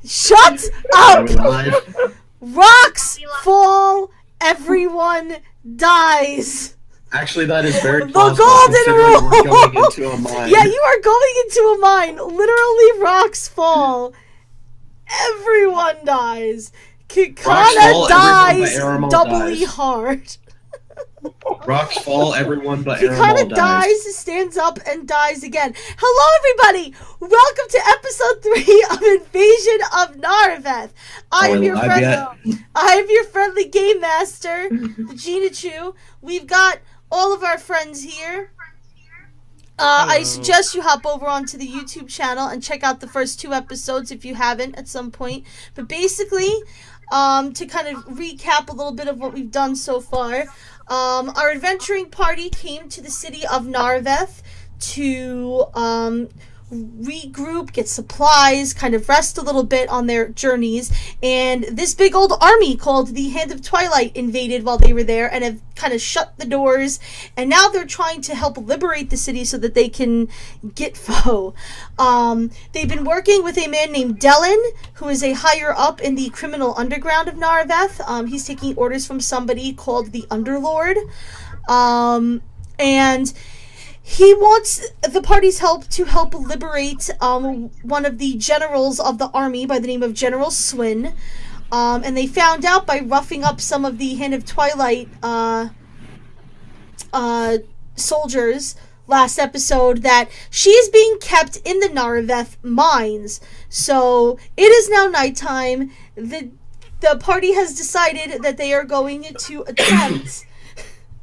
Shut up! Rocks fall, everyone dies. Actually, that is very the plausible. golden rule. We're going into a mine. Yeah, you are going into a mine. Literally, rocks fall. Everyone dies. Kikana dies doubly hard. Rocks fall, everyone but Kikana dies, stands up, and dies again. Hello, everybody! Welcome to episode 3 of Invasion of Nareveth. I am your friendly game master, the Chu-Chu. We've got all of our friends here. I suggest you hop over onto the YouTube channel and check out the first 2 episodes if you haven't at some point. But basically, to kind of recap a little bit of what we've done so far, our adventuring party came to the city of Nareveth to regroup, get supplies, kind of rest a little bit on their journeys, and this big old army called the Hand of Twilight invaded while they were there and have kind of shut the doors, and now they're trying to help liberate the city so that they can get foe. They've been working with a man named Delin, who is a higher up in the criminal underground of Nareveth. He's taking orders from somebody called the Underlord, and he wants the party's help to help liberate one of the generals of the army by the name of General Swin. And they found out by roughing up some of the Hand of Twilight soldiers last episode that she is being kept in the Nareveth Mines. So it is now nighttime. The party has decided that they are going to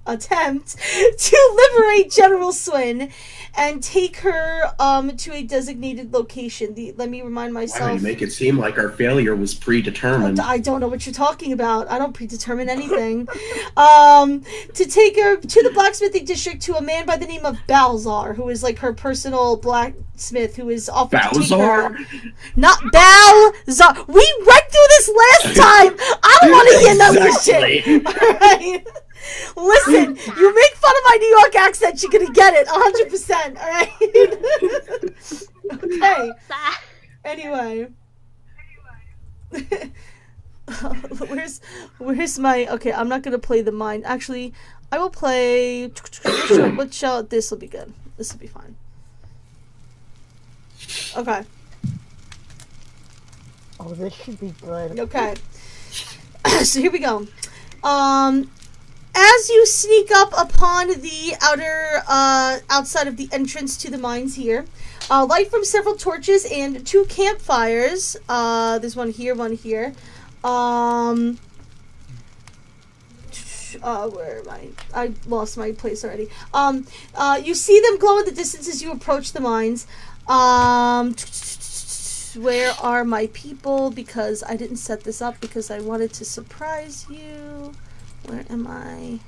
attempt to liberate General Swin and take her to a designated location. Let me remind myself. Why do you make it seem like our failure was predetermined? I don't know what you're talking about. I don't predetermine anything. To take her to the blacksmithing district to a man by the name of Balzar, who is like her personal blacksmith, who is offered to take her. Not Balzar. We went through this last time. I don't want to hear none of this shit. All right. Listen, you make fun of my New York accent, you're gonna get it 100%, alright? Okay. Anyway. Where's my... Okay, I'm not gonna play the mine. Actually, I will play... This will be good. This will be fine. Okay. Oh, this should be good. Okay. So here we go. As you sneak up upon the outside of the entrance to the mines here, light from several torches and 2 campfires. There's one here, one here. Where am I? I lost my place already. You see them glow in the distance as you approach the mines. Where are my people? Because I didn't set this up because I wanted to surprise you. Where am I?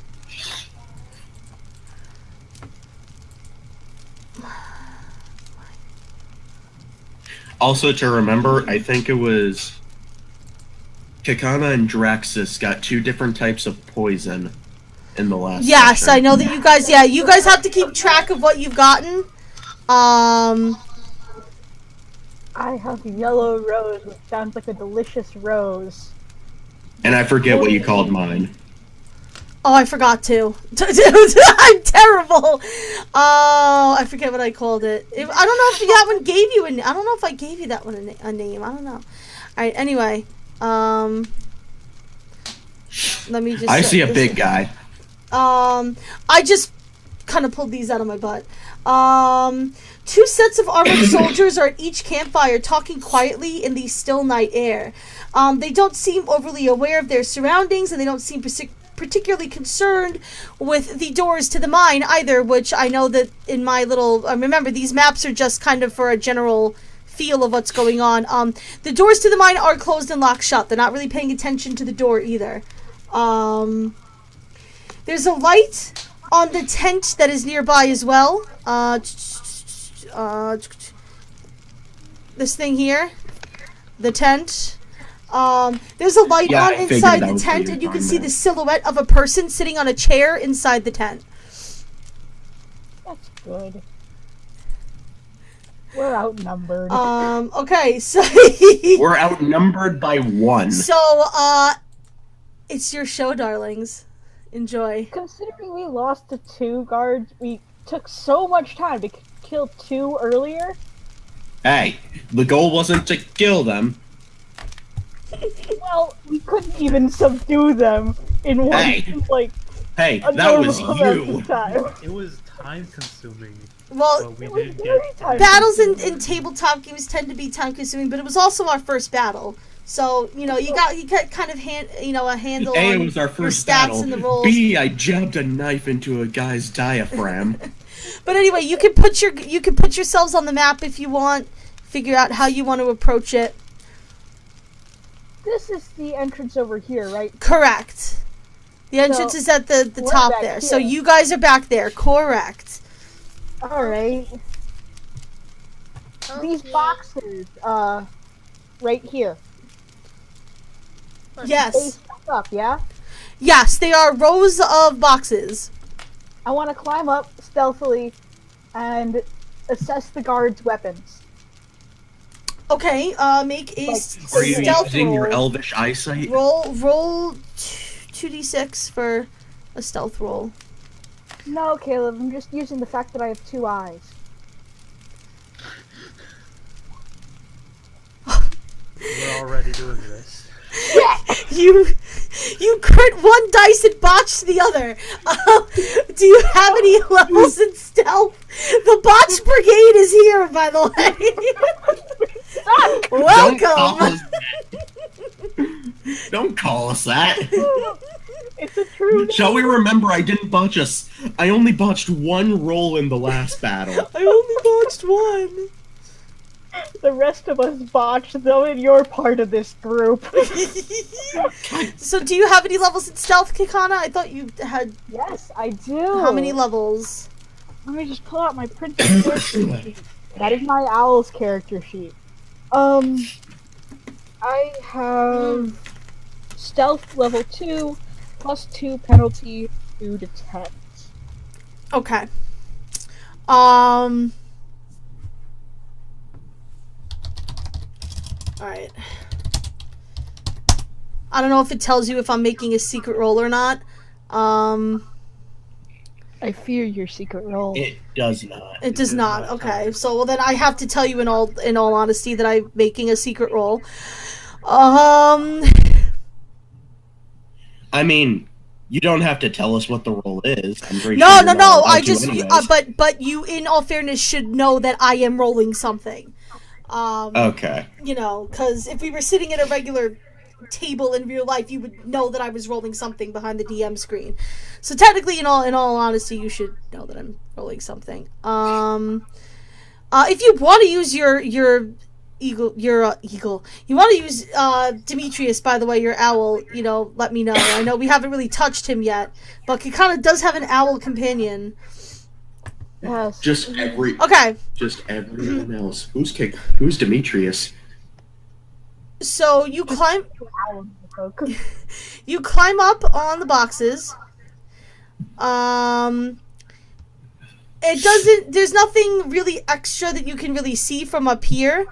Also to remember, I think it was Kikana and Draxus got 2 different types of poison in the last session. I know that you guys, you guys have to keep track of what you've gotten. I have yellow rose, which sounds like a delicious rose. And I forget what you called mine. Oh, I forgot to. I'm terrible. Oh, I forget what I called it. I don't know if that one gave you I don't know if I gave you that one a name. I don't know. All right. Anyway, let me just. I see a big guy. I just kind of pulled these out of my butt. 2 sets of armored soldiers are at each campfire, talking quietly in the still night air. They don't seem overly aware of their surroundings, and they don't seem particularly concerned with the doors to the mine either, which I know that in my little... remember, these maps are just kind of for a general feel of what's going on. The doors to the mine are closed and locked shut. They're not really paying attention to the door either. There's a light on the tent that is nearby as well. This thing here. The tent. There's a light on inside the tent, and you can see the silhouette of a person sitting on a chair inside the tent. That's good. We're outnumbered. Okay, so... We're outnumbered by 1. So, it's your show, darlings. Enjoy. Considering we lost to 2 guards, we took so much time to kill 2 earlier. Hey, the goal wasn't to kill them. Well, we couldn't even subdue them in one, Hey, that was you. It was time consuming. Well, battles in tabletop games tend to be time consuming, but it was also our first battle. So, you got kind of a handle A, on it was our your first stats battle. and the rolls. B, I jabbed a knife into a guy's diaphragm. But anyway, you can put yourselves on the map if you want. Figure out how you want to approach it. This is the entrance over here, right? Correct. The entrance is at the top there. Here. So you guys are back there. Correct. Alright. These boxes, right here. Yes. They stack up, yeah? Yes, they are rows of boxes. I want to climb up stealthily and assess the guards' weapons. Okay, make a stealth roll. Are you using your elvish eyesight? Roll 2d6 for a stealth roll. No, Caleb, I'm just using the fact that I have 2 eyes. We're already doing this. You crit 1 dice and botch the other. Do you have any levels in stealth? The botch brigade is here, by the way. Welcome. Don't call us that. It's a true. Shall we remember? I didn't botch us. I only botched 1 roll in the last battle. I only botched 1. The rest of us botched, though, and you're part of this group. So, do you have any levels in stealth, Kikana? I thought you had. Yes, I do. How many levels? Let me just pull out my printed character sheet. That is my Owl's character sheet. I have stealth level 2, plus 2 penalty, 2 detect. Okay. Alright. I don't know if it tells you if I'm making a secret roll or not. I fear your secret roll. It does not. It does not. Okay. So, well, then I have to tell you in all honesty that I'm making a secret roll. I mean, you don't have to tell us what the roll is. I'm pretty no. sure I just, but you, in all fairness, should know that I am rolling something. Okay. Because if we were sitting at a regular table in real life, you would know that I was rolling something behind the DM screen. So technically, in all honesty, you should know that I'm rolling something. If you want to use your eagle, you want to use Demetrius, by the way, your owl, let me know. I know we haven't really touched him yet, but he kind of does have an owl companion. Yes. Just everyone else. Who's Demetrius? So you climb up on the boxes. There's nothing really extra that you can really see from up here.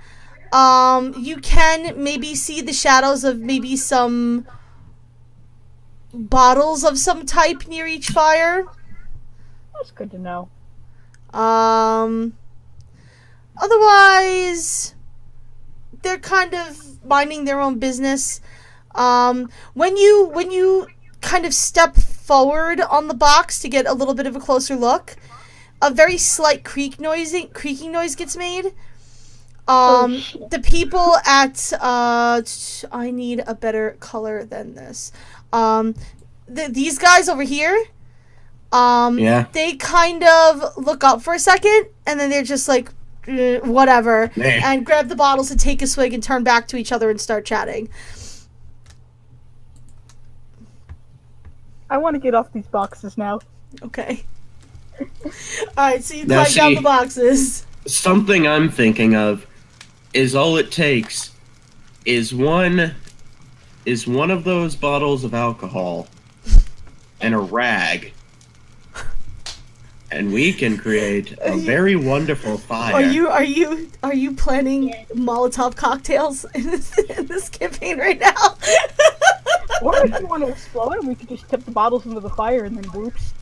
You can maybe see the shadows of maybe some bottles of some type near each fire. That's good to know. Otherwise, they're kind of minding their own business. When you kind of step forward on the box to get a little bit of a closer look, a very slight creaking noise gets made. The people at I need a better color than this. These guys over here. They kind of look up for a second, and then they're just like, whatever, and grab the bottles and take a swig and turn back to each other and start chatting. I want to get off these boxes now. Okay. Alright, so you climb down the boxes. Something I'm thinking of is all it takes is one of those bottles of alcohol and a rag. And we can create a very wonderful fire. Are you planning Molotov cocktails in this campaign right now? Or if you want to explode them, we could just tip the bottles into the fire and then whoops.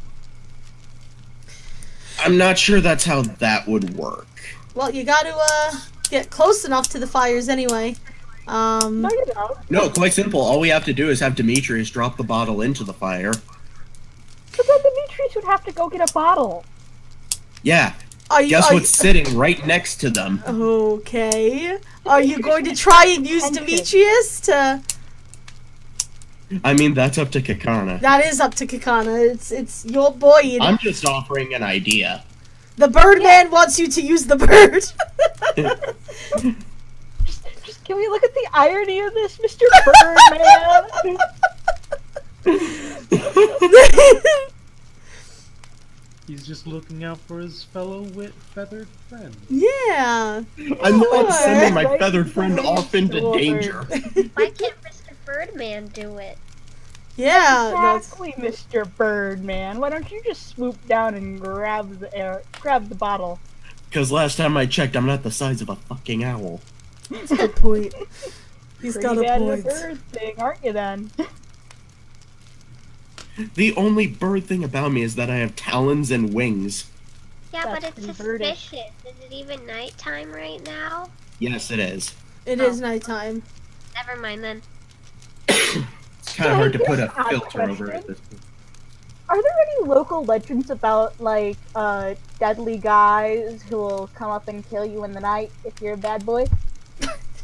I'm not sure that's how that would work. Well, you got to get close enough to the fires anyway. No, you don't. No, quite simple. All we have to do is have Demetrius drop the bottle into the fire. But then Demetrius would have to go get a bottle. Yeah. Guess what's sitting right next to them? Okay. Are you going to try and use Demetrius to... I mean, that's up to Kakana. That is up to Kakana. It's your boy. I'm just offering an idea. The Birdman wants you to use the bird. Just can we look at the irony of this, Mr. Birdman? He's just looking out for his fellow feathered friend. Yeah. I'm not sending my feathered friend off into danger. Why can't Mr. Birdman do it? Yeah. Exactly, Mr. Birdman. Why don't you just swoop down and grab the bottle? Because last time I checked, I'm not the size of a fucking owl. That's a good point. He's Pretty got a bad point. at a bird thing, aren't you then? The only bird thing about me is that I have talons and wings. Yeah, That's but it's pretty birdish. suspicious. Is it even nighttime right now? Yes, it is. It is nighttime. Never mind then. It's kind of hard to put a filter over it. Are there any local legends about, like, deadly guys who will come up and kill you in the night if you're a bad boy?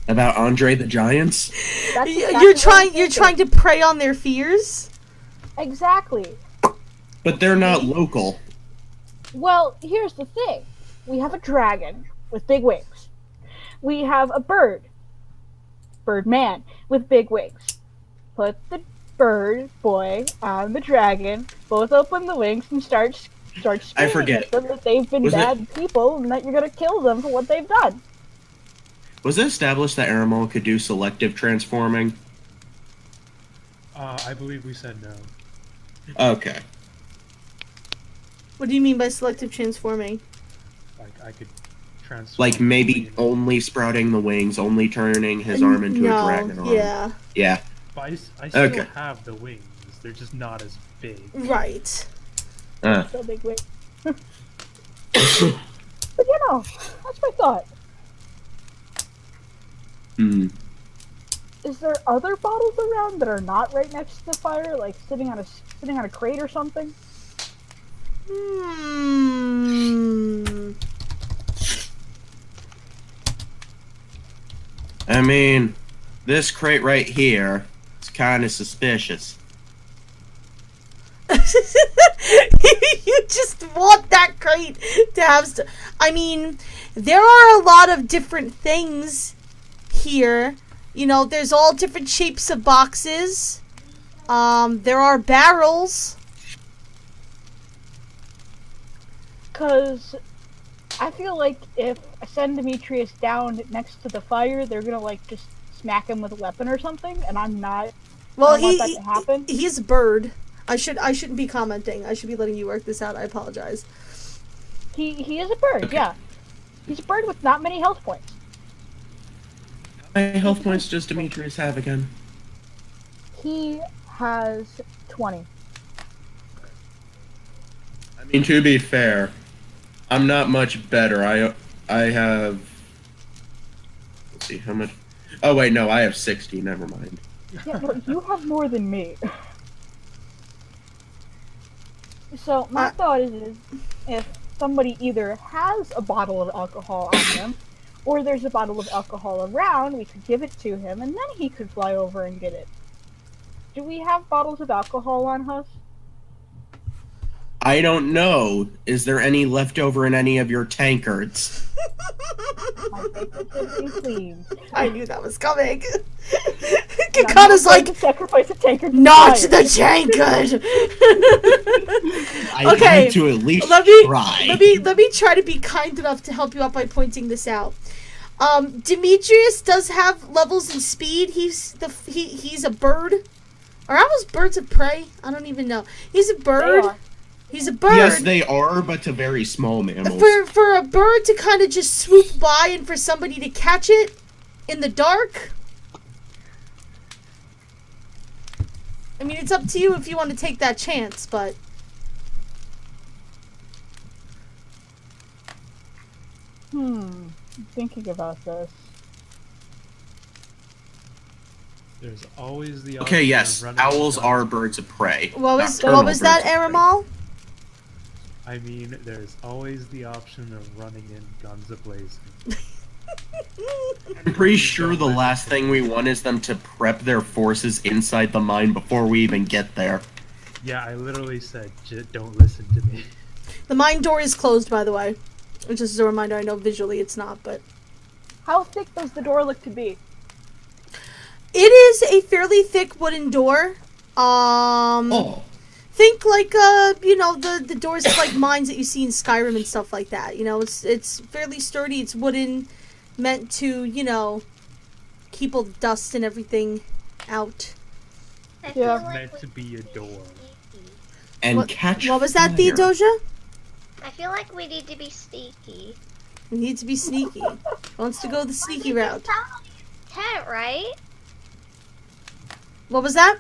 About Andre the Giants? That's You're trying to prey on their fears? Exactly. But they're not local. Well, here's the thing. We have a dragon with big wings. We have a Birdman with big wings. Put the bird boy on the dragon, both open the wings and start screaming I forget. at them that they've been bad people and that you're gonna kill them for what they've done. Was it established that Aramol could do selective transforming? I believe we said no. Okay. What do you mean by selective transforming? Like, I could transform... Like, maybe only sprouting the wings, only turning his arm into a dragon arm. Yeah. Yeah. But I still have the wings. They're just not as big. Right. So big wings. But you know, that's my thought. Hmm. Is there other bottles around that are not right next to the fire, like sitting on a crate or something? I mean, this crate right here is kind of suspicious. You just want that crate to have I mean, there are a lot of different things here. You know, there's all different shapes of boxes. There are barrels. Because I feel like if I send Demetrius down next to the fire, they're gonna, like, just smack him with a weapon or something, and I'm not... Well, I don't want that to happen. He's a bird. I shouldn't be commenting. I should be letting you work this out. I apologize. He is a bird, yeah. He's a bird with not many health points. How many health points does Demetrius have again? He has 20. I mean, to be fair, I'm not much better. I have... Let's see, how much... Oh, wait, no, I have 60. Never mind. Yeah, but you have more than me. So, my thought is if somebody either has a bottle of alcohol on them, or there's a bottle of alcohol around, we could give it to him, and then he could fly over and get it. Do we have bottles of alcohol on us? I don't know. Is there any left over in any of your tankards? I knew that was coming. Kakana's like, sacrifice a tankard. Not the tankard. I okay, need to at least try. Let me try to be kind enough to help you out by pointing this out. Demetrius does have levels in speed. He's a bird. Are owls birds of prey? I don't even know. He's a bird. He's a bird. Yes, they are, but to very small mammals. For a bird to kind of just swoop by and for somebody to catch it in the dark. I mean, it's up to you if you want to take that chance, but... I'm thinking about this. There's always the Okay, option yes, of running owls and are gunning. birds of prey. What was Nocturnal that, birds of prey. Aramal? I mean, there's always the option of running in guns ablazing. I'm pretty sure the last thing we want is them to prep their forces inside the mine before we even get there. Yeah, I literally said, don't listen to me. The mine door is closed, by the way. Just as a reminder, I know visually it's not, but... How thick does the door look to be? It is a fairly thick wooden door. Think like, you know, the doors of, like, mines that you see in Skyrim and stuff like that. You know, it's fairly sturdy, it's wooden, meant to, you know, keep all the dust and everything out. Yeah. It's meant to be a door. And catch What was that, fire. Theodosia? I feel like we need to be sneaky. We need to be sneaky. Wants to go the sneaky route. Tent, right? What was that?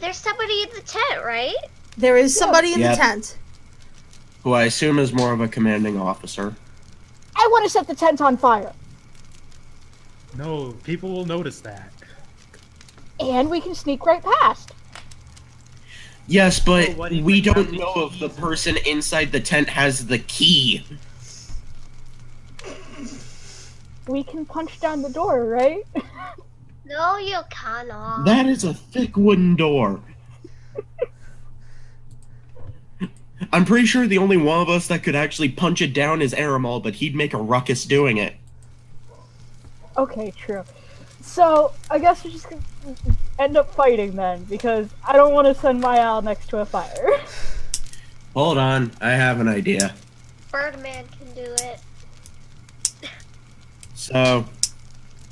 There's somebody in the tent, right? There is somebody in Yep. the tent. Who I assume is more of a commanding officer. I want to set the tent on fire. No, people will notice that. And we can sneak right past. Yes, but Oh, what if we we don't have the know if the keys? person inside the tent has the key. We can punch down the door, right? No, you cannot. That is a thick wooden door. I'm pretty sure the only one of us that could actually punch it down is Aramal, but he'd make a ruckus doing it. Okay, true. So, I guess we're just gonna end up fighting then, because I don't want to send my owl next to a fire. Hold on, I have an idea. Birdman can do it. So,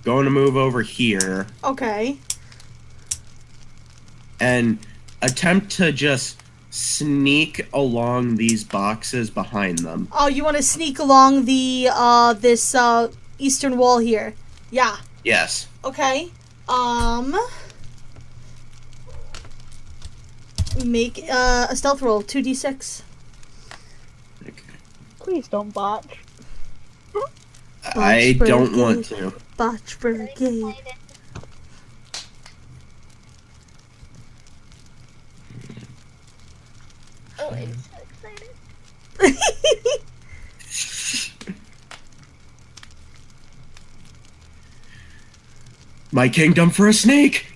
going to move over here Okay. and attempt to just sneak along these boxes behind them. Oh, you want to sneak along the, this, eastern wall here. Yeah. Yes. Okay. Make, a stealth roll, 2d6. Okay. Please don't botch. I don't want to. Botch brigade. Oh, I'm so excited. My kingdom for a snake!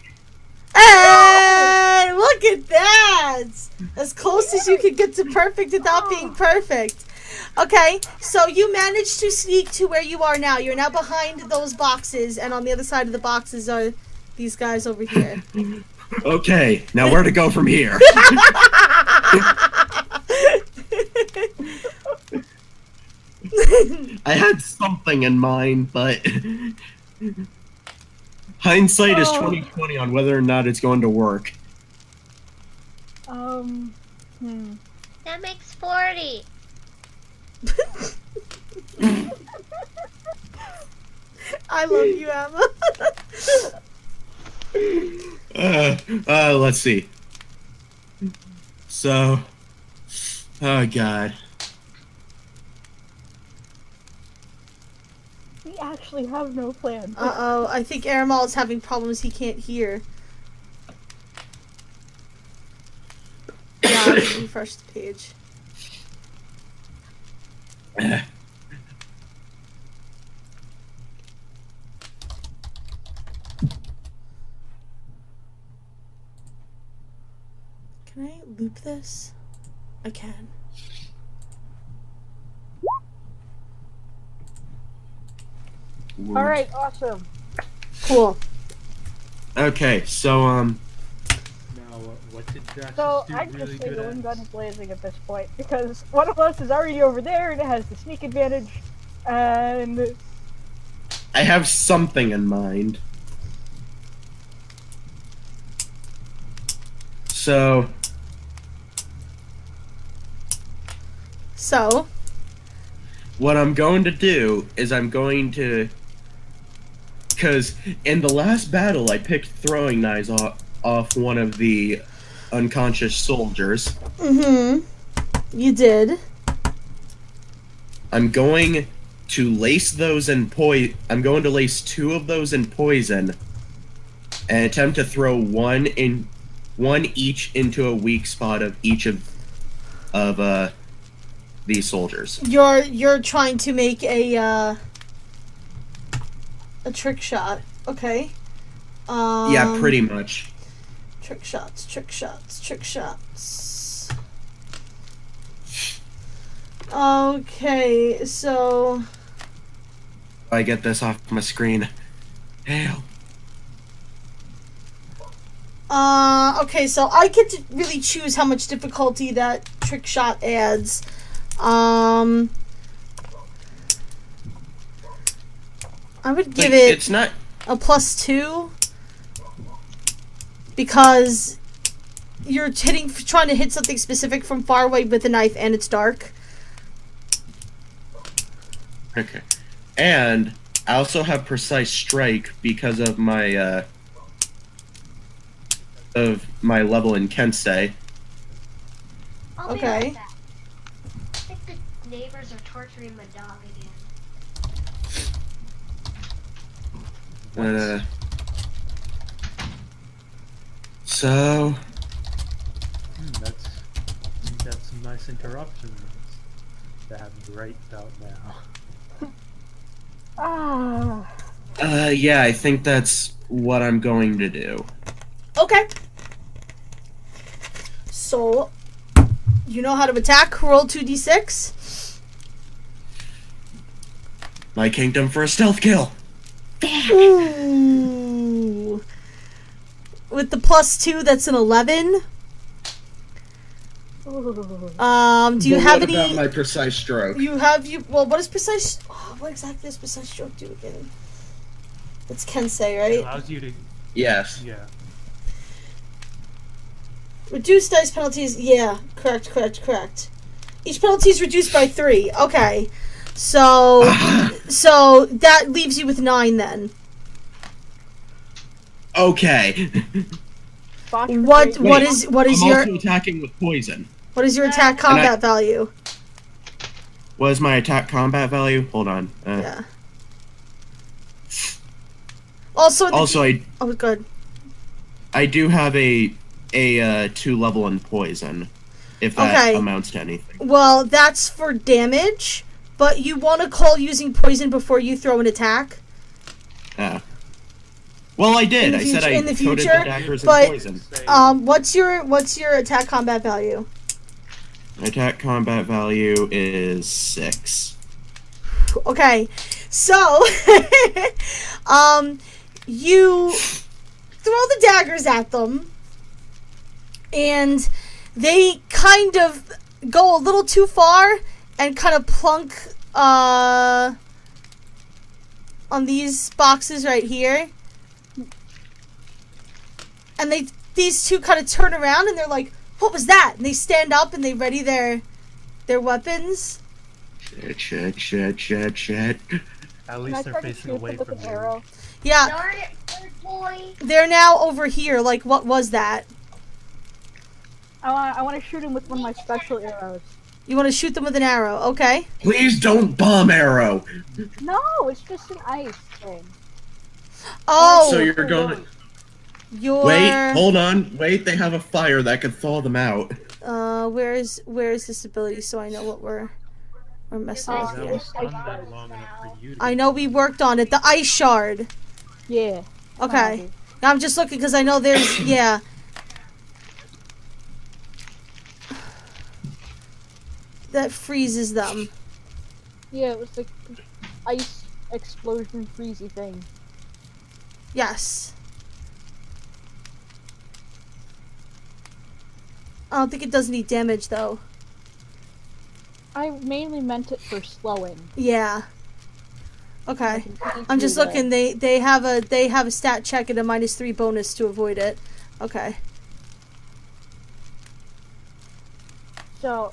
Hey, look at that! As close as you can get to perfect without being perfect. Okay, so you managed to sneak to where you are now. You're now behind those boxes, and on the other side of the boxes are these guys over here. Okay, now where to go from here? I had something in mind, but hindsight is 20/20 on whether or not it's going to work. That makes 40. I love you, Emma. Let's see. So, oh god. We actually have no plan. Uh-oh, I think Aramal is having problems he can't hear. Yeah, I'm gonna refresh the page. Can I loop this? I can. Alright, awesome. Cool. Okay, so Now, what did Draxus So, do I'd really just say good going at? gun blazing at this point, because one of us is already over there and it has the sneak advantage, and... I have something in mind. So, So? What I'm going to do is I'm going to... Because in the last battle, I picked throwing knives off one of the unconscious soldiers. Mm-hmm. You did. I'm going to lace those in I'm going to lace 2 of those in poison and attempt to throw one each into a weak spot of each of these soldiers. You're trying to make a trick shot. Okay. Yeah, pretty much. Trick shots, trick shots, trick shots. Okay, so... I get this off my screen. Hell. Okay, so I get to really choose how much difficulty that trick shot adds. I would give it's not a +2 because you're trying to hit something specific from far away with a knife, and it's dark. okay. And I also have precise strike because of my level in Kensei. I'll be Okay. right back. I think the neighbors are torturing my dog again. So That's some nice interruptions to have right about now. yeah, I think that's what I'm going to do. Okay. So, you know how to attack. Roll 2d6. My kingdom for a stealth kill. Ooh. With the +2, that's an 11. Do you have what any? about my precise stroke? Well, what is precise? Oh, what exactly does precise stroke do again? It's Kensei, It right? allows you to. Yes. Yeah. Reduced dice penalties. Yeah, correct. Each penalty is reduced by 3. Okay, so that leaves you with 9 then. Okay. What is I'm your also attacking with poison. what is your attack combat value? What is my attack combat value? Hold on. Yeah. Also, oh, good. I do have a 2 level in poison, if that amounts to anything. Well, that's for damage, but you want to call using poison before you throw an attack. Well, I did. I said I in the coated future, the daggers in but poison. what's your attack combat value? My attack combat value is 6. Okay, so you throw the daggers at them, and they kind of go a little too far and kind of plunk on these boxes right here. And these two kind of turn around and they're like, "What was that?" And they stand up and they ready their weapons. Shit. At least they're facing away from you. Yeah. Darn it, bird boy. They're now over here. Like, what was that? I want to shoot him with one of my special arrows. You want to shoot them with an arrow? Okay. Please don't bomb arrow. No, it's just an ice thing. Oh. So you're going. Wait, hold on. Wait, they have a fire that could thaw them out. Where is this ability so I know what we're messing with here? I know we worked on it. The ice shard. Yeah. Okay. Now I'm just looking because I know there's yeah. That freezes them. Yeah, it was like ice explosion freezy thing. Yes. I don't think it does any damage though. I mainly meant it for slowing. Yeah. Okay. I'm just looking. They have a stat check and a -3 bonus to avoid it. Okay. So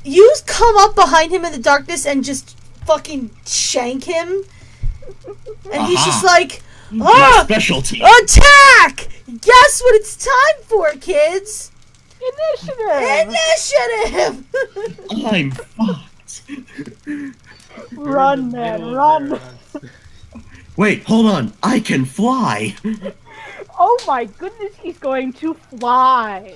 you come up behind him in the darkness and just fucking shank him. And he's just like, My specialty. Attack! Guess what it's time for, kids? Initiative! Initiative! I'm fucked. Run, man, run! Wait, hold on. I can fly. Oh my goodness, he's going to fly.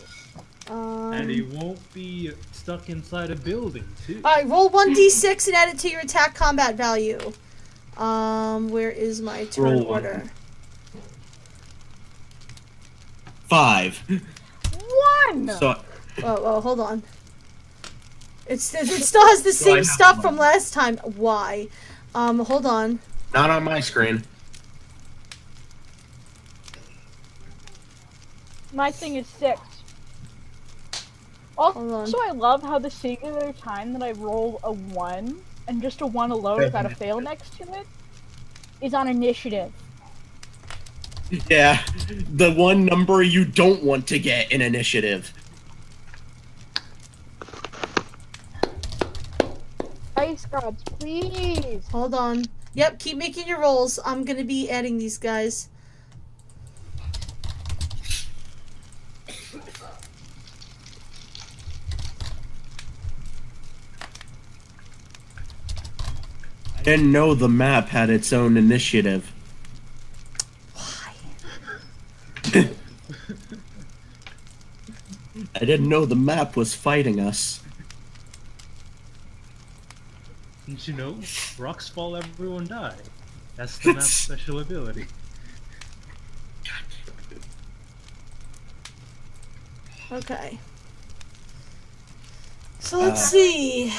And he won't be stuck inside a building, too. Alright, roll 1d6 and add it to your attack combat value. Where is my turn order? 5. 1! So, Oh, hold on. It still has the same stuff from last time. Why? Hold on. not on my screen. My thing is 6. Also, I love how the singular time that I roll a 1, and just a 1 alone without a fail next to it, is on initiative. Yeah, the one number you don't want to get in initiative. Ice gods, please! Hold on. Yep, keep making your rolls. I'm gonna be adding these guys. I didn't know the map had its own initiative. Why? I didn't know the map was fighting us. Didn't you know? Rocks fall, everyone die. That's the map's special ability. Okay. So let's see.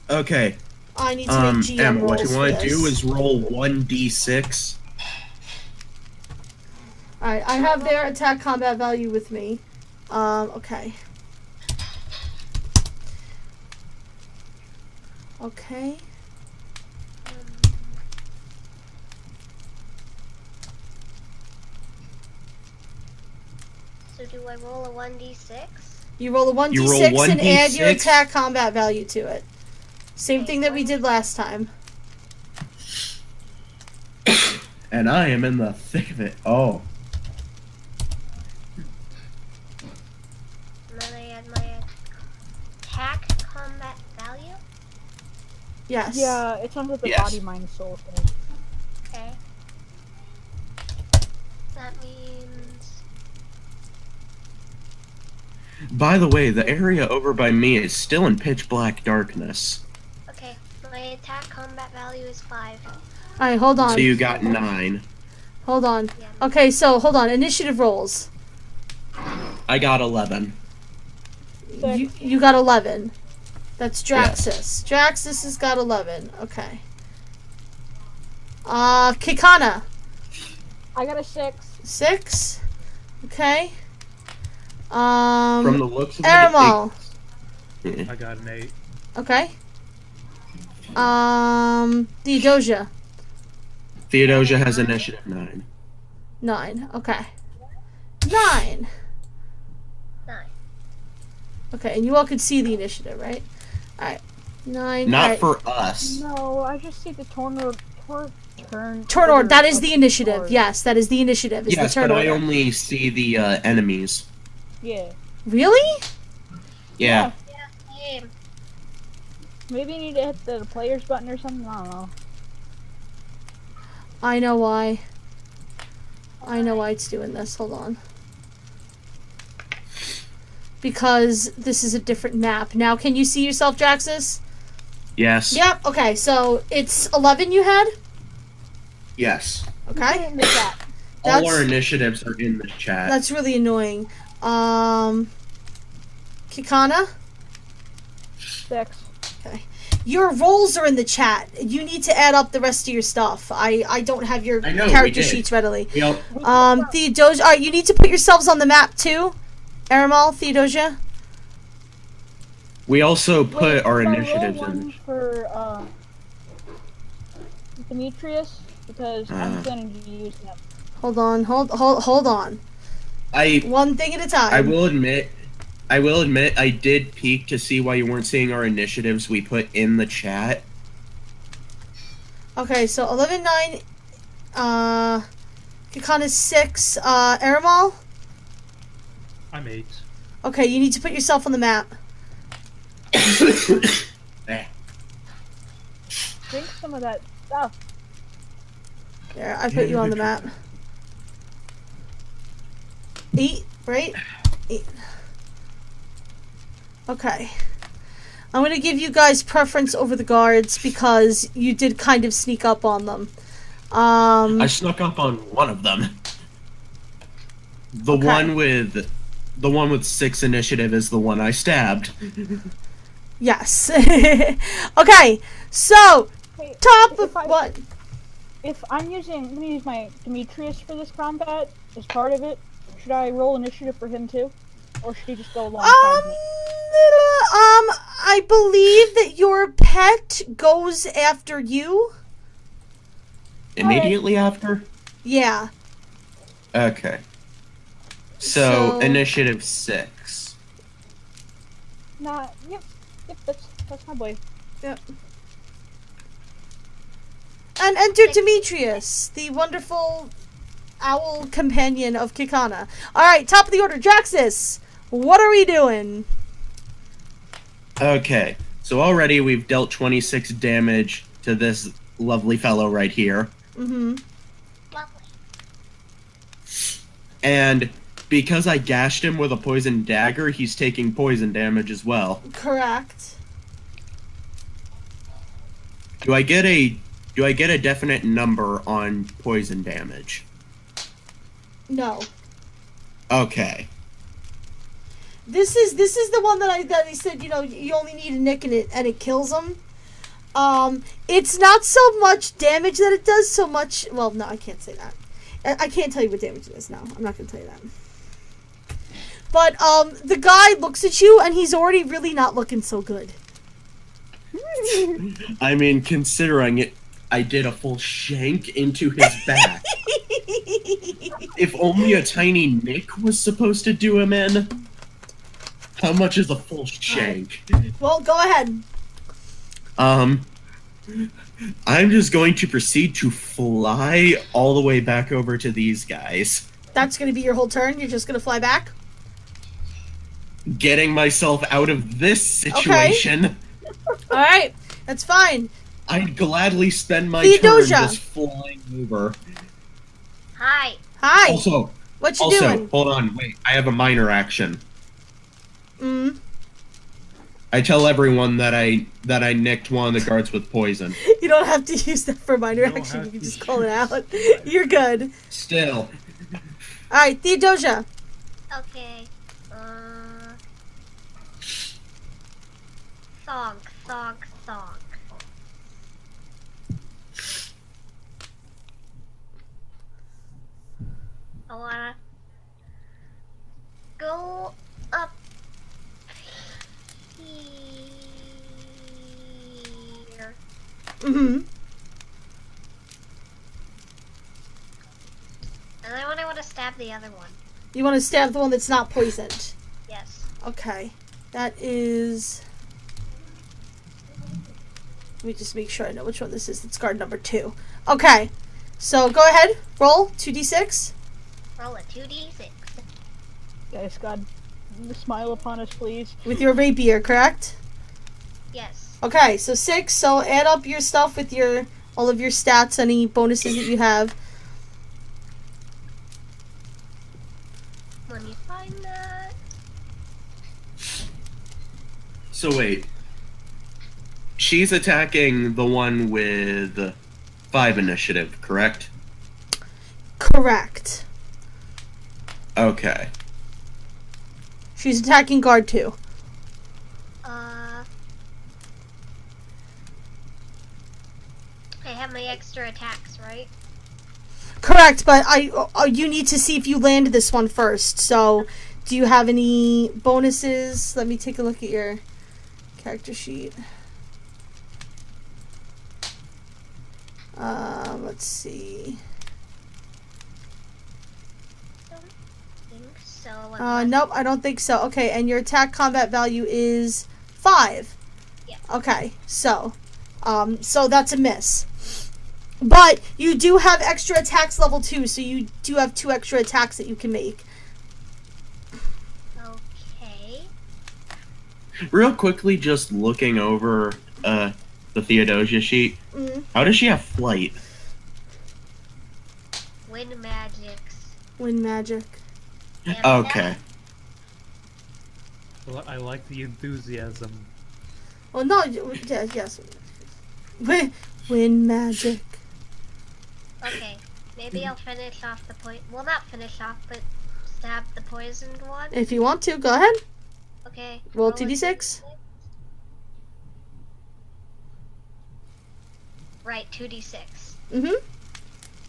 Okay. I need to make GM Emma, rolls what you want for to do this. is roll 1d6. Alright, I have their attack combat value with me. Okay. Okay. So do I roll a 1d6? You roll a 1d6 You roll and add your 1d6? attack combat value to it. Same thing that we did last time. And I am in the thick of it. Oh. And then I add my attack combat value? Yes. Yeah, it's under the Yes. body, mind, soul thing. Okay. That means... By the way, the area over by me is still in pitch black darkness. Okay, my attack combat value is 5. Alright, hold on. So you got 9. Hold on. Yeah. Okay, so hold on. Initiative rolls. I got 11. You got 11. That's Draxus. Draxus has got 11. Okay. Kikana. I got a 6. 6. Okay. From the looks of Aramal. it, I got an 8. Okay. Theodosia. Theodosia has initiative 9. 9. Okay. 9. 9. Okay, and you all could see the initiative, right? Alright. 9. Not alright. for us. No, I just see the turn order. That is the initiative. Yes, that is the initiative. Is Yes, the turn but order. I only see the enemies. Yeah. Really? Yeah. Yeah, same. Maybe you need to hit the players button or something. I don't know. I know why. I know why it's doing this. Hold on. Because this is a different map. Now, can you see yourself, Draxus? Yes. Yep. Okay, so it's 11 you had? Yes. Okay. In the chat. All our initiatives are in the chat. That's really annoying. Kikana? 6. Okay. Your rolls are in the chat. You need to add up the rest of your stuff. I don't have your I know, we character did. sheets readily. Yep. Theodosia, alright, you need to put yourselves on the map too. Aramal, Theodosia. We also put our Should I roll initiatives one in. for Demetrius, because I'm going to use him. Hold on. One thing at a time. I will admit, I did peek to see why you weren't seeing our initiatives we put in the chat. Okay, so 11-9, Kakana's 6, Aramal? I'm 8. Okay, you need to put yourself on the map. Drink some of that stuff. There, I put you on the map. 8, right? 8. Okay. I'm gonna give you guys preference over the guards because you did kind of sneak up on them. I snuck up on one of them. The one with 6 initiative is the one I stabbed. Yes. Okay, so Hey, top of what? If I'm gonna use my Demetrius for this combat as part of it, should I roll initiative for him too? Or should he just go alongside me? I believe that your pet goes after you. Immediately after? Yeah. Okay. So initiative 6. Nah, yep, that's my boy. Yep. And enter Demetrius, the wonderful owl companion of Kikana. Alright, top of the order, Draxus. What are we doing? Okay. So already we've dealt 26 damage to this lovely fellow right here. Mm-hmm. Lovely. And because I gashed him with a poison dagger, he's taking poison damage as well. Correct. Do I get a definite number on poison damage? No. Okay. This is the one that he said, you know, you only need a nick in it and it kills him. It's not so much damage that it does so much. Well, no, I can't say that. I can't tell you what damage it is now. I'm not gonna tell you that. But the guy looks at you and he's already really not looking so good. I mean, considering it, I did a full shank into his back. If only a tiny nick was supposed to do him in. How much is a full shank? Well, go ahead. I'm just going to proceed to fly all the way back over to these guys. That's gonna be your whole turn? You're just gonna fly back? Getting myself out of this situation. Alright, that's fine. I'd gladly spend my Theodosia. turn just flying over. Hi. Hi. Also, What you doing? hold on, wait. I have a minor action. I tell everyone that I nicked one of the guards with poison. You don't have to use that for minor action. You can just call it out. You're good. Still. Alright, Theodosia. Okay. Song. I wanna go up here. Mm-hmm. And I want to stab the other one. You want to stab the one that's not poisoned. Yes. Okay. That is... Let me just make sure I know which one this is. It's guard number 2. Okay. So, go ahead. Roll. 2d6. Roll a 2d6. Guys, God, smile upon us, please. With your rapier, correct? Yes. Okay, so 6. So, add up your stuff with all of your stats, any bonuses that you have. Let me find that. So wait. She's attacking the one with 5 initiative, correct? Correct. Okay. She's attacking guard 2. I have my extra attacks, right? Correct, but you need to see if you land this one first. So, do you have any bonuses? Let me take a look at your character sheet. Let's see. Don't think so... Nope, I don't think so. Okay, and your attack combat value is 5. Yeah. Okay, so that's a miss. But you do have extra attacks level 2, so you do have 2 extra attacks that you can make. Okay. Real quickly, just looking over the Theodosia sheet. Mm. How does she have flight? Wind magics. Wind magic. And Okay. Well, I like the enthusiasm. Well, no, yeah, yes. Wind magic. Okay, maybe I'll finish off the point. Well, not finish off, but stab the poisoned one. If you want to, go ahead. Okay. Roll a 2d6. Right, 2d6. Mm-hmm.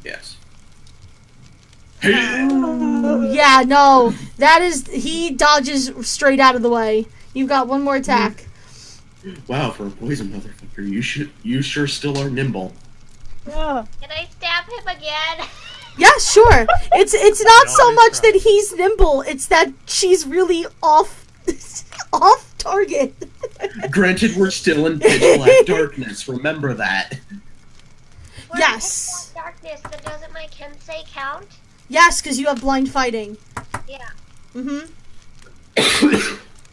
Yes. Yeah, no. That is... He dodges straight out of the way. You've got one more attack. Wow, for a poison motherfucker, you sure still are nimble. Yeah. Can I stab him again? Yeah, sure. It's not so much that he's nimble, it's that she's really off target. Granted, we're still in pitch black darkness. Remember that. We're Yes. in darkness, then doesn't my Kensei count? Yes, because you have blind fighting. Yeah. Mm-hmm.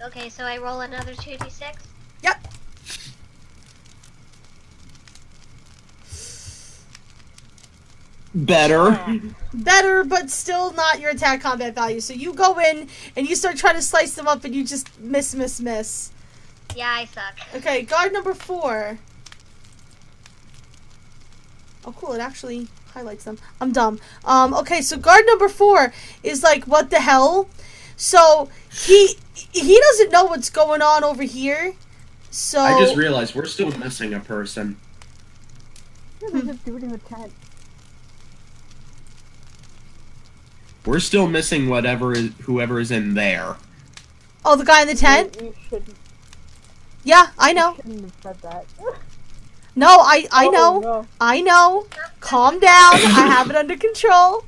Okay, so I roll another 2d6? Yep. Better. Better, but still not your attack combat value. So you go in and you start trying to slice them up and you just miss. Yeah, I suck. Okay, guard number 4. Oh, cool. It actually highlights them. I'm dumb. Okay, so guard number 4 is like, what the hell? So he doesn't know what's going on over here. So I just realized we're still missing a person. There's a dude in the tent. We're still missing whoever is in there. Oh, the guy in the tent? You shouldn't. Yeah, I know. You shouldn't have said that. No, I Oh, know. no. I know. Calm down. I have it under control.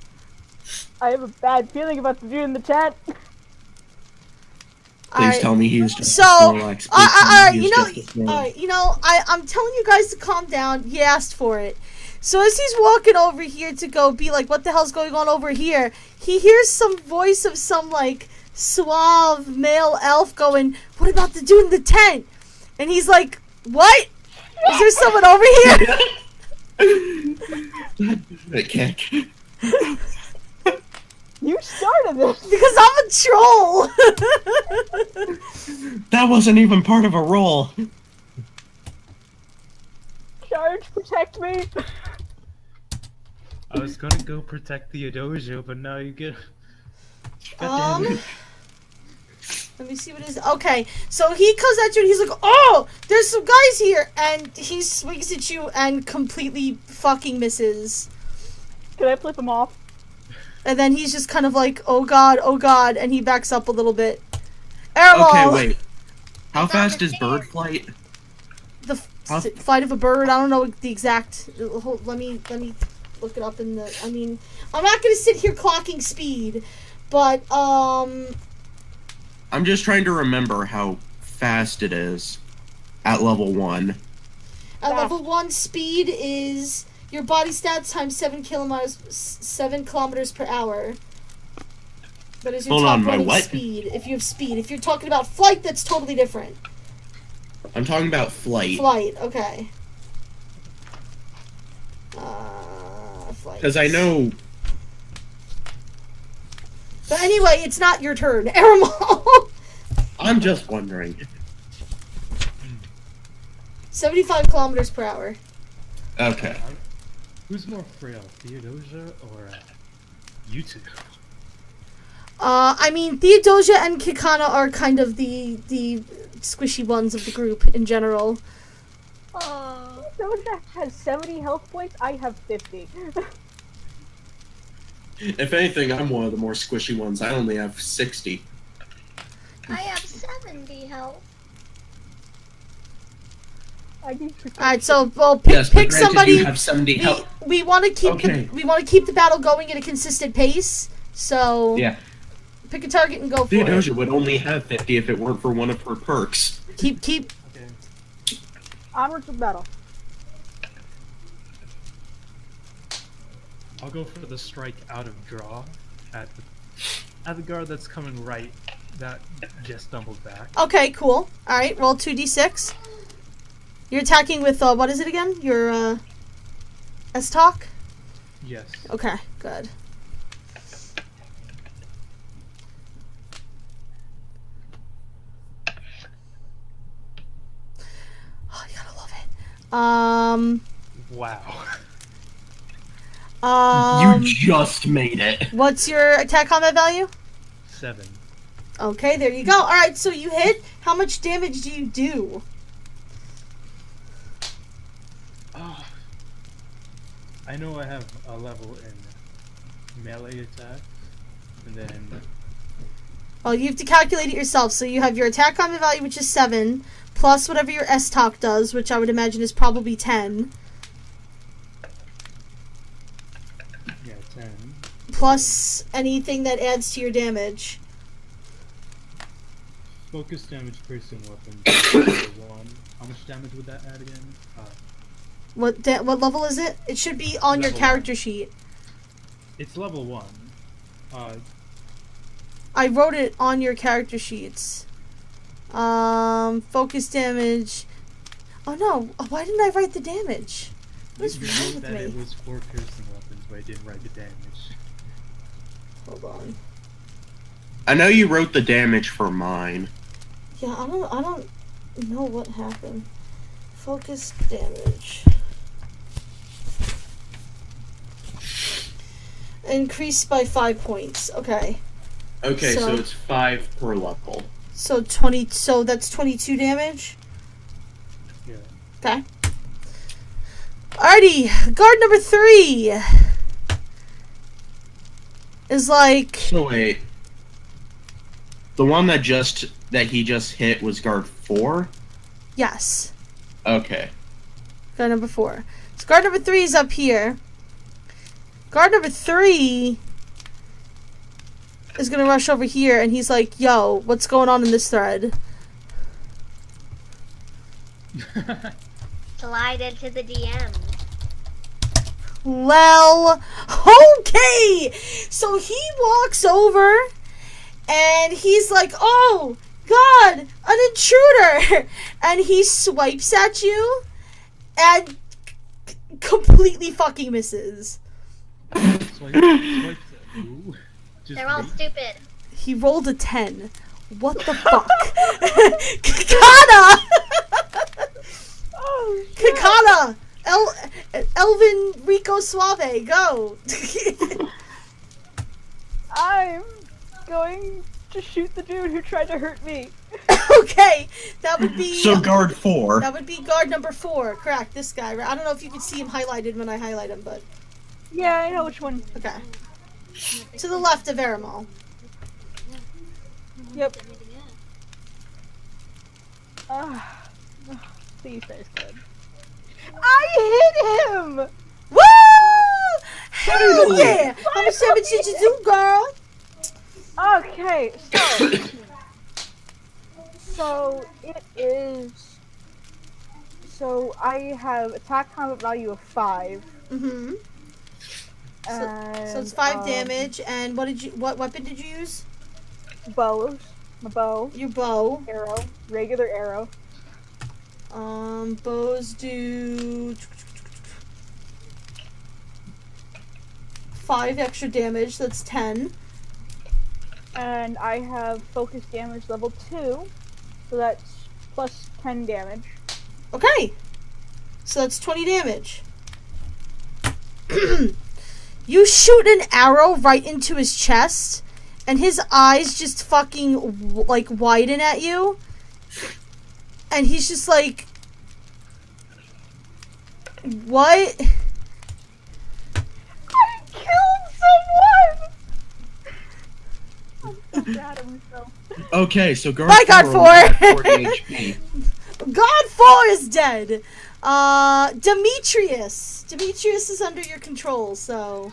I have a bad feeling about the dude in the tent. Please tell me he's just So, a Snorlax. I'm telling you guys to calm down. He asked for it. So as he's walking over here to go be like, what the hell's going on over here? He hears some voice of some, like, suave male elf going, what about the dude in the tent? And he's like, what? Is there someone over here? The kick. You started this. Because I'm a troll. That wasn't even part of a roll. Charge, protect me. I was gonna go protect Theodosia, but now you get... God damn it. Let me see what it is. Okay, so he comes at you and he's like, oh, there's some guys here. And he swings at you and completely fucking misses. Can I flip him off? And then he's just kind of like, oh god, and he backs up a little bit. Airwall! Okay, wait. How fast is bird flight? The flight of a bird, I don't know the exact... Let me look it up in the... I mean, I'm not going to sit here clocking speed, but, I'm just trying to remember how fast it is at level 1. At level 1, speed is your body stats times 7 kilometers per hour. But as your Hold top on, my running what? speed, if you have speed. If you're talking about flight, that's totally different. I'm talking about flight. Flight, okay. Flight. Because I know... But anyway, it's not your turn. Aramal! I'm just wondering. 75 kilometers per hour. Okay. Who's more frail, Theodosia or you two? I mean, Theodosia and Kikana are kind of the squishy ones of the group in general. Oh. Doja has 70 health points. I have 50. If anything, I'm one of the more squishy ones. I only have 60. I have 70 health. I need to. Alright, so pick Yes, but granted, somebody. you have 70 health. We want to keep Okay. the battle going at a consistent pace. So Yeah. Pick a target and go for Theodosia it. would only have 50 if it weren't for one of her perks. Keep. Okay. Onward to battle. I'll go for the strike out of draw at the guard that's coming right. That just stumbled back. Okay, cool. Alright, roll 2d6. You're attacking with, what is it again? Your, S-Talk? Yes. Okay, good. Oh, you gotta love it. Wow. You just made it. What's your attack combat value? 7. Okay, there you go. Alright, so you hit. How much damage do you do? Oh. I know I have a level in melee attack, and then Well, you have to calculate it yourself. So you have your attack combat value, which is 7, plus whatever your S-Talk does, which I would imagine is probably 10. yeah, 10. Plus anything that adds to your damage. Focus damage piercing weapons. level 1. How much damage would that add again? What level is it? It should be on your Level character 1. sheet. It's level 1. I wrote it on your character sheets. Focus damage. Oh no! Why didn't I write the damage? What is You wrong wrote with that me? it was 4 piercing weapons, but I didn't write the damage. Hold on. I know you wrote the damage for mine. Yeah, I don't know what happened. Focus damage. Increased by 5 points. Okay. Okay, So- so it's 5 per level. So 20. So that's 22 damage. Yeah. Okay. Alrighty, guard number 3 is like. So wait. The one that he just hit was guard 4? Yes. Okay. Guard number 4. So guard number 3 is up here. Guard number 3 is gonna rush over here, and he's like, "Yo, what's going on in this thread?" Slide into the DM. Well, okay. So he walks over, and he's like, "Oh God, an intruder!" And he swipes at you, and completely fucking misses. Swipe that. Ooh. Just They're all wait. stupid. He rolled a 10. What the fuck? Kakana! Oh, shit. Kakana! Elvin Rico Suave, go! I'm going to shoot the dude who tried to hurt me. Okay, that would be. So guard 4. That would be guard number 4. Correct, this guy. Right? I don't know if you can see him highlighted when I highlight him, but. Yeah, I know which one. Okay. To the left of Aramal. Yep. Please, that's good. I hit him! Woo! Hell yeah! How much damage did you do, girl? Okay, so it is. So I have attack combat value of 5. Mm-hmm. And, So it's 5 damage, and what weapon did you use? Bows. My bow. Your bow. Arrow. Regular arrow. Bows do 5 extra damage, that's 10. And I have focus damage level 2. So that's plus 10 damage. Okay. So that's 20 damage. You shoot an arrow right into his chest, and his eyes just fucking, like, widen at you. And he's just like, what? I killed someone! I'm so proud of myself. Okay, so guard Bye, guard 4 only had 40 4. HP. God 4 is dead. Demetrius. Demetrius is under your control, so.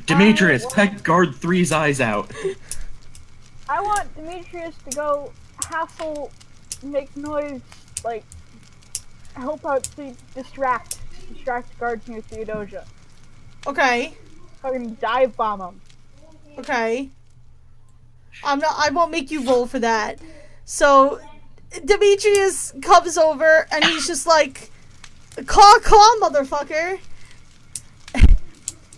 Demetrius, peck guard 3's eyes out. I want Demetrius to go hassle, make noise, like, help out to distract guards near Theodosia. Okay. Fucking dive bomb him. Okay. I won't make you roll for that. So, Demetrius comes over and he's just like, caw, motherfucker.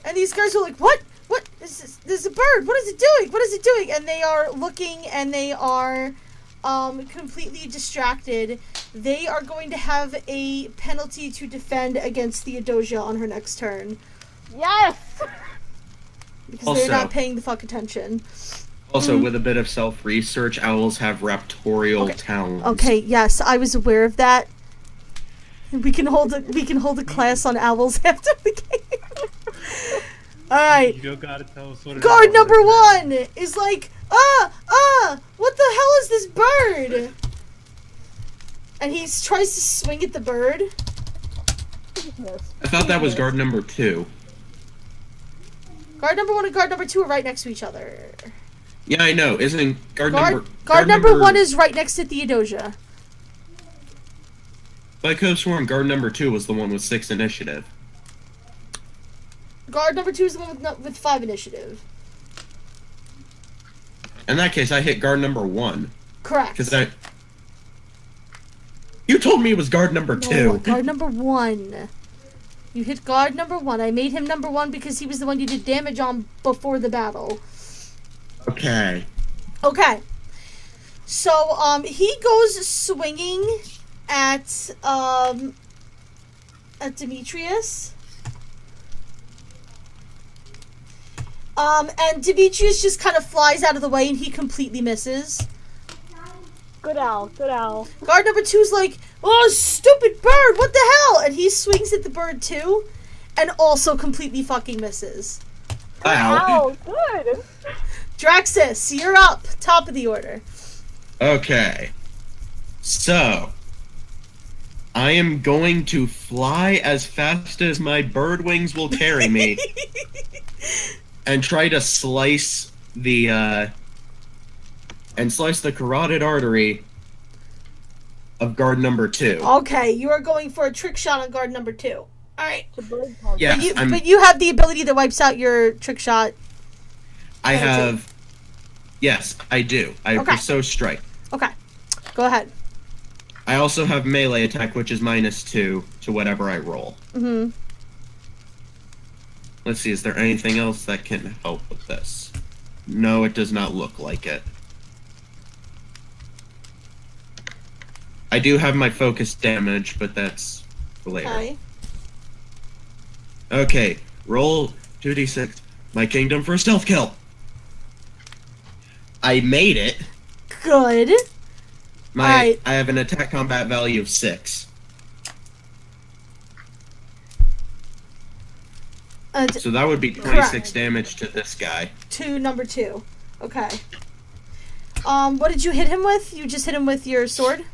And these guys are like, what? What is this? There's a bird. What is it doing? What is it doing? And they are looking and they are completely distracted. They are going to have a penalty to defend against Theodosia on her next turn. Yes! Because they're not paying the fuck attention. Also, with a bit of self-research, owls have raptorial talents. Okay, yes, I was aware of that. We can hold a class on owls after the game. All right. You don't gotta tell us what it Guard is. number 1 is like, what the hell is this bird? And he tries to swing at the bird. I thought that was guard number 2. Guard number 1 and guard number 2 are right next to each other. Yeah, I know. Isn't guard number 1 is right next to Theodosia. But I could have sworn guard number 2 was the one with 6 initiative. Guard number 2 is the one with 5 initiative. In that case, I hit guard number 1. Correct. Because you told me it was guard number 2. No, guard number 1. You hit guard number 1. I made him number 1 because he was the one you did damage on before the battle. Okay. Okay. So, he goes swinging at Demetrius. And Demetrius just kind of flies out of the way and he completely misses. Good owl, good owl. Guard number 2's like, oh, stupid bird, what the hell? And he swings at the bird too, and also completely fucking misses. Ow. Good. Draxus, you're up. Top of the order. Okay. So, I am going to fly as fast as my bird wings will carry me and try to slice the carotid artery of guard number 2. Okay, you are going for a trick shot on guard number 2. Alright. Yes, but you have the ability that wipes out your trick shot. I have... Yes, I do. I have Bestow Strike. Okay. Go ahead. I also have melee attack, which is -2 to whatever I roll. Mm-hmm. Let's see, is there anything else that can help with this? No, it does not look like it. I do have my focus damage, but that's for later. Okay. Okay, roll 2d6. My kingdom for a stealth kill. I made it. Good. I have an attack combat value of 6. So that would be 26 damage to this guy. To number 2. Okay. What did you hit him with? You just hit him with your sword?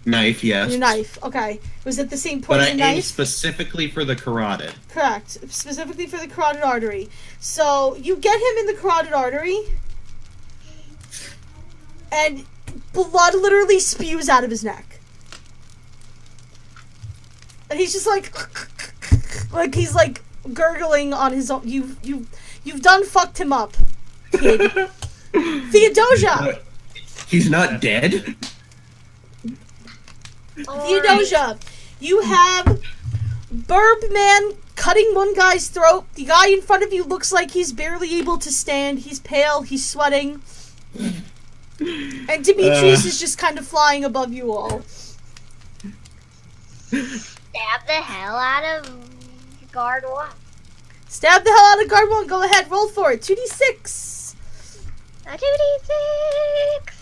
Knife, yes. Your knife, okay. Was it the same But poison I aimed knife? specifically for the carotid. Correct. Specifically for the carotid artery. So, you get him in the carotid artery, and blood literally spews out of his neck. And he's just like he's like gurgling on his own. You've done fucked him up, kid. Theodosia! He's not dead? Theodosia, you have Burbman cutting one guy's throat. The guy in front of you looks like he's barely able to stand. He's pale, he's sweating. And Demetrius is just kind of flying above you all. Stab the hell out of guard 1. Stab the hell out of guard 1. Go ahead, roll for it. 2d6. A 2d6.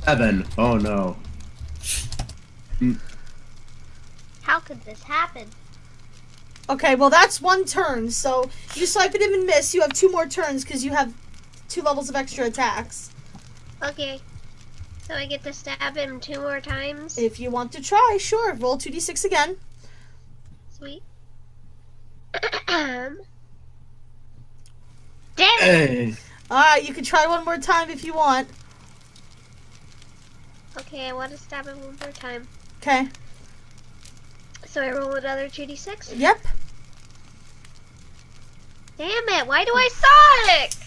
Seven. Oh no. How could this happen? Okay, well that's one turn. So you swipe at him and miss. You have 2 more turns because you have 2 levels of extra attacks. Okay. So I get to stab him 2 more times? If you want to try, sure. Roll 2d6 again. Sweet. Damn it! Hey. Alright, you can try one more time if you want. Okay, I want to stab him one more time. Okay. So I roll another 2d6? Yep. Damn it, why do I suck?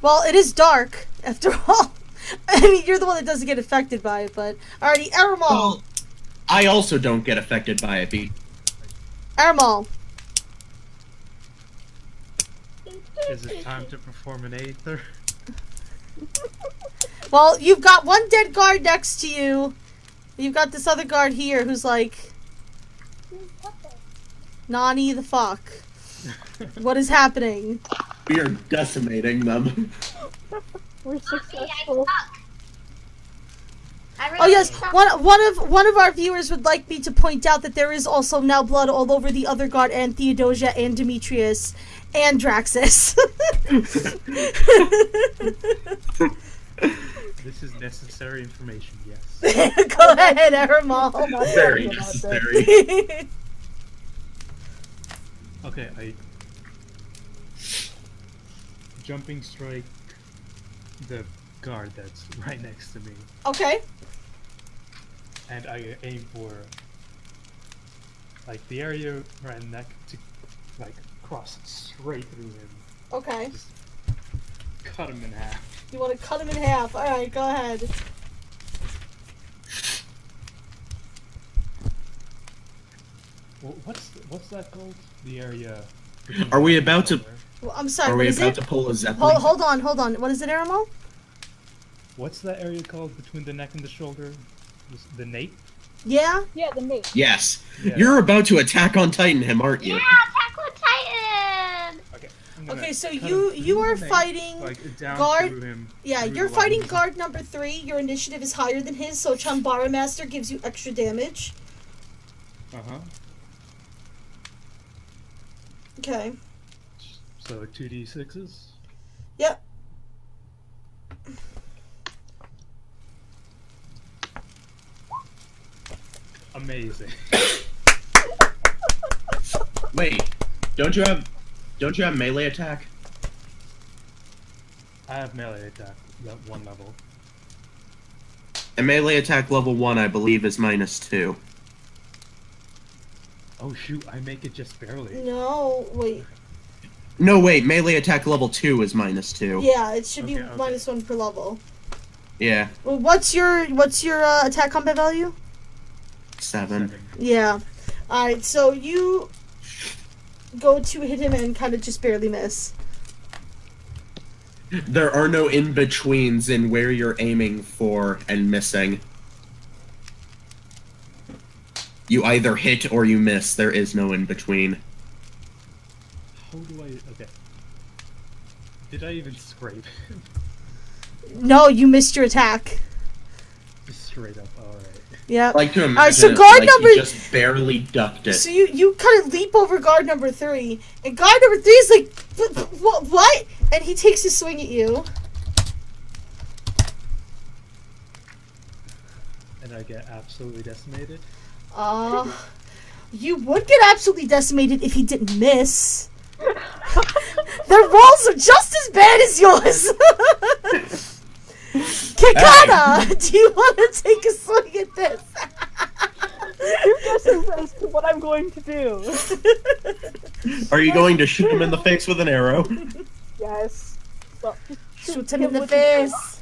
Well, it is dark, after all. I mean, you're the one that doesn't get affected by it, but... Alrighty, Aramal. Well, I also don't get affected by it, Pete. Aramal. Is it time to perform an aether? Well, you've got one dead guard next to you. You've got this other guard here who's like... Nani the fuck? What is happening? We are decimating them. We're Mommy, I successful. suck. I really Oh yes, suck. one of our viewers would like me to point out that there is also now blood all over the other guard and Theodosia and Demetrius and Draxus. This is necessary information, yes. Go ahead, Aramal. Very necessary. Okay, I jumping strike the guard that's right next to me, Okay. and I aim for like the area around neck to like cross straight through him, Okay. just cut him in half. You want to cut him in half. Alright, go ahead. Well, what's that called? The area. Are we about to- Well, I'm sorry, Are what we is about it? to pull a Zeppelin? Hold on. What is it, Aramal? What's that area called between the neck and the shoulder? The nape? Yeah? Yeah, the mate. Yes. Yeah. You're about to attack on Titan him, aren't you? Yeah, Attack on Titan! Okay. I'm gonna Okay, so cut you him you through are the nape, fighting like, down guard- through him, Yeah, through you're the fighting lungs. guard number 3. Your initiative is higher than his, so Chambara Master gives you extra damage. Uh-huh. Okay. So 2d6s. Yep. Amazing. Wait, don't you have melee attack? I have melee attack at 1 level. And melee attack level 1, I believe, is -2. Oh shoot, I make it just barely. No, wait. No, wait, melee attack level 2 is -2. Yeah, it should be Okay. -1 per level. Yeah, Well, what's your attack combat value? 7. Yeah. Alright, so you go to hit him and kind of just barely miss. There are no in-betweens in where you're aiming for and missing. You either hit or you miss. There is no in-between. How do I... Okay. Did I even scrape? No, you missed your attack. Just straight up, alright. Yeah. I like to imagine Alright, so it guard like number- he just barely ducked it. So you kind of leap over guard number 3, and guard number 3 is like, what? And he takes his swing at you. And I get absolutely decimated? You would get absolutely decimated if he didn't miss. Their rolls are just as bad as yours. Kikana, do you want to take a swing at this? You're guessing as to what I'm going to do. Are you going to shoot him in the face with an arrow? Yes. Well, just Shoot him in the with an face.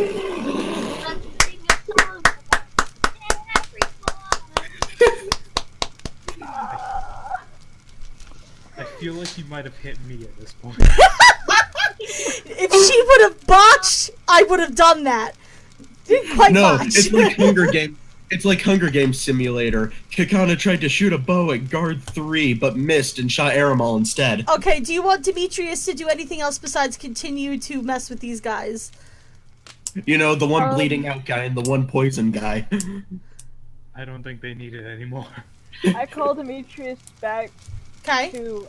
Let's sing a song. Every song. I feel like you might have hit me at this point. If she would have botched, I would have done that. Didn't quite No, botch. it's like Hunger Game. It's like Hunger Games Simulator. Kikana tried to shoot a bow at guard 3, but missed and shot Aramal instead. Okay, do you want Demetrius to do anything else besides continue to mess with these guys? You know, the one bleeding out guy and the one poison guy. I don't think they need it anymore. I call Demetrius back Okay. to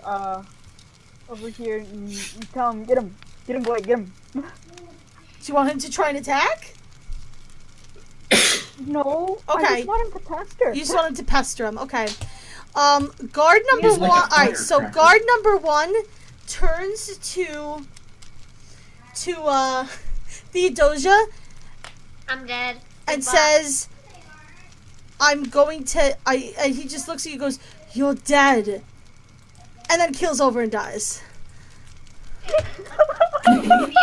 over here and tell him, get him, boy, get him. Do you want him to try and attack? No. Okay. I just want him to pester. You just want him to pester him. Okay. Guard number He's one. like a All right. So firecracker. guard number one turns to Theodosia I'm dead. and Goodbye. says, "I'm going to." And he just looks at you and goes, "You're dead," and then keels over and dies. Theodosia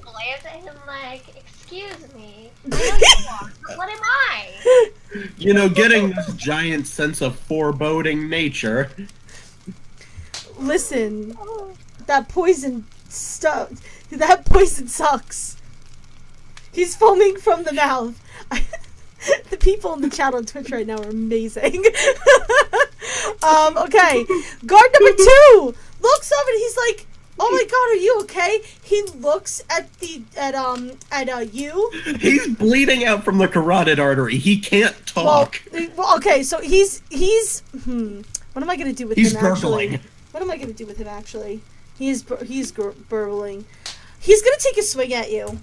glares at him like, excuse me. I know you are, but what am I? You know, getting this giant sense of foreboding nature. Listen, that poison stuff. That poison sucks. He's foaming from the mouth. The people in the chat on Twitch right now are amazing. Okay, guard number 2 looks up and he's like, "Oh my god, are you okay?" He looks at you. He's bleeding out from the carotid artery. He can't talk. Well, okay, so he's what am I gonna do with He's him actually? gurgling. What am I gonna do with him actually? He's burbling. He's gonna take a swing at you.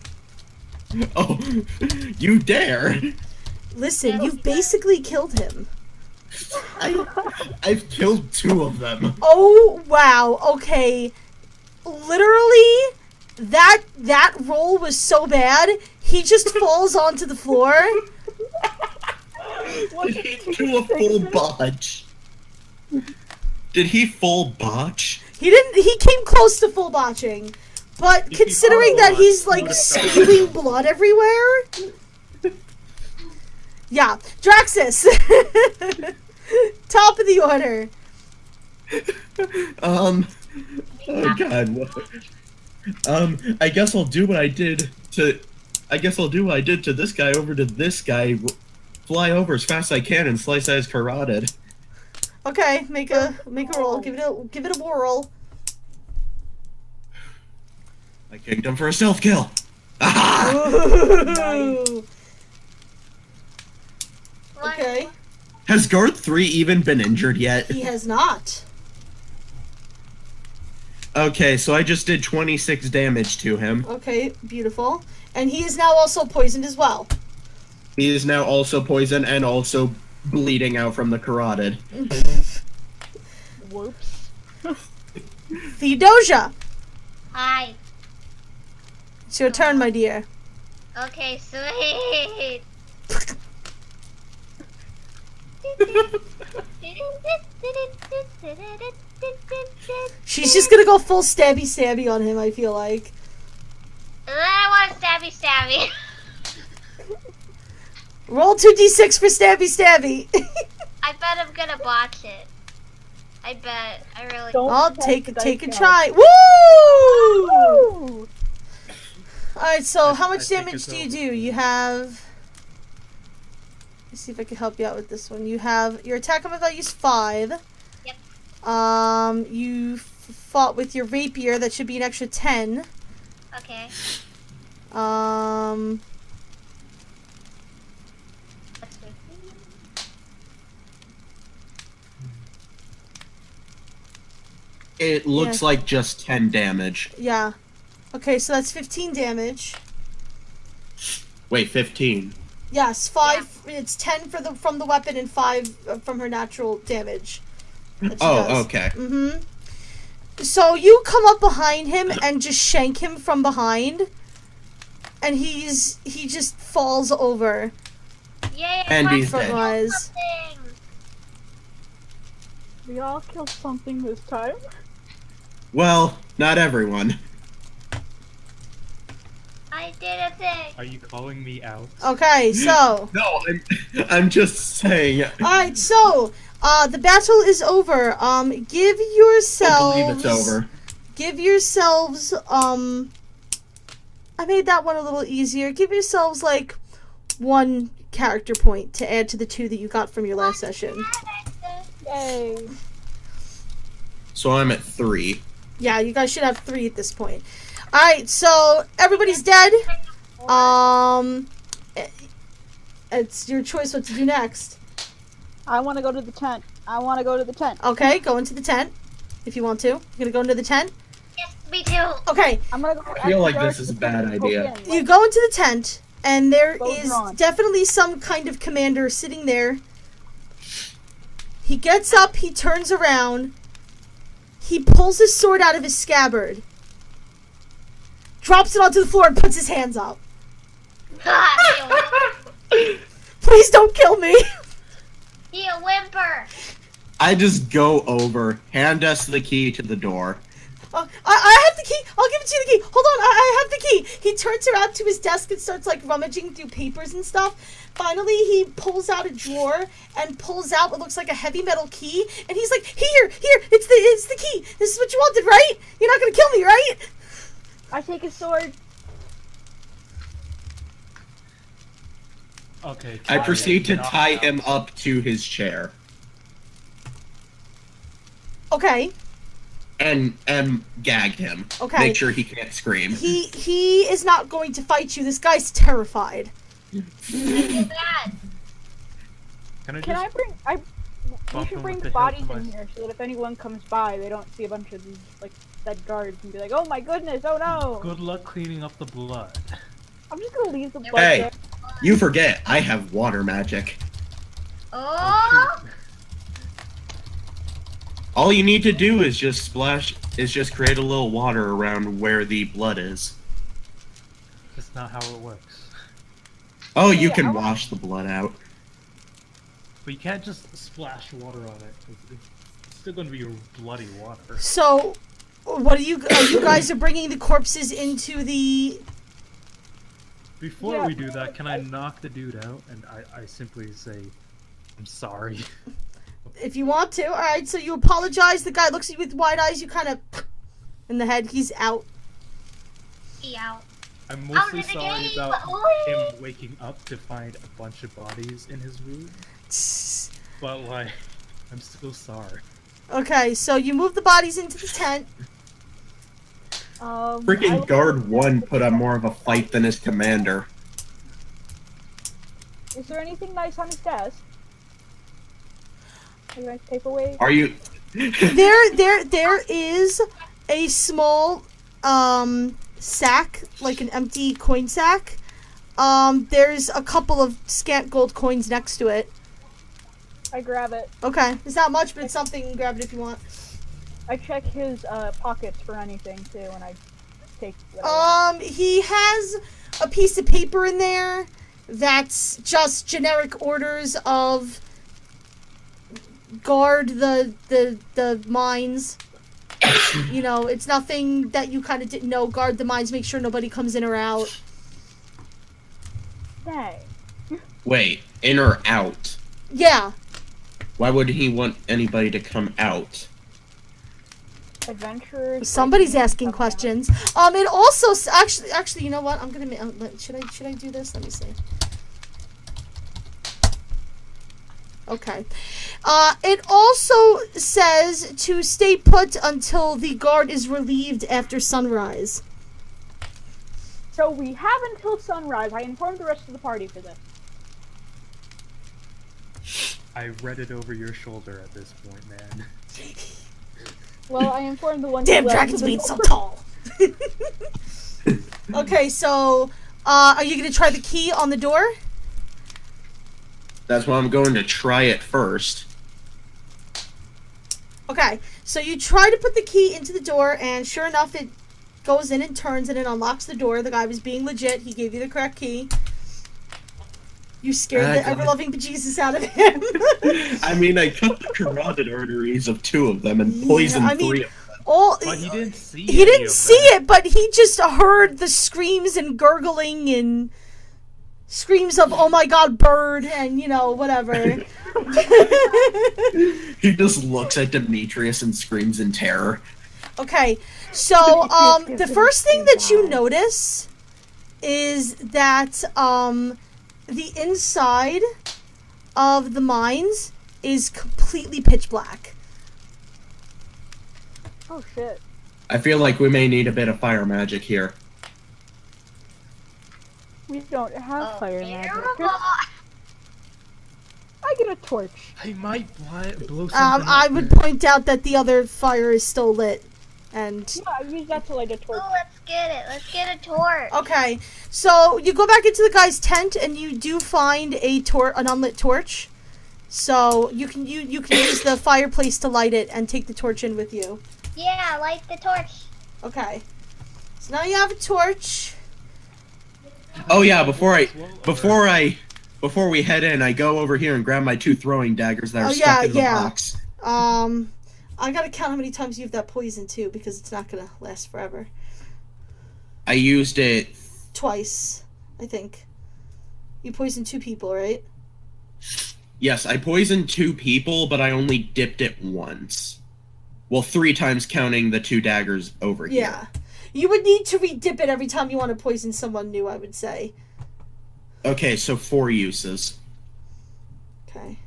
Oh, you dare. Listen, you've basically killed him. I've killed 2 of them. Oh wow, okay. Literally, that roll was so bad, he just falls onto the floor. Did he do a full botch? Did he full botch? He didn't. He came close to full botching, but considering that he's like spewing blood everywhere, yeah, Draxus, top of the order. Oh god. I guess I'll do what I did to. I guess I'll do what I did to this guy over to this guy. Fly over as fast as I can and slice at his carotid. Okay, make a roll. Give it a whirl. I kicked him for a stealth kill. Aha! Ooh. What? Okay, Has guard 3 even been injured yet? he has not. Okay, so I just did 26 damage to him. Okay, beautiful. And he is now also poisoned as well. He is now also poisoned and also bleeding out from the carotid. Whoops. Theodosia, Hi. it's your turn, my dear. Okay, sweet. She's just gonna go full stabby on him, I feel like. And then I want stabby. Roll 2d6 for stabby. I bet I'm gonna botch it. I bet. I really. Don't I'll touch take the a dice try. now. Woo! Woo! Alright, so I how much think damage it's do you over. do? You have... Let's see if I can help you out with this one. You have... Your attack on value is 5. Yep. You fought with your rapier. That should be an extra 10. Okay. That's me. It looks Yeah. like just 10 damage. Yeah. Okay, so that's 15 damage. Wait, 15. Yes, 5. It's 10 from the weapon and 5 from her natural damage. that she Oh, does. okay. Mm-hmm. So you come up behind him and just shank him from behind, and he just falls over. Yay! And I he's killed dead. Frontwise. something. We all killed something this time. Well, not everyone. I did a thing. Are you calling me out? Okay, so No, I'm just saying. alright, so the battle is over. Give I yourselves. believe it's over. Give yourselves. I made that one a little easier. Give yourselves like 1 character point to add to the 2 that you got from your last session. Yay. So I'm at 3. Yeah, you guys should have 3 at this point. Alright, so everybody's dead. It's your choice what to do next. I want to go to the tent. Okay, go into the tent. if you want to. You gonna go into the tent? Yes, me too. Okay. I'm gonna go. I feel like this is a bad idea. You go into the tent, and there Both is drawn. definitely some kind of commander sitting there. He gets up, he turns around, he pulls his sword out of his scabbard, drops it onto the floor, and puts his hands up. Please don't kill me. He a whimper. I just go over, hand us the key to the door. I have the key. I'll give it to you, the key. Hold on, I have the key. He turns around to his desk and starts like rummaging through papers and stuff. Finally, he pulls out a drawer and pulls out what looks like a heavy metal key. And he's like, here, it's the key. This is what you wanted, right? You're not gonna kill me, right? I take his sword. Okay. I proceed to knock tie out. him up to his chair. Okay. And gag him. Okay. Make sure he can't scream. He is not going to fight you. This guy's terrified. Bad. Can I Can I just bring? We bump should him bring with the the hilt bodies of in my- here so that if anyone comes by, they don't see a bunch of these like dead guards and be like, "Oh my goodness! Oh no!" Good luck cleaning up the blood. I'm just gonna leave the blood Hey, there. you forget, I have water magic. Oh. All you need to do is just create a little water around where the blood is. That's not how it works. Oh, you Yeah, I can want- wash the blood out. But you can't just splash water on it. It's still gonna be your bloody water. So, what are you guys are bringing the corpses into the... Before Yeah. we do that, can I knock the dude out and I simply say, I'm sorry. If you want to. Alright, so you apologize. The guy looks at you with wide eyes. You kind of... in the head. He's out. He out. I'm mostly Out of the sorry game! about Oi! him waking up to find a bunch of bodies in his room. But like, I'm still sorry. Okay, so you move the bodies into the tent. I Freaking will- guard 1 put up more of a fight than his commander. Is there anything nice on his desk? Are you nice paperweight? Are you... There is a small sack, like an empty coin sack. There's a couple of scant gold coins next to it. I grab it. Okay, it's not much, but it's something. Grab it if you want. I check his pockets for anything too, and I take. What I want. He has a piece of paper in there that's just generic orders of guard the mines. You know, it's nothing that you kind of didn't know. Guard the mines, make sure nobody comes in or out. Dang. Wait, in or out? Yeah. Why would he want anybody to come out? Adventurers. Somebody's asking questions. It also actually, you know what? I'm gonna. Should I do this? Let me see. Okay. It also says to stay put until the guard is relieved after sunrise. So we have until sunrise. I informed the rest of the party for this. I read it over your shoulder at this point, man. Well, I informed the one. Damn, who left dragons the being so door. tall. Okay, so are you gonna try the key on the door? That's why I'm going to try it first. Okay, so you try to put the key into the door, and sure enough, it goes in and turns, and it unlocks the door. The guy was being legit. He gave you the correct key. You scared the ever-loving bejesus out of him. I mean, I cut the carotid arteries of 2 of them and poisoned Yeah, I mean, 3 of them. But he didn't see He any didn't of see that. it, but he just heard the screams and gurgling and screams of, oh my god, bird, and, you know, whatever. He just looks at Demetrius and screams in terror. Okay, so, the first thing that you notice is that, the inside of the mines is completely pitch black. Oh shit. I feel like we may need a bit of fire magic here. We don't have fire magic. terrible. I get a torch. I might blow something I up would there. point out that the other fire is still lit. And Yeah, I use that to light a torch. Oh, let's get it. Let's get a torch. okay, so you go back into the guy's tent and you do find an unlit torch. So you can use the fireplace to light it and take the torch in with you. Yeah, light the torch. Okay. So now you have a torch. Oh yeah, before we head in, I go over here and grab my 2 throwing daggers that are stuck in the box. I gotta count how many times you have that poison too, because it's not gonna last forever. I used it Twice, I think. You poisoned 2 people, right? Yes, I poisoned 2 people, but I only dipped it once. Well, 3 times counting the 2 daggers over here. Yeah. You would need to re-dip it every time you want to poison someone new, I would say. Okay, so 4 uses. Okay.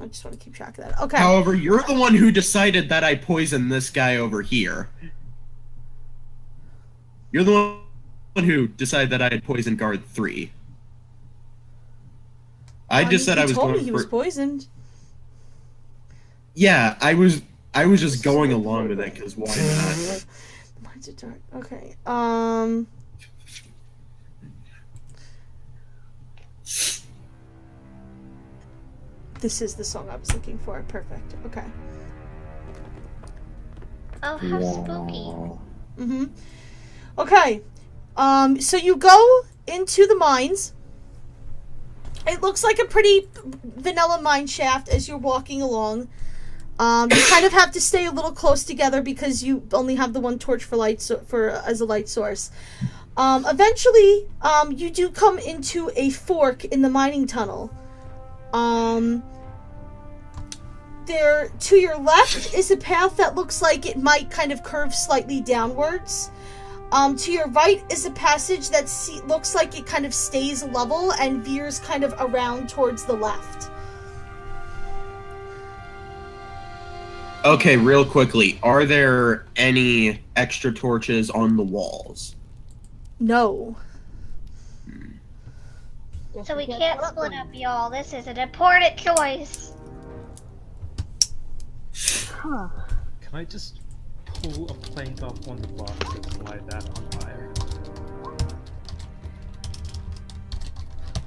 I just want to keep track of that. Okay. However, you're the one who decided that I poisoned this guy over here. You're the one who decided that I had poisoned guard 3. I just said I was told going me he for... was poisoned. Yeah, I was just going along with it, because why not? Mine's are dark. Okay. This is the song I was looking for. Perfect. Okay. Oh, how spooky. Mm-hmm. Okay. So you go into the mines. It looks like a pretty vanilla mine shaft as you're walking along. You kind of have to stay a little close together because you only have the one torch for light as a light source. Eventually, you do come into a fork in the mining tunnel. There, to your left is a path that looks like it might kind of curve slightly downwards. To your right is a passage that looks like it kind of stays level and veers kind of around towards the left. Okay, real quickly, are there any extra torches on the walls? No. So we can't split up, y'all. This is an important choice. Huh. Can I just pull a plank off one of the boxes and light that on fire?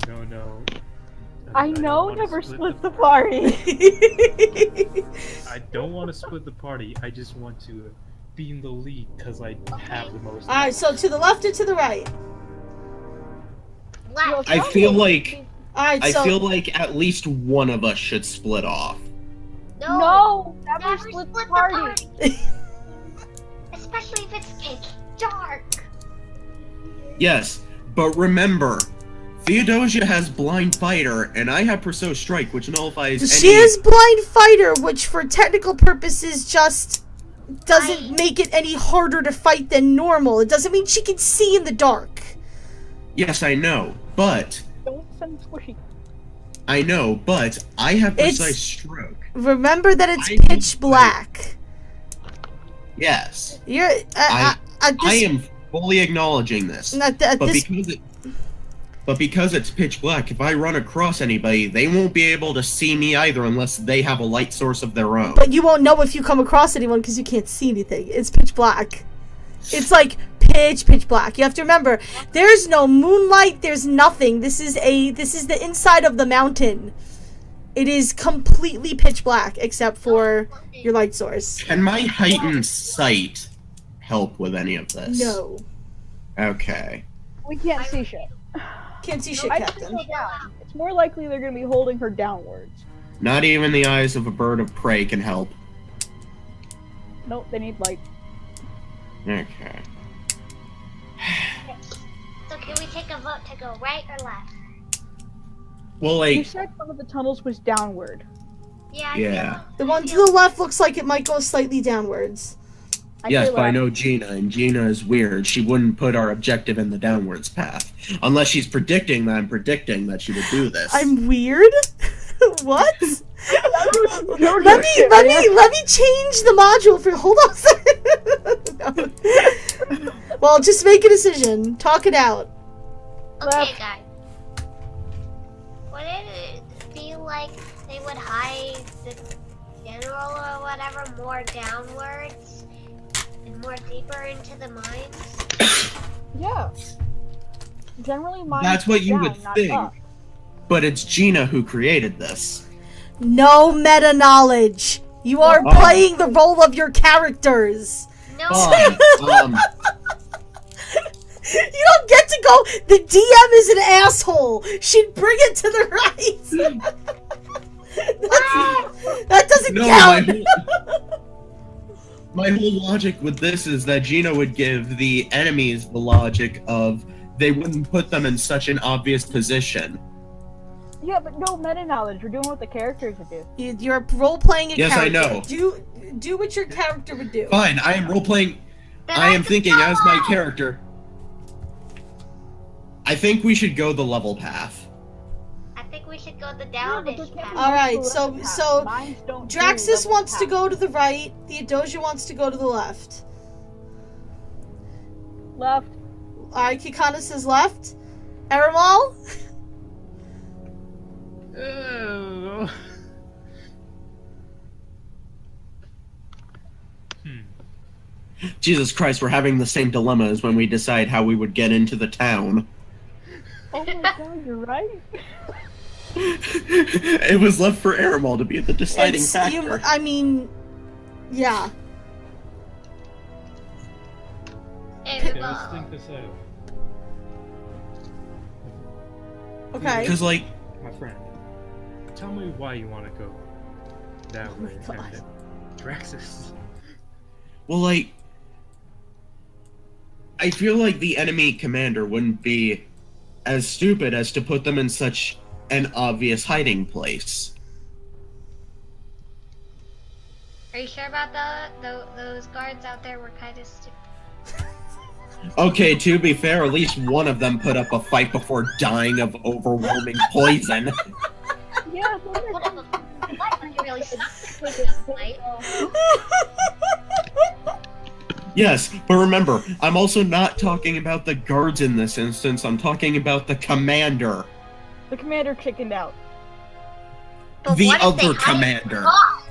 No. I don't know, wanna never split the party. I don't want to split the party. I just want to be in the lead because I have the most. Alright, so to the left or to the right? Left. I feel like Alright, so... I feel like at least one of us should split off. No, never split the party. Especially if it's pitch dark. Yes, but remember, Theodosia has Blind Fighter, and I have Perso Strike, which nullifies She has Blind Fighter, which for technical purposes just doesn't make it any harder to fight than normal. It doesn't mean she can see in the dark. Yes, I know, but... Don't send squishy. I know, but I have Precise Stroke. Remember that it's pitch black. Yes. You're... I am fully acknowledging this. But because it's pitch black, if I run across anybody, they won't be able to see me either unless they have a light source of their own. But you won't know if you come across anyone because you can't see anything. It's pitch black. It's like pitch black. You have to remember, there's no moonlight, there's nothing. This is the inside of the mountain. It is completely pitch black except for your light source. Can my heightened sight help with any of this? No. Okay. We can't see shit. Can't see shit, I Captain. go down. It's more likely they're going to be holding her downwards. Not even the eyes of a bird of prey can help. Nope, they need light. Okay. So can we take a vote to go right or left? Well, You like... said one of the tunnels was downward. Yeah. Yeah. The one to the left looks like it might go slightly downwards. Yes, but I know Gina, and Gina is weird. She wouldn't put our objective in the downwards path. Unless she's predicting that I'm predicting that she would do this. I'm weird? What? let me change the module for... Hold on a second. No. Well, just make a decision. Talk it out. Okay, guys. What is it? feel like they would hide the general or whatever more downwards and more deeper into the mines. Yeah. Generally, mines That's what go you down, would not think. up. But it's Gina who created this. No meta knowledge. You are playing the role of your characters. No. You don't get to go. The DM is an asshole. She'd bring it to the right. That doesn't count. My whole logic with this is that Gina would give the enemies the logic of they wouldn't put them in such an obvious position. Yeah, but no meta knowledge. We're doing what the characters would do. You're role playing a Yes, character. I know. Do what your character would do. Fine, I am role playing. I am thinking as my character. I think we should go the level path. I think we should go the downish path. All right, so Mines don't do Draxus level wants to path. go to the right. Theodosia wants to go to the left. Left. All right, Kikana says left. Aramal? Oh. Jesus Christ, we're having the same dilemma as when we decide how we would get into the town. Oh my god, you're right. It was left for Aramal to be the deciding factor. I mean, yeah. Okay, let's think this out. Okay. Because, like, My friend, tell me why you want to go that way. God. Draxus. well, like, I feel like the enemy commander wouldn't be as stupid as to put them in such an obvious hiding place. Are you sure about those guards out there were kind of stupid? Okay, to be fair, at least one of them put up a fight before dying of overwhelming poison. Yeah, One of them really sucked this night. Yes, but remember, I'm also not talking about the guards in this instance, I'm talking about the commander. the commander chickened out. But The what if they other hide commander. off?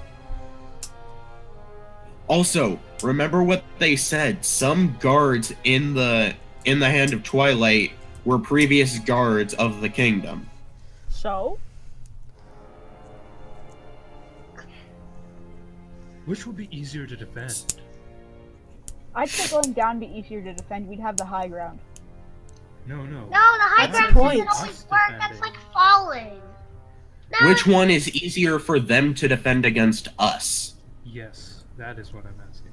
Also, remember what they said. Some guards in the Hand of Twilight were previous guards of the kingdom. So? Which would be easier to defend? I'd say going down would be easier to defend. We'd have the high ground. No. No, the high That's ground the point. doesn't always work. That's like falling. No, Which one is easier for them to defend against us? Yes, that is what I'm asking.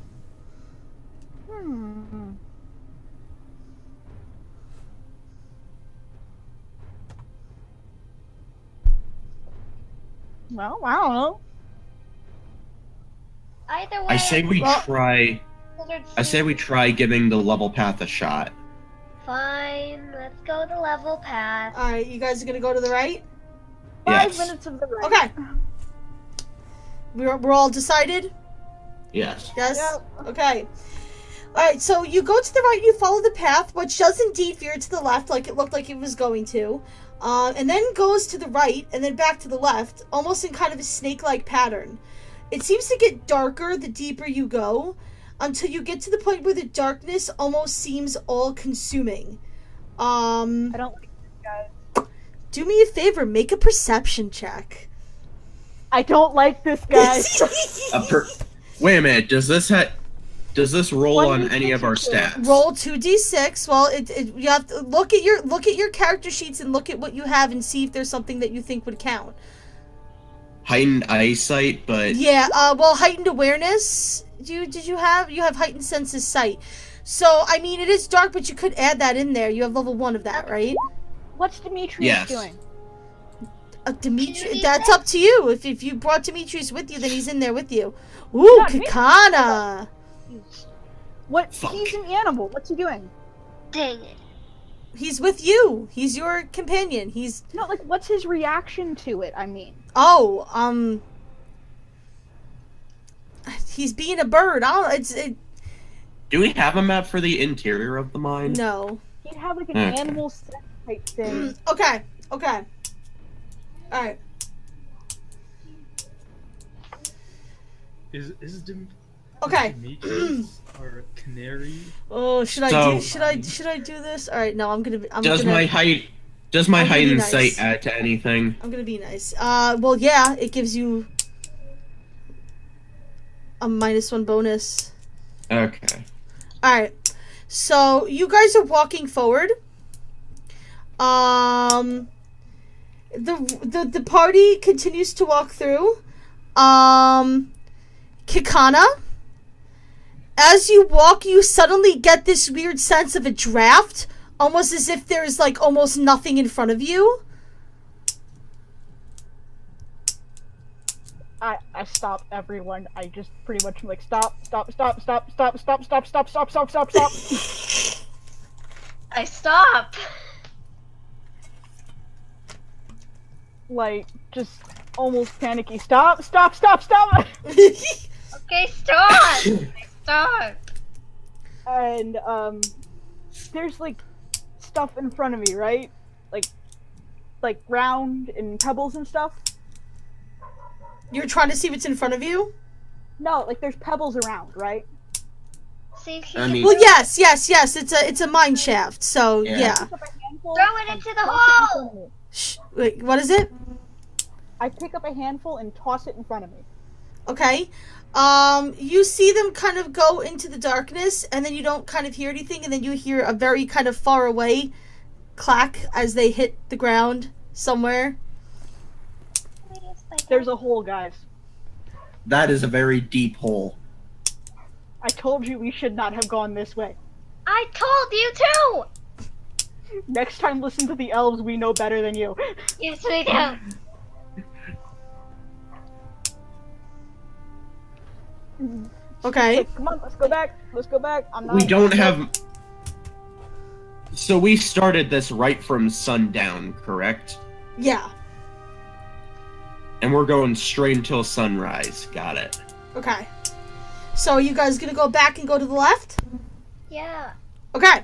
Well, I don't know. Either way, I say we try. considered I say we try giving the level path a shot. Fine, let's go the level path. All right, you guys are gonna go to the right. 5 Yes. minutes of the right. Okay. We're all decided. Yes. Yes. Yep. Okay. All right. So you go to the right. You follow the path, which does indeed veer to the left, like it looked like it was going to, and then goes to the right, and then back to the left, almost in kind of a snake-like pattern. It seems to get darker the deeper you go, until you get to the point where the darkness almost seems all-consuming. I don't like this, guys. Do me a favor. Make a perception check. I don't like this, guys. Wait a minute. Does this roll One on d6 any of our or two? stats? Roll 2d6. Well, you have to look at your character sheets and look at what you have and see if there's something that you think would count. Heightened eyesight, but Yeah. Well, heightened awareness. Did you have heightened senses sight? So I mean, it is dark, but you could add that in there. You have level 1 of that, right? What's Demetrius Yes. doing? Demetrius. That's up to you. If you brought Demetrius with you, then he's in there with you. Ooh, Yeah, Kakana. What? Fuck. He's an animal. What's he doing? Dang it. He's with you. He's your companion. He's No, like, what's his reaction to it? I mean, he's being a bird. I don't. do we have a map for the interior of the mine? No. he'd have like an Okay. animal sex type thing. Okay. Alright. Is the Okay. Demetrius or Canary? Oh, should I do this? All right, no, I'm gonna. Does my height and nice. sight add to anything? I'm gonna be nice. Well, yeah, it gives you a -1 bonus. Okay. All right, so you guys are walking forward. The party continues to walk through. Kikana. As you walk, you suddenly get this weird sense of a draft, almost as if there's like almost nothing in front of you. I stop everyone. I just pretty much am like stop. I stop. Like just almost panicky. Stop. Okay, stop. Stop. And there's like stuff in front of me, right? Like ground and pebbles and stuff. You're trying to see what's in front of you? No, like there's pebbles around, right? See if I mean- Well, yes. It's a mine shaft. So yeah. Pick up a handful throw it and into the toss it in hole. front of me. Shh, wait, what is it? I pick up a handful and toss it in front of me. Okay. You see them kind of go into the darkness, and then you don't kind of hear anything, and then you hear a very kind of far away clack as they hit the ground somewhere. There's a hole, guys. That is a very deep hole. I told you we should not have gone this way. I told you too. Next time, listen to the elves. We know better than you. Yes, we do. Okay. Like, come on, let's go back. I'm not. We don't have. So we started this right from sundown, correct? Yeah. And we're going straight until sunrise. Got it. Okay. So are you guys gonna go back and go to the left? Yeah. Okay.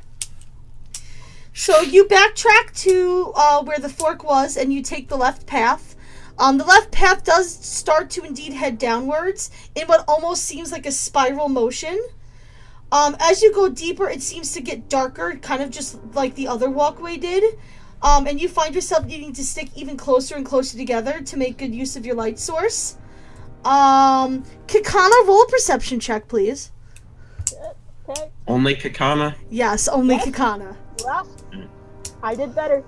So you backtrack to where the fork was, and you take the left path. The left path does start to indeed head downwards in what almost seems like a spiral motion. As you go deeper, it seems to get darker, kind of just like the other walkway did. And you find yourself needing to stick even closer and closer together to make good use of your light source. Kikana, roll a perception check, please. Okay. Only Kakana? Yes, only Yes. Kikana. Well, I did better.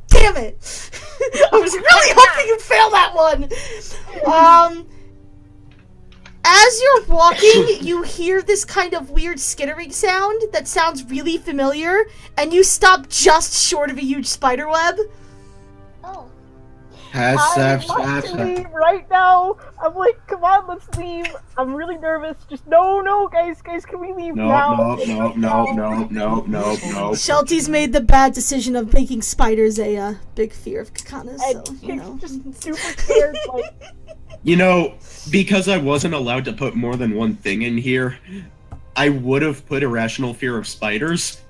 Damn it! I was really hoping you'd fail that one! As you're walking, you hear this kind of weird skittering sound that sounds really familiar, and you stop just short of a huge spider web. Oh. I want to leave right now. I'm like, come on, let's leave. I'm really nervous. Just no, guys, can we leave now? No. Shelty's made the bad decision of making spiders a big fear of Kakana's, And so, you Kik's know. just super scared, like, You know, because I wasn't allowed to put more than one thing in here, I would have put irrational fear of spiders.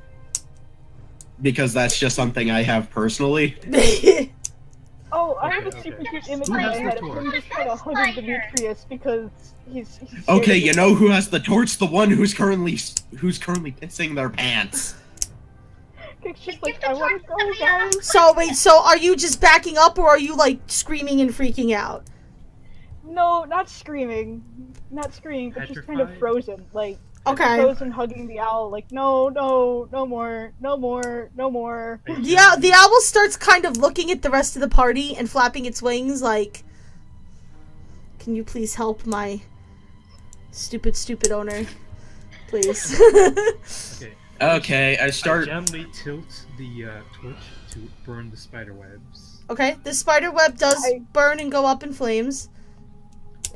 Because that's just something I have personally. oh, I have a Okay. super cute image in Who my has the head of him torch? just kind of hugging Demetrius because he's scared Okay, of you it. know who has the torch? The one who's currently pissing their pants. Kik's just like, I want to go, guys. So, wait, so are you just backing up, or are you, like, screaming and freaking out? No, not screaming, but just kind of Petrified? frozen, like Okay. frozen, hugging the owl, like no more. Yeah, the owl starts kind of looking at the rest of the party and flapping its wings like, can you please help my stupid owner? Please. Okay. Okay, I I start. gently tilt the torch to burn the spider webs. Okay, the spider web does I- burn and go up in flames.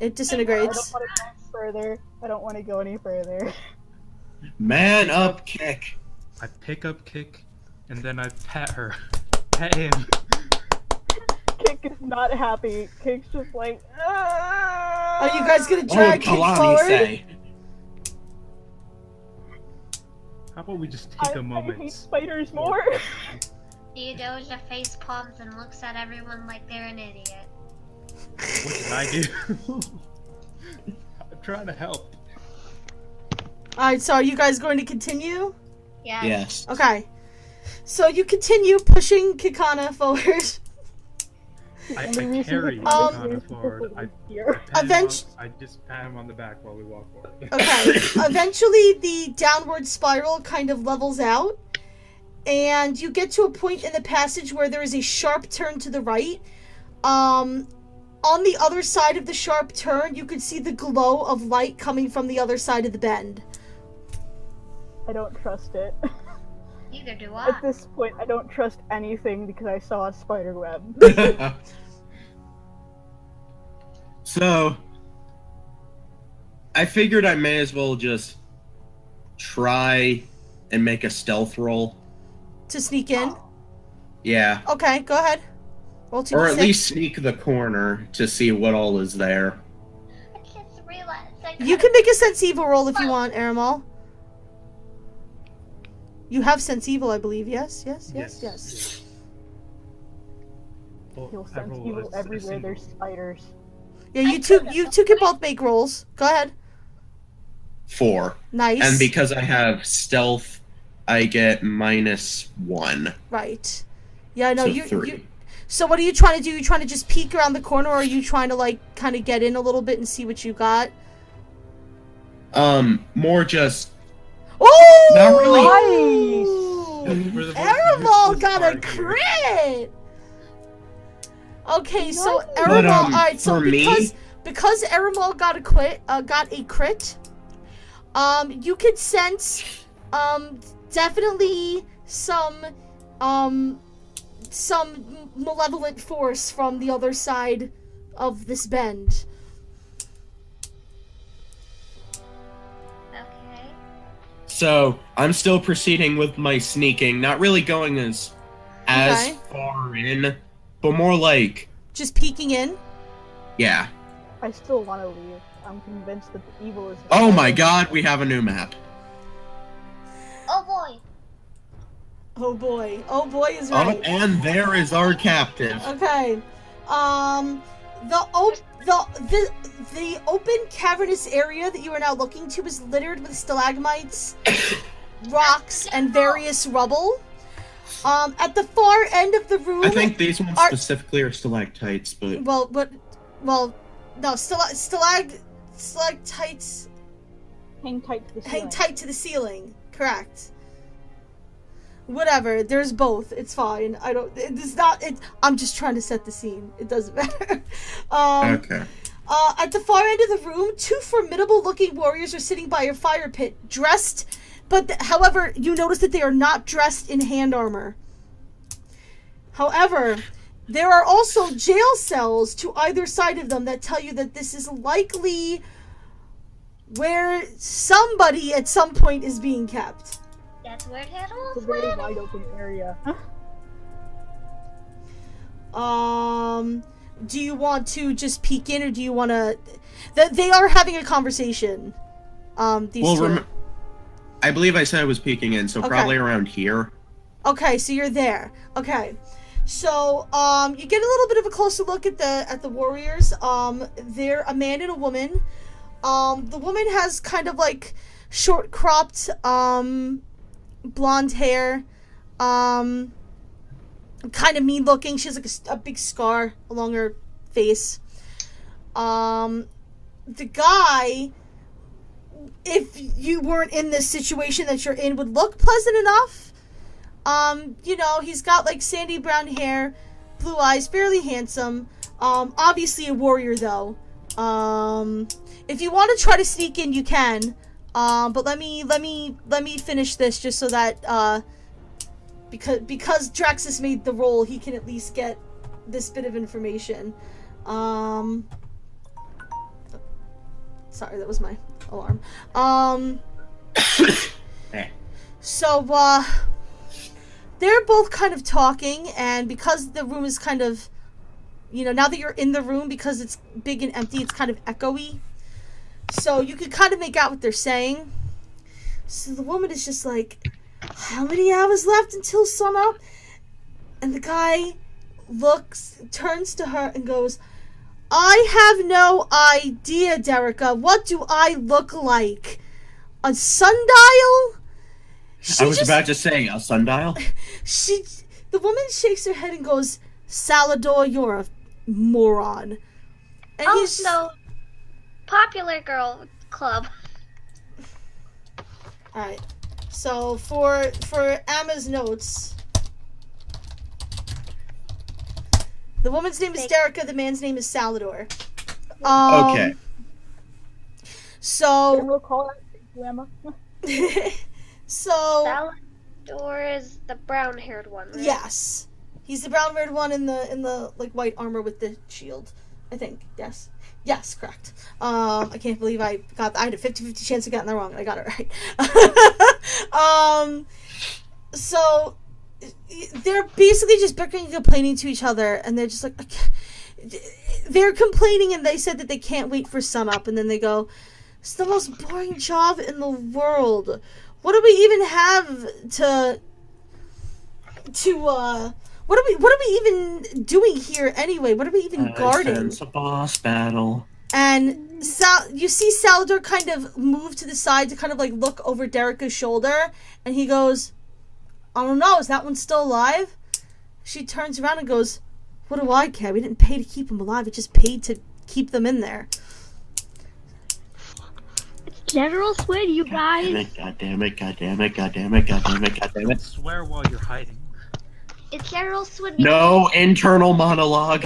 It I don't disintegrates. want to go further. I don't want to go any further. Man up, kick. I pick up Kick, and then I pat her. Pat him. Kik is not happy. Kik's just like, Are you guys gonna What would drag Kik Kalani forward? say? How about we just take a I hate moment? spiders more. Theodosia face palms and looks at everyone like they're an idiot. What did I do? trying to help. Alright, so are you guys going to continue? Yeah. Yes. Okay. So you continue pushing Kikana forward. I carry Kana forward. I just pat him on the back while we walk forward. Okay. Eventually, the downward spiral kind of levels out, and you get to a point in the passage where there is a sharp turn to the right. On the other side of the sharp turn, you can see the glow of light coming from the other side of the bend. I don't trust it. Neither do I. At this point, I don't trust anything because I saw a spider web. So, I figured I may as well just try and make a stealth roll. To sneak in? Yeah. Okay, go ahead. Roll 2d6. Or at least sneak the corner to see what all is there. I just realized You can make a sense evil roll if you want, Aramal. You have sense evil, I believe. Yes. Well, You'll I sense roll evil a everywhere single there's roll. spiders. Yeah, you two can both make rolls. Go ahead. 4. Nice. And because I have stealth, I get -1. Right. Yeah, no, So you 3. So what are you trying to do? You trying to just peek around the corner, or are you trying to like kind of get in a little bit and see what you got? More just Oh! Not really. For the most Aramal useless got a part here. crit. Okay, so Nice. Aramal. But, All right, so for me- because Aramal got a crit, you could sense, definitely some malevolent force from the other side of this bend. Okay. So I'm still proceeding with my sneaking, not really going as Okay. far in, but more like, Just peeking in. yeah. I still want to leave. I'm convinced that the evil is. Oh my god, we have a new map. Oh boy. Oh boy. Oh boy is Oh, right. and there is our captive. Okay. The open cavernous area that you are now looking to is littered with stalagmites, rocks, and various rubble. At the far end of the room. I think these ones are- specifically are stalactites, but no, stalactites Hang tight to the ceiling. hang tight to the ceiling. Correct. Whatever. There's both. It's fine. I'm just trying to set the scene. It doesn't matter. okay. At the far end of the room, 2 formidable-looking warriors are sitting by a fire pit, dressed, however, you notice that they are not dressed in hand armor. However, there are also jail cells to either side of them that tell you that this is likely where somebody at some point is being kept. That's where General It's a very Swin. wide open area. Do you want to just peek in, or do you want to... They are having a conversation, these two. I believe I said I was peeking in, so Okay. probably around here. Okay, so you're there. Okay. So, you get a little bit of a closer look at the warriors. They're a man and a woman. The woman has kind of like short cropped, blonde hair, kind of mean looking. She has like a big scar along her face. The guy, if you weren't in this situation that you're in, would look pleasant enough. He's got like sandy brown hair, blue eyes, fairly handsome. Obviously a warrior though. If you want to try to sneak in, you can. But let me finish this just so that because Draxus made the roll, he can at least get this bit of information. Sorry, that was my alarm. So they're both kind of talking, and because the room is kind of, now that you're in the room, because it's big and empty, it's kind of echoey. So you can kind of make out what they're saying. So the woman is just like, how many hours left until sunup? And the guy turns to her and goes, I have no idea, Derica. What do I look like? A sundial? I was about to say a sundial. The woman shakes her head and goes, Salvador, you're a moron. And also, popular girl club. Alright. So for Emma's notes, the woman's name is Derica, the man's name is Salvador. Okay. So We'll call it Emma. So Salvador is the brown-haired one, right? Yes. He's the brown-haired one in the like white armor with the shield. I think. Yes. Yes, correct. I can't believe I had a 50-50 chance of getting that wrong. I got it right. So they're basically just bickering and complaining to each other, and they're just like, they're complaining, and they said that they can't wait for sunup, and then they go, it's the most boring job in the world. What do we even have to what are we even doing here anyway? What are we even guarding? It's a boss battle. And you see Salvador kind of move to the side to kind of like look over Derica's shoulder, and he goes, I don't know, is that one still alive? She turns around and goes, what do I care? We didn't pay to keep them alive, we just paid to keep them in there. It's General Swin, you guys. God damn it, God damn it, God damn it, God damn it, God damn it. Swear while you're hiding. It's General Swin. No internal monologue.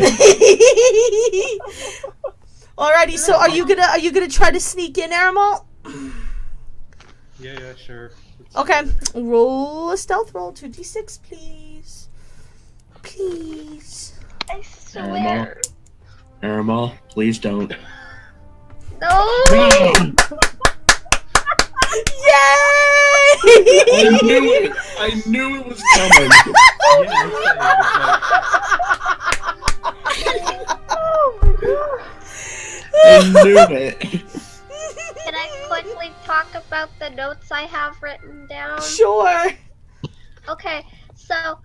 Alrighty, so are you gonna try to sneak in, Aramal? Yeah, sure. Okay, roll a stealth roll, 2d6, please. Please. I swear. Aramal, please don't. No! Yay! I knew it was coming. I knew it. Can I quickly talk about the notes I have written down? Sure. Okay, so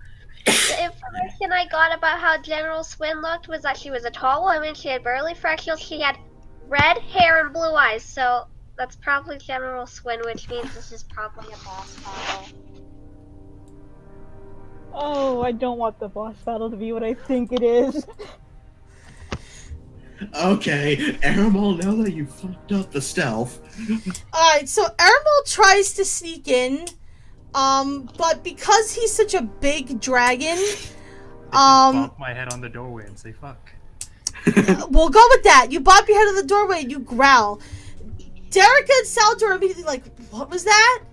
the information I got about how General Swin looked was that she was a tall woman, she had burly freckles, she had red hair and blue eyes, so that's probably General Swin, which means this is probably a boss battle. Oh, I don't want the boss battle to be what I think it is. Okay, Aramal, now that you fucked up the stealth. Alright, so Aramal tries to sneak in, but because he's such a big dragon, Bump my head on the doorway and say fuck. we'll go with that. You bop your head on the doorway and you growl. Derica and Salvador are immediately like, what was that?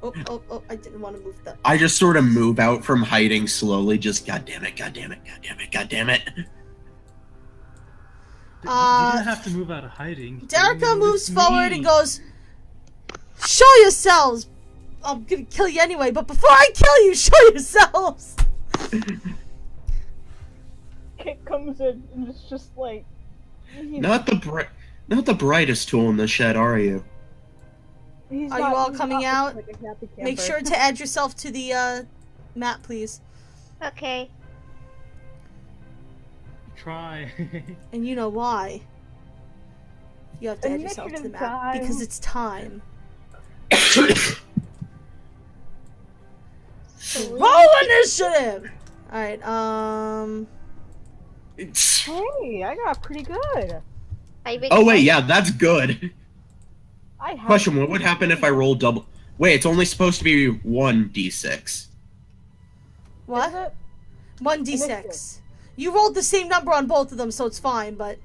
Oh, I didn't want to move that. I just sort of move out from hiding slowly, just god damn it, god damn it, god damn it, god damn it. You didn't have to move out of hiding. Derica moves forward and goes, show yourselves! I'm gonna kill you anyway, but before I kill you, show yourselves! Kit comes in and it's just like... Not the brightest tool in the shed, are you? Are you all coming out? Make sure to add yourself to the map, please. Okay. Try. And you know why. You have to add yourself to the map. Because it's time. Roll initiative! Alright, Hey, I got pretty good. Oh wait, yeah, that's good. I have Question, what would happen if I roll double? Wait, it's only supposed to be 1d6. what? 1d6. You rolled the same number on both of them, so it's fine, but...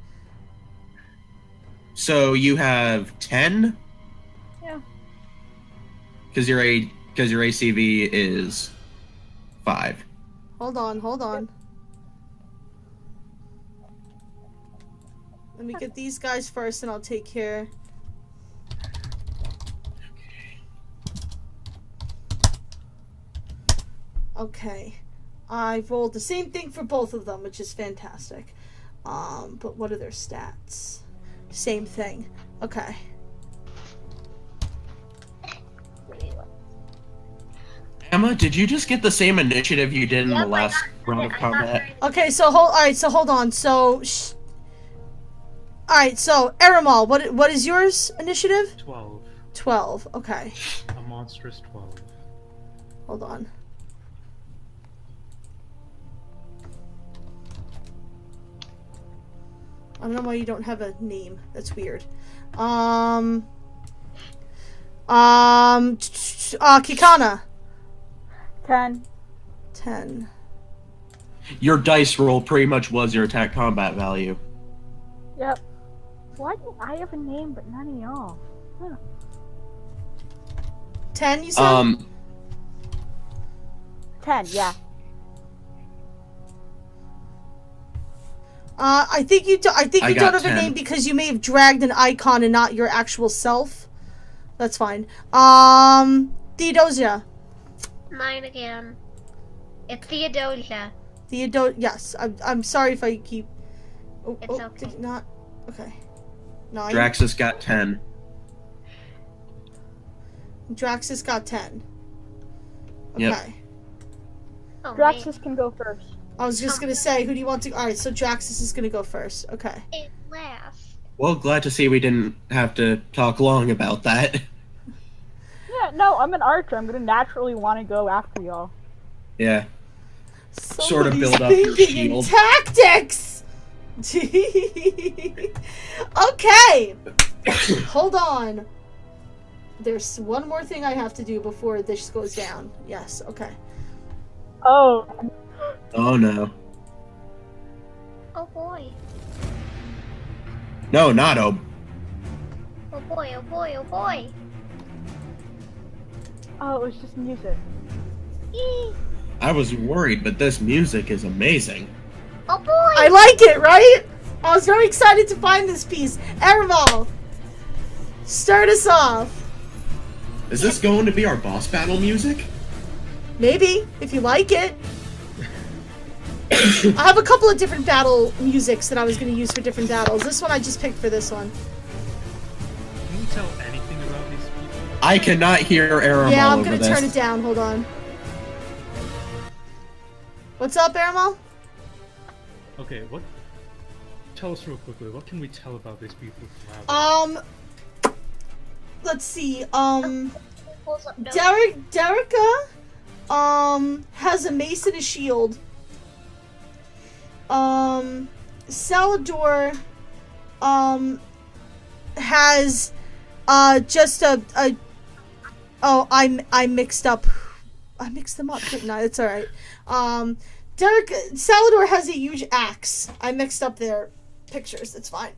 So you have 10? Yeah. Because your ACV is 5. Hold on. Let me get these guys first, and I'll take care... Okay, I rolled the same thing for both of them, which is fantastic. But what are their stats? Same thing. Okay. Emma, did you just get the same initiative you did in the Yep, last round of combat? Okay, so hold on. So, alright, so Aramal, what is yours initiative? 12. 12. Okay. A monstrous 12. Hold on. I don't know why you don't have a name. That's weird. Kikana. 10. 10. Your dice roll pretty much was your attack combat value. Yep. Why do I have a name but none of y'all? Huh. 10, you said? 10, yeah. I think you don't have a 10. name because you may have dragged an icon and not your actual self. That's fine. Theodosia. 9 again. It's Theodosia. Yes. I'm sorry if I keep. It's okay. Did it not. Okay. 9. Draxus got 10. Draxus got 10. Okay. Yep. Oh, man. Draxus can go first. I was just gonna say, who do you want to? All right, so Draxus is gonna go first. Okay. It laughs. Well, glad to see we didn't have to talk long about that. Yeah, no, I'm an archer. I'm gonna naturally want to go after y'all. Yeah. Sort of Somebody's build up your thinking in shield. tactics. Okay. Hold on. There's one more thing I have to do before this goes down. Yes. Okay. Oh. Oh no. Oh boy. No, not Ob. Oh boy, oh boy, oh boy. Oh, it was just music. Eee. I was worried, but this music is amazing. Oh boy. I like it, right? I was very excited to find this piece. Aramal, start us off. Is this going to be our boss battle music? Maybe, if you like it. I have a couple of different battle musics that I was going to use for different battles. This one I just picked for this one. Can we tell anything about these people? I cannot hear Aramal Yeah, I'm over going to this. turn it down. Hold on. What's up, Aramal? Okay, what? Tell us real quickly. What can we tell about these people? Let's see. Pulls up notes. Derica, has a mace and a shield. Salador, has, just oh, I mixed up. I mixed them up, didn't I? It's alright. Salador has a huge axe. I mixed up their pictures. It's fine.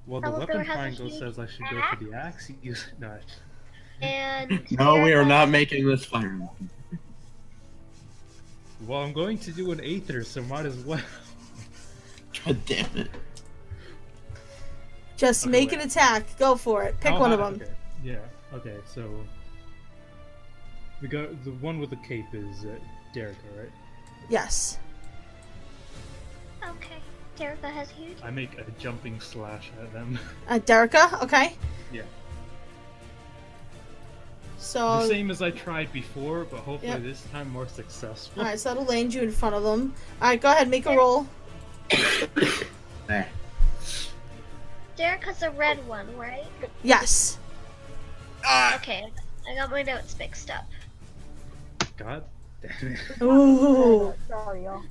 Well, the Salador weapon has a triangle huge says I should go for the axe. Use no. And No, we are not making this fire. Well, I'm going to do an aether, so might as well. God damn it. Just Okay, make wait. an attack. Go for it. Pick How one of high- them. Okay. Yeah. Okay. So we got the one with the cape is Derica, right? Yes. okay. Derica has huge. I make a jumping slash at them. Derica, okay. Yeah. So, The same as I tried before, but hopefully Yep. this time more successful. alright, so that'll land you in front of them. Alright, go ahead, make a roll. There. Derica's a red one, right? Yes. Okay. I got my notes mixed up. God damn it. Ooh. Sorry, y'all.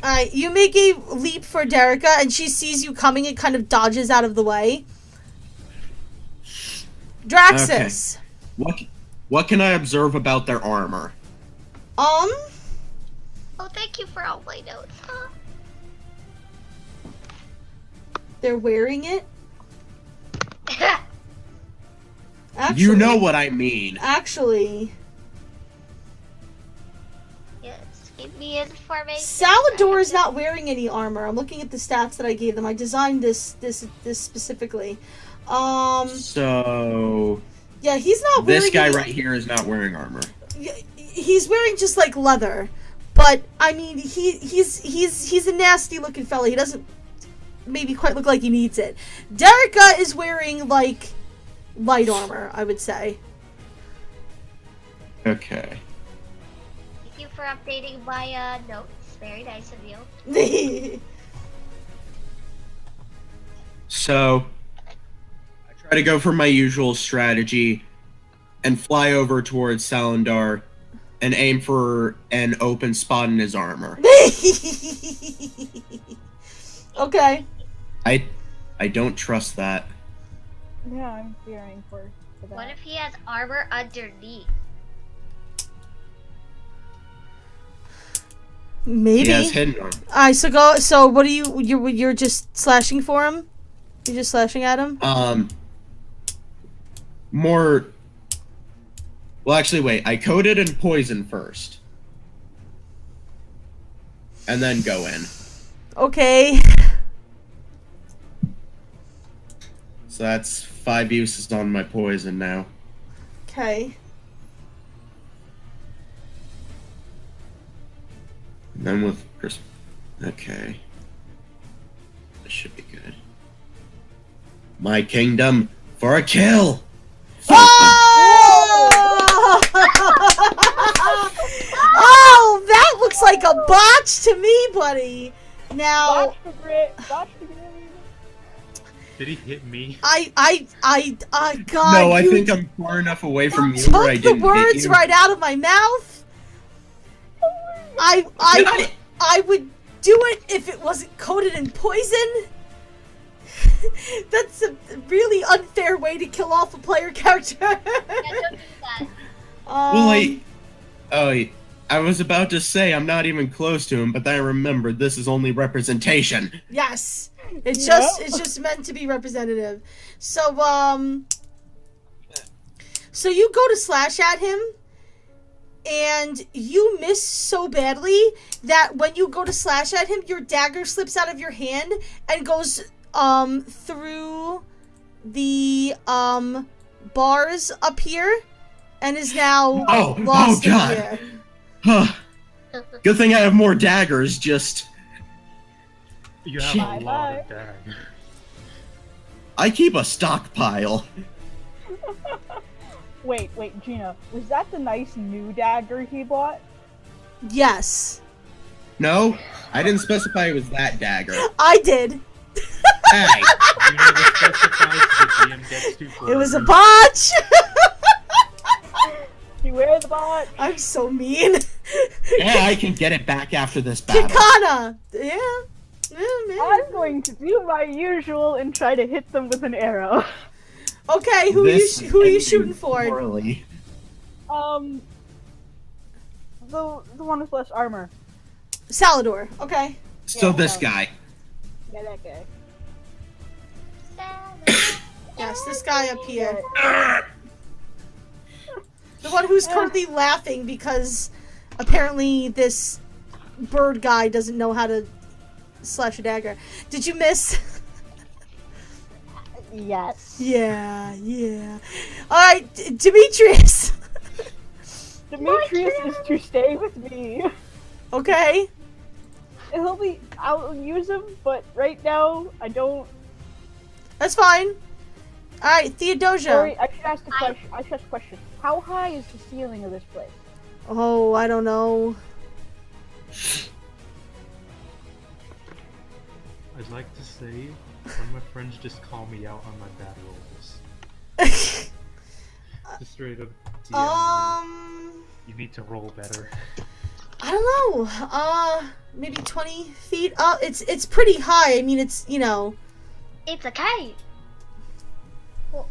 Alright, you make a leap for Derica, and she sees you coming and kind of dodges out of the way. Draxus. What can I observe about their armor? Oh, thank you for all my notes. Huh? They're wearing it. Actually, You know what I mean. Actually, Yes. Give me information. Salador is not wearing any armor. I'm looking at the stats that I gave them. I designed this specifically. So Yeah, he's not wearing this guy any- right here is not wearing armor. He's wearing just like leather, but I mean he's a nasty looking fella. He doesn't maybe quite look like he needs it. Derica is wearing like light armor, I would say. Okay. Thank you for updating my notes. Very nice of you. So, I try to go for my usual strategy and fly over towards Salandar and aim for an open spot in his armor. Okay. I don't trust that. Yeah, I'm fearing for that. What if he has armor underneath? Maybe. He has hidden armor. Alright, so go. So what are you're just slashing for him? You're just slashing at him? More. Well, actually, wait. I coated and poison first, and then go in. Okay. So that's 5 uses on my poison now. Okay. And then with okay. This should be good. My kingdom for a kill! Oh! Oh, that looks like a botch to me, buddy. Now, Botch the grit. Did he hit me? God. No, I think I'm far enough away from you where I took the didn't hit words you. right out of my mouth. I would do it if it wasn't coated in poison. That's a really unfair way to kill off a player character. Yeah, don't do that. Well, I was about to say I'm not even close to him, but then I remembered this is only representation. Yes, it's Yep. just meant to be representative. So so you go to slash at him, and you miss so badly that when you go to slash at him, your dagger slips out of your hand and goes through the bars up here, and is now lost in God. here. Huh. Good thing I have more daggers, just... You have a lot Bye-bye. of daggers. I keep a stockpile. Wait, Gina, was that the nice new dagger he bought? Yes, No, I didn't specify it was that dagger. I did. Hey, You never specified, the GM gets to It was a further. botch. Beware the bot. I'm so mean. yeah, I can get it back after this battle. Kikana. Yeah. Man. I'm going to do my usual and try to hit them with an arrow. Okay, who This are you is shooting for? poorly. The one with less armor. Salador. Okay. So Yeah, this no. guy. Yeah, that guy. Yes, this guy up here. The one who's currently laughing because apparently this bird guy doesn't know how to slash a dagger. Did you miss? Yes. Yeah. Alright, Demetrius. Demetrius is to stay with me. Okay. I'll use him, but right now, I don't. That's fine. Alright, Theodosia. Sorry, I should ask a question. How high is the ceiling of this place? Oh, I don't know. I'd like to say, one of my friends just called me out on my bad rolls. Just straight up DM me. You need to roll better. I don't know. Maybe 20 feet up. It's pretty high. I mean, it's, you know. It's a cave. Well,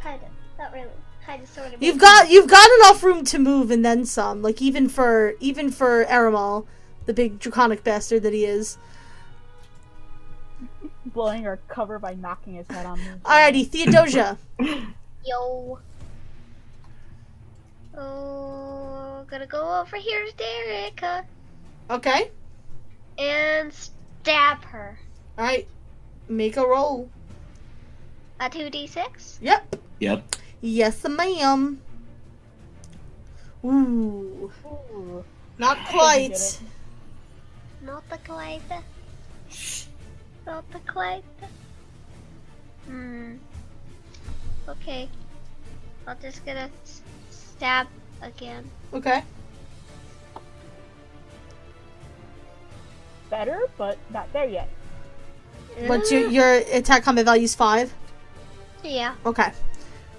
kinda. Not really. Kinda, sorta. You've got enough room to move and then some. Like even for Aramal, the big draconic bastard that he is. Blowing our cover by knocking his head on me. Alrighty, Theodosia. Yo. Oh, gonna go over here to Erica Okay. and stab her. Alright. Make a roll. A 2d6. Yep. Yep. Yes, ma'am. Ooh. Ooh. Not Get quite. it. Not the quite. Not the quite. Okay. I'm just gonna stab again. Okay. Better, but not there yet. What's your attack combat value is 5? Yeah. Okay.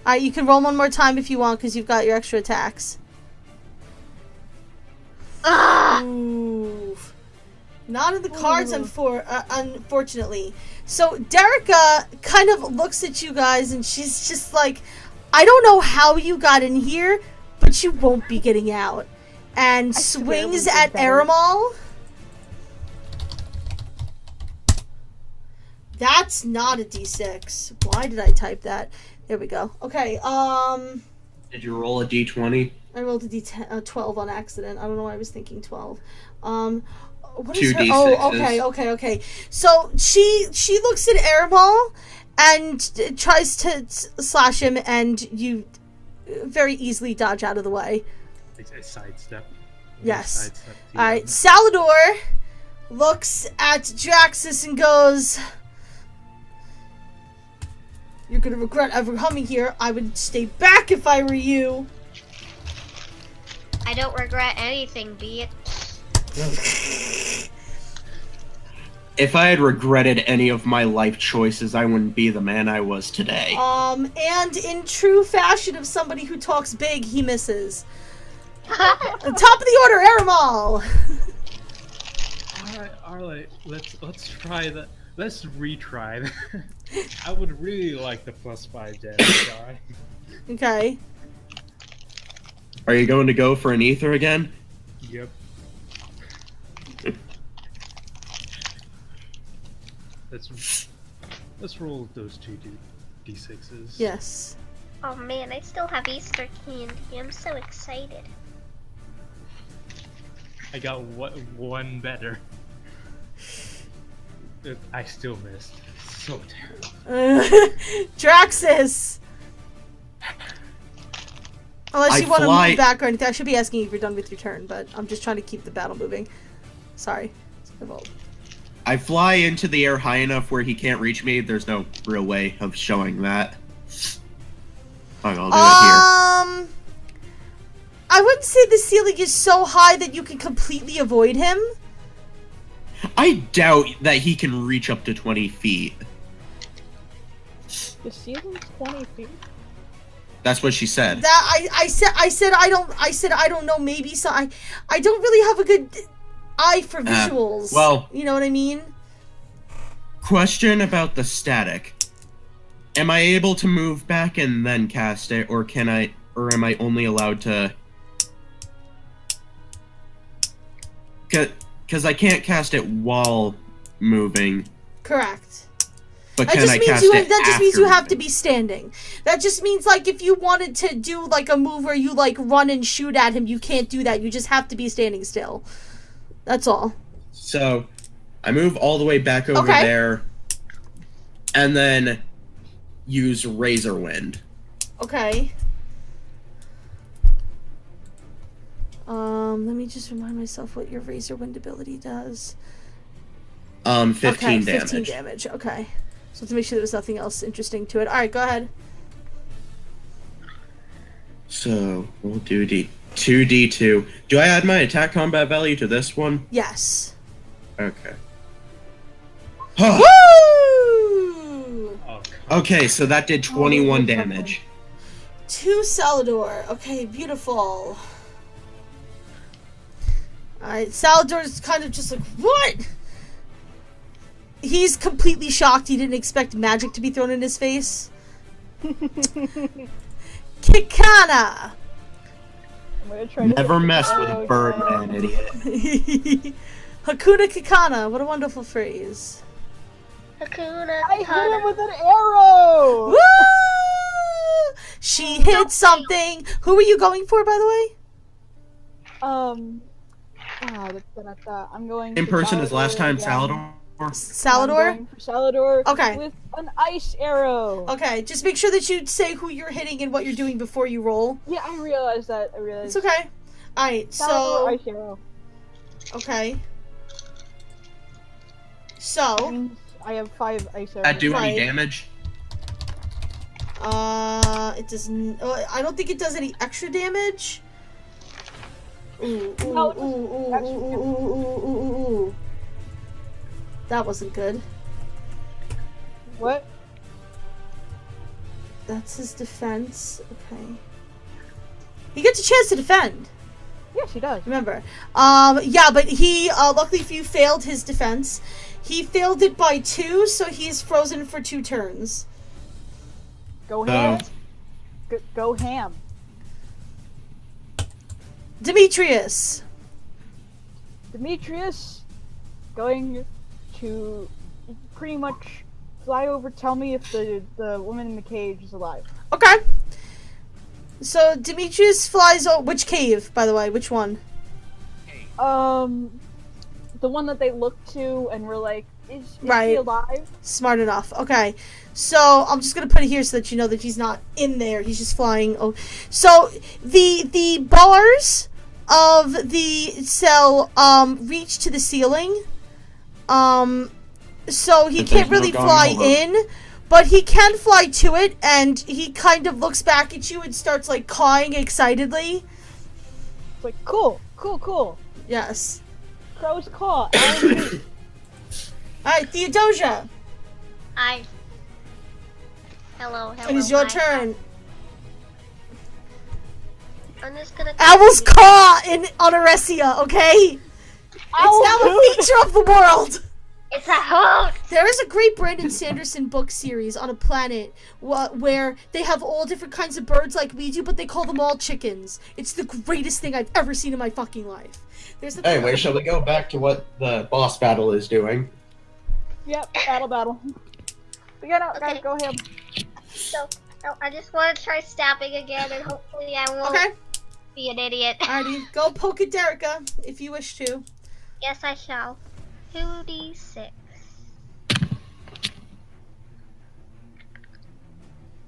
Alright, you can roll one more time if you want, because you've got your extra attacks. Ooh. Not in the cards, unfortunately. So, Derica kind of looks at you guys, and she's just like, I don't know how you got in here, but you won't be getting out. And swings at Aramal. That's not a D6. Why did I type that? There we go. Okay, Did you roll a D20? I rolled a D10, 12 on accident. I don't know why I was thinking 12. What is 2 her? D6s. Oh, okay. So she looks at Aramal and tries to slash him, and you very easily dodge out of the way. A sidestep. Yes. Alright, Salador looks at Draxus and goes, "You're gonna regret ever coming here. I would stay back if I were you." I don't regret anything, be it. If I had regretted any of my life choices, I wouldn't be the man I was today. And in true fashion of somebody who talks big, he misses. Top of the order, Aramal. Alright, let's try that. Let's retry that. I would really like the +5 damage die. Okay. Are you going to go for an ether again? Yep. Let's roll those 2 D6s. Yes. Oh man, I still have Easter candy. I'm so excited. I got one better. I still missed. So terrible. Draxus! Unless you want to move back or anything. I should be asking you if you're done with your turn, but I'm just trying to keep the battle moving. Sorry. It's my fault. I fly into the air high enough where he can't reach me. There's no real way of showing that. Fine, I'll do it here. I wouldn't say the ceiling is so high that you can completely avoid him. I doubt that he can reach up to 20 feet. The ceiling's 20 feet. That's what she said. That I said I don't know, maybe so I don't really have a good eye for visuals. Well, you know what I mean? Question about the static. Am I able to move back and then cast it, or am I only allowed to? Because I can't cast it while moving. Correct. But can I cast it that just means you have to moving? be standing. That just means, like, if you wanted to do, like, a move where you, like, run and shoot at him, you can't do that. You just have to be standing still. That's all. So, I move all the way back over there, and then use Razor Wind. Okay. Let me just remind myself what your Razor Wind ability does. 15 damage. 15 damage, okay. So to make sure there was nothing else interesting to it. Alright, go ahead. So, we'll do 2d2. Do I add my attack combat value to this one? Yes. Okay. Woo! Oh, Okay, so that did 21 damage. To Salador. Okay, beautiful. Alright, Salador's kind of just like, what? He's completely shocked. He didn't expect magic to be thrown in his face. Kikana! Never mess with a Birdman, idiot. Hakuna Kikana. What a wonderful phrase. Hakuna I hit him Hakuna. with an arrow! Woo! She hit something. Who were you going for, by the way? I'm going In for person as last time, again. Salador? Salador? I'm going for Salador Okay. with an ice arrow. Okay, just make sure that you say who you're hitting and what you're doing before you roll. Yeah, I realized that. It's okay. Alright, Salador, so... ice arrow. Okay. So... I have 5 ice arrows. That do Right. any damage? It doesn't... I don't think it does any extra damage. Ooh. That wasn't good. What? That's his defense. Okay. He gets a chance to defend. Yes, he does. Remember. Yeah, but he, luckily for you, failed his defense. He failed it by 2, so he's frozen for 2 turns. Go ham. Go ham. Demetrius going to pretty much fly over, tell me if the woman in the cage is alive. Okay. So Demetrius flies over. Which cave, by the way? Which one? The one that they looked to and were like, is right. She alive? Smart enough. Okay. So I'm just gonna put it here so that you know that he's not in there. He's just flying. Oh, so the bars of the cell reach to the ceiling. So he can't really fly in, but he can fly to it, and he kind of looks back at you and starts like cawing excitedly. It's like cool. Yes. Crow's caw. Alright, Theodosia. Hi. Hello. It is your turn. I'm just gonna. Owl's caw in Honoresia, okay? It's now a feature of the world. It's a hoot! There is a great Brandon Sanderson book series on a planet where they have all different kinds of birds like we do, but they call them all chickens. It's the greatest thing I've ever seen in my fucking life. Anyway, shall we go back to what the boss battle is doing? Yep, battle. But yeah, no, Okay. guys, go ahead. So, I just want to try stabbing again, and hopefully I won't be an idiot. Alrighty, go poke at Derica if you wish to. Yes, I shall. 2d6.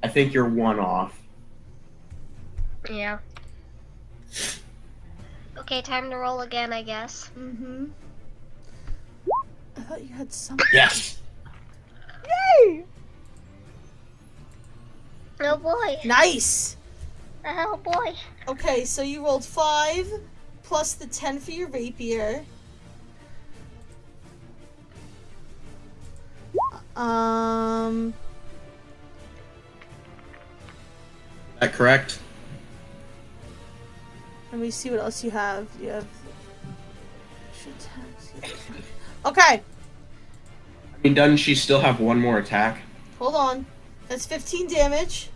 I think you're 1 off. Yeah. Okay, time to roll again, I guess. Mm-hmm. I thought you had something. Yes! Yay! Oh boy. Nice! Oh boy. Okay, so you rolled 5 plus the 10 for your rapier. Is that correct? Let me see what else you have. You have... Okay. I mean, doesn't she still have 1 more attack? Hold on. That's 15 damage.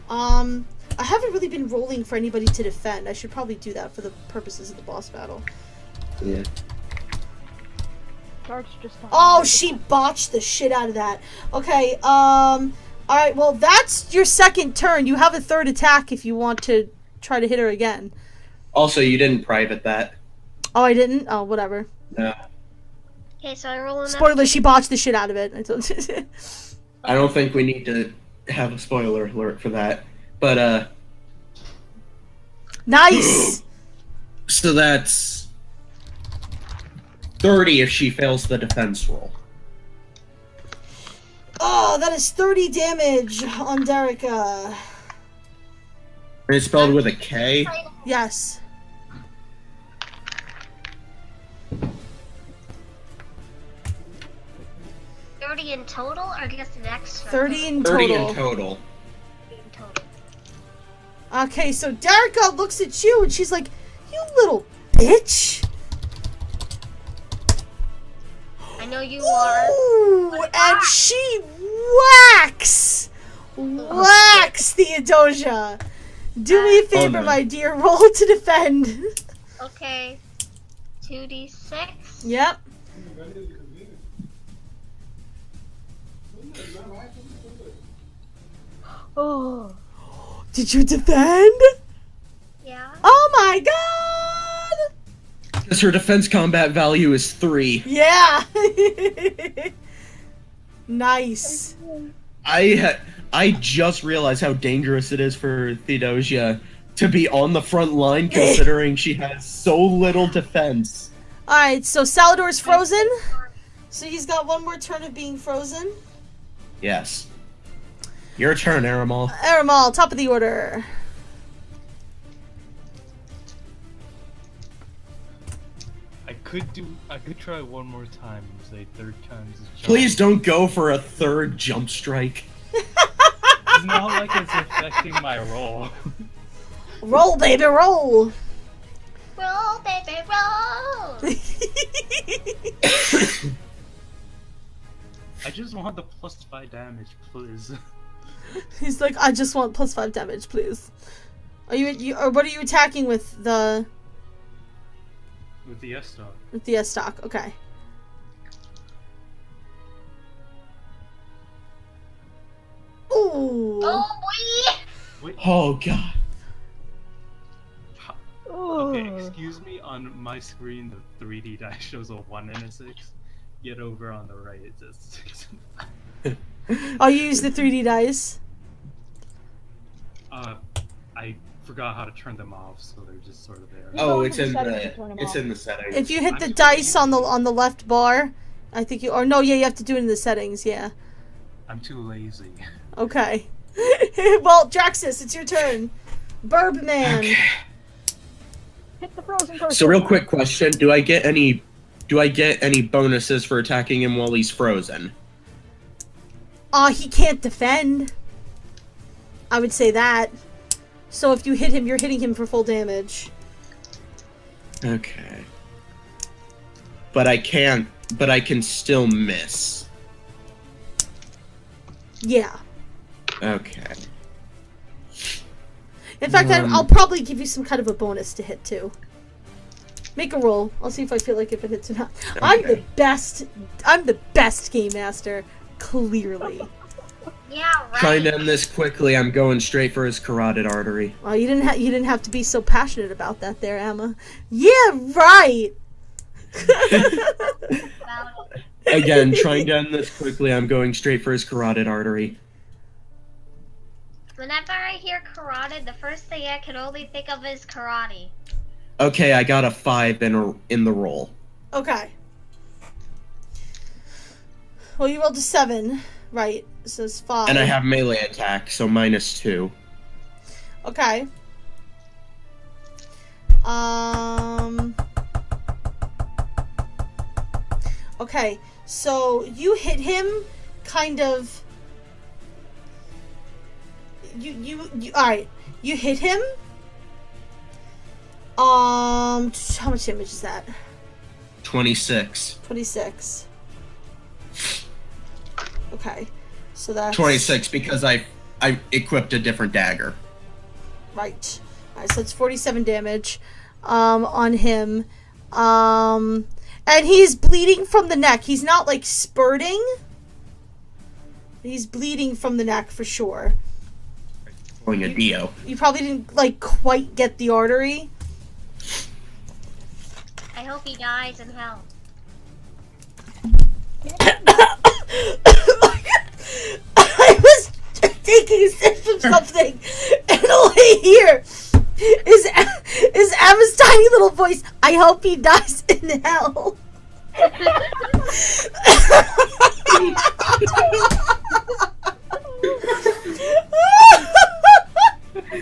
I haven't really been rolling for anybody to defend. I should probably do that for the purposes of the boss battle. Yeah. Oh, she botched the shit out of that. Okay, alright, well, that's your second turn. You have a 3rd attack if you want to try to hit her again. Also, you didn't private that. Oh, I didn't? Oh, whatever. No. Okay, so I roll another. Spoiler, she botched the shit out of it. I don't think we need to have a spoiler alert for that. But, Nice! So that's 30 if she fails the defense roll. Oh, that is 30 damage on Derica. And it's spelled with a K? Yes. $30 in total, or just an extra? 30 in 30 total. in total. In total. Okay, so Derica looks at you and she's like, "You little bitch." I know you are. Ooh, and she whacks Theodosia. Do me a favor, my dear. Roll to defend. Okay. 2d6. Yep. Oh. Did you defend? Yeah. Oh my god! Because her defense combat value is 3. Yeah. Nice. I just realized how dangerous it is for Theodosia to be on the front line, considering she has so little defense. Alright, so Salador's frozen. So he's got 1 more turn of being frozen. Yes. Your turn, Aramal. Aramal, top of the order. could try one more time and say third time's a charm. Please don't go for a third jump strike. It's not like it's affecting my roll. Roll, baby, roll. Roll, baby, roll. I just want the +5 damage, please. He's like, I just want +5 damage, please. Are you or what are you attacking with the? With the S-Stock. With the S-Stock, okay. Ooh. Oh boy. Wait. Oh god. Okay, excuse me. On my screen, the 3D die shows a 1 and a 6. Yet over on the right, it says 6. Oh, you use the 3D dice. I forgot how to turn them off, so they're just sort of there. Oh, it's in the settings. If you hit the dice on the left bar, I think you or no, yeah, you have to do it in the settings, yeah. I'm too lazy. Okay. Well, Draxus, it's your turn. Burbman. Okay. Hit the frozen person. So real quick question, do I get any bonuses for attacking him while he's frozen? He can't defend. I would say that. So if you hit him, you're hitting him for full damage. Okay. But I can still miss. Yeah. Okay. In fact, I'll probably give you some kind of a bonus to hit too. Make a roll. I'll see if I feel like if it hits or not. Okay. I'm the best game master, clearly. Yeah, right. Trying to end this quickly, I'm going straight for his carotid artery. Well, you didn't have to be so passionate about that there, Emma. Yeah, right. Again, trying to end this quickly, I'm going straight for his carotid artery. Whenever I hear carotid, the first thing I can only think of is karate. Okay, I got a 5 in the roll. Okay. Well, you rolled a 7, right? So it's 5. And I have melee attack, so -2. Okay. Okay, so you hit him, kind of. You alright. You hit him. How much damage is that? 26. 26. Okay. So that's 26 because I equipped a different dagger. Right. Alright, so it's 47 damage on him. And he's bleeding from the neck. He's not like spurting. He's bleeding from the neck for sure. Pulling a Dio. You probably didn't like quite get the artery. I hope he dies in hell. I was taking a sip of something, and all I hear is Emma's tiny little voice. I hope he dies in hell.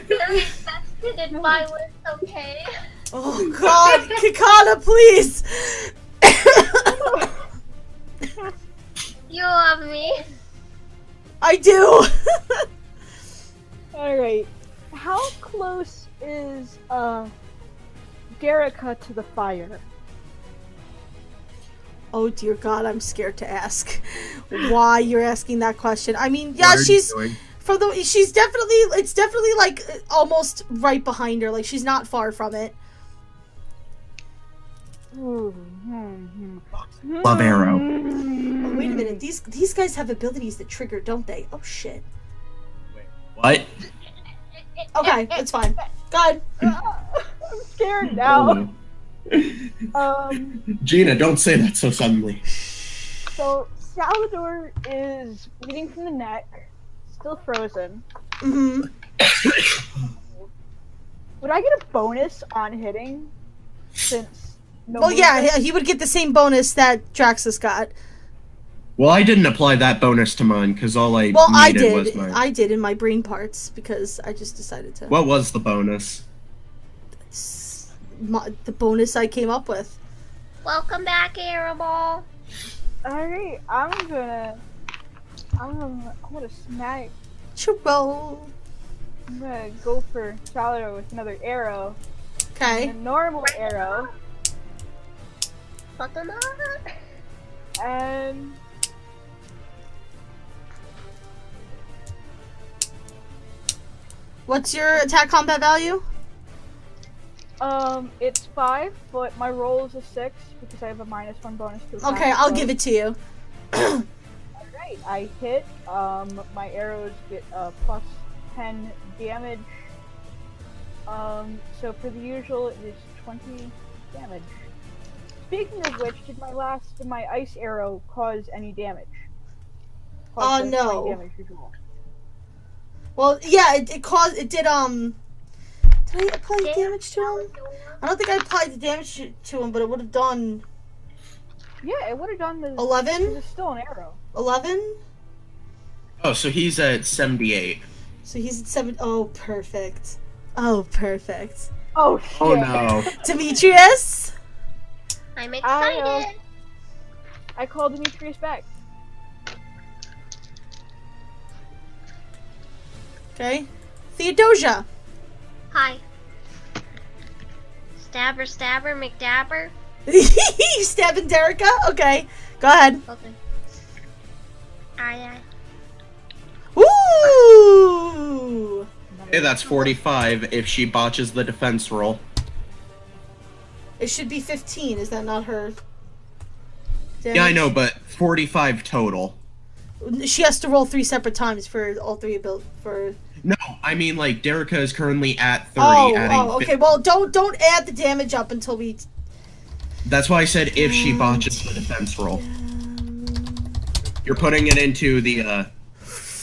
Very invested in violence, okay? Oh God, Kakana, please. You love me. I do. Alright. How close is Derica to the fire? Oh dear God, I'm scared to ask why you're asking that question. I mean, yeah, she's definitely, it's definitely like almost right behind her. Like she's not far from it. Love arrow. Oh, wait a minute. These guys have abilities that trigger, don't they? Oh shit. What? Okay, it's fine. God. I'm scared now. Gina, don't say that so suddenly. So Salvador is bleeding from the neck, still frozen. Mm-hmm. Would I get a bonus on hitting? Since well, yeah, he would get the same bonus that Draxus got. Well, I didn't apply that bonus to mine because all I did. was mine. I did in my brain parts because I just decided to. What was the bonus? The bonus I came up with. Welcome back, Airball. Alright, I'm gonna smack. Churro. I'm gonna go for Salado with another arrow. Okay. A normal arrow. Fuck them up. And What's your attack combat value? it's 5, but my roll is a 6 because I have a -1 bonus to attack. Okay, I'll give it to you. Alright, I hit. My arrows get plus 10 damage. So for the usual, it is 20 damage. Speaking of which, did my ice arrow cause any damage? Oh, no. 20 damage usual. Well, yeah, it did, did I apply the damage to him? I don't think I applied the damage to him, but it would have done... Yeah, it would have done the... 11? It's still an arrow. 11? Oh, so he's at 78. So he's at 7... Oh, perfect. Oh, perfect. Oh, shit. Oh no. Demetrius? I'm excited. I called Demetrius back. Okay. Theodosia. Hi. Stabber, stabber, McDabber. You stabbing Derica? Okay. Go ahead. Okay. Aye. Woo! Hey, that's 45 if she botches the defense roll. It should be 15. Is that not her? Damage? Yeah, I know, but 45 total. She has to roll 3 separate times for all 3 abilities. For No, I mean, like, Derica is currently at 30, adding okay. 50. Well, don't add the damage up until we. That's why I said if she botches the defense roll. You're putting it into the,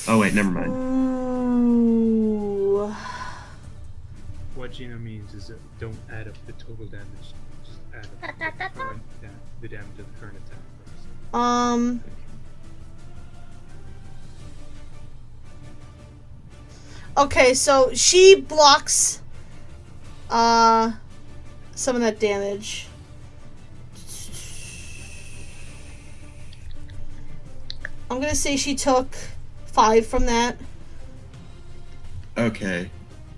Oh, wait, never mind. Ooh. What Gina means is that don't add up the total damage. Just add up the damage of the current attack first. Okay, so she blocks some of that damage. I'm gonna say she took 5 from that. Okay.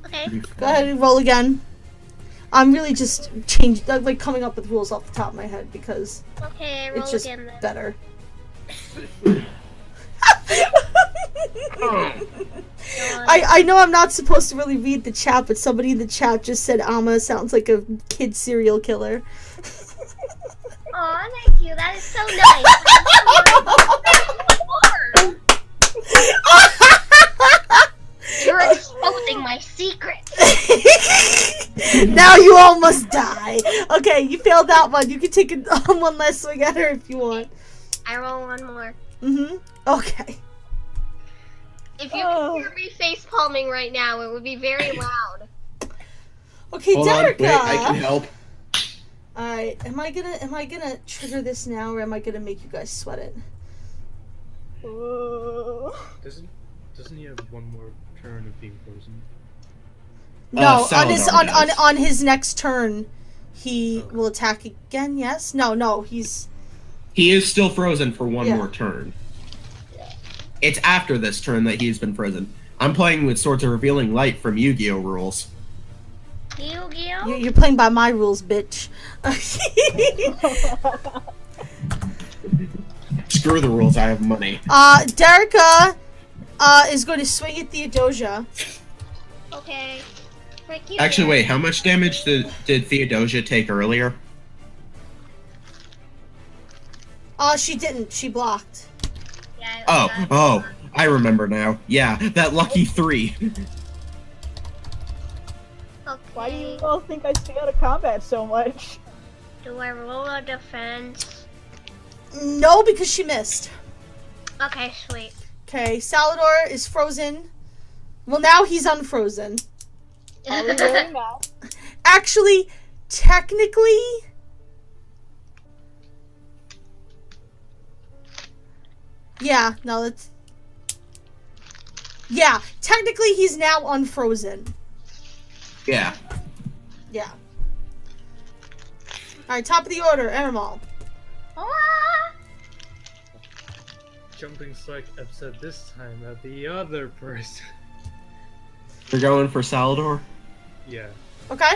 Okay. Go ahead and roll again. I'm really just like coming up with rules off the top of my head because Okay, roll it's just again then. better. I know I'm not supposed to really read the chat, but somebody in the chat just said Alma sounds like a kid serial killer. Aw, thank you. That is so nice. You're exposing my secrets. Now you all must die. Okay, you failed that one. You can take one last swing at her if you want. I roll one more. Okay. If you can hear me face palming right now, it would be very loud. Okay, Hold on, Derica. wait, I can help. Alright, am I gonna trigger this now, or am I gonna make you guys sweat it? Doesn't he have one more turn of being frozen? No, Saladar on his next turn, he will attack again. Yes? No, he's. He is still frozen for one Yeah. more turn. It's after this turn that he's been frozen. I'm playing with Swords of Revealing Light from Yu-Gi-Oh! Rules. Yu-Gi-Oh? You're playing by my rules, bitch. Screw the rules, I have money. Derica is going to swing at Theodosia. Okay. Actually, wait, how much damage did Theodosia take earlier? She didn't. She blocked. Yeah, Oh, I remember now. Yeah, that lucky 3. Okay. Why do you all think I stay out of combat so much? Do I roll a defense? No, because she missed. Okay, sweet. Okay, Salvador is frozen. Well, now he's unfrozen. Are we rolling now? Actually, technically... Yeah, no, that's... Yeah, technically he's now unfrozen. Yeah. Yeah. Alright, top of the order, Animal. Jumping strike upset this time at the other person. You're going for Salador? Yeah. Okay.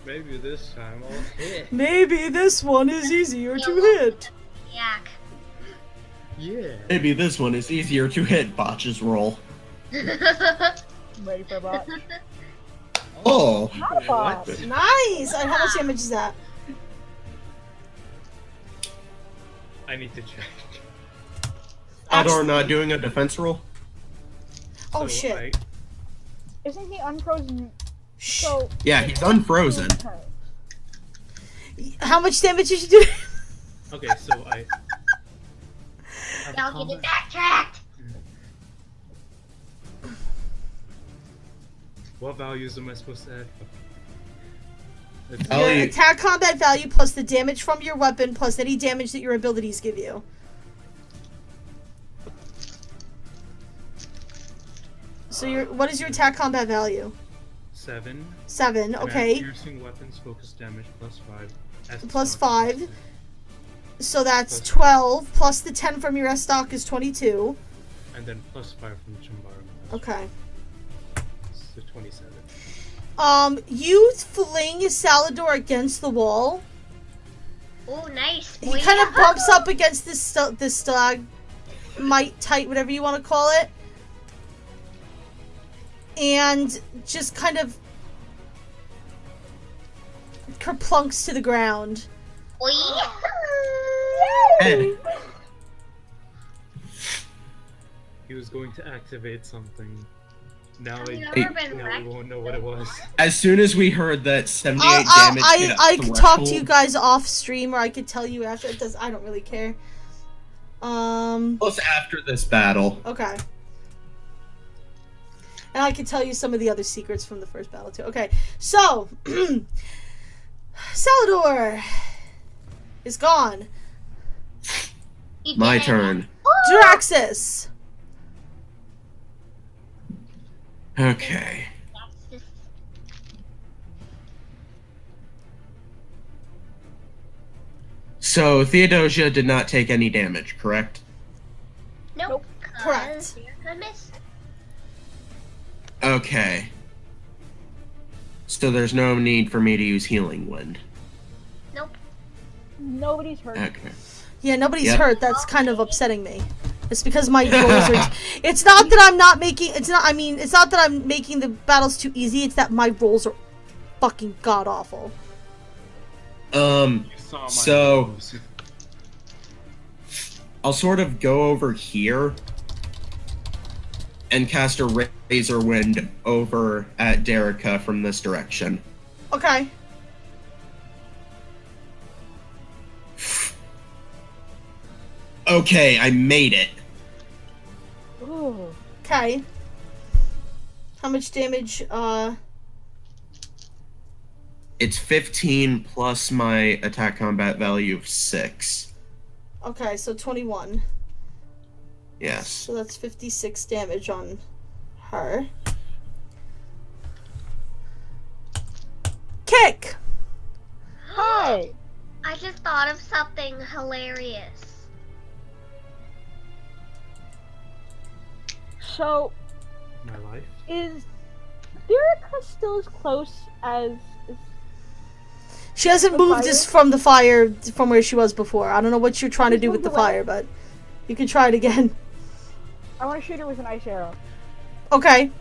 Maybe this time I'll hit. Maybe this one is easier to hit. Yak. Yeah. Maybe this one is easier to hit. Botches roll. Ready for a bot? Oh. Not a bot. Nice! And how much damage is that? I need to check. Salador not doing a defense roll? Oh So shit. Isn't he unfrozen? So Yeah, he's unfrozen. How much damage did you do? Okay, so I. Y'all get it backtracked. What values am I supposed to add? Your attack combat value plus the damage from your weapon plus any damage that your abilities give you. So what is your attack combat value? 7. 7, And okay. piercing weapons focus damage +5. Plus 5. So that's 12 plus the 10 from your S stock is 22. And then +5 from Chimbar. Okay. So 27. You fling Salador against the wall. Oh, nice. He kind of bumps up against this stalagmite, whatever you want to call it, and just kind of kerplunks to the ground. Ed. He was going to activate something. Now we won't know what it was. As soon as we heard that 78 damage hit I could talk to you threshold- guys off stream, or I could tell you after. I don't really care. Plus after this battle. Okay. And I can tell you some of the other secrets from the first battle too. Okay, so Salador is gone. My turn. Draxus. Okay. So Theodosia did not take any damage, correct? Nope. Correct. I missed. Okay. So there's no need for me to use Healing Wind. Nope. Nobody's hurt. Okay. Yeah, nobody's Yep. hurt. That's kind of upsetting me. It's because my rolls are. It's not that I'm not making. It's not. I mean, it's not that I'm making the battles too easy. It's that my rolls are fucking god awful. So I'll sort of go over here and cast a Razor Wind over at Derica from this direction. Okay. Okay, I made it. Ooh. Okay. How much damage? It's 15 plus my attack combat value of 6. Okay, so 21. Yes. So that's 56 damage on her. Kick! Hi. I just thought of something hilarious. So, My life? is Derica still as close as... She hasn't The moved fire? us from the fire from where she was before. I don't know what you're trying to She's do with the moved away. fire, but you can try it again. I want to shoot her with an ice arrow. Okay.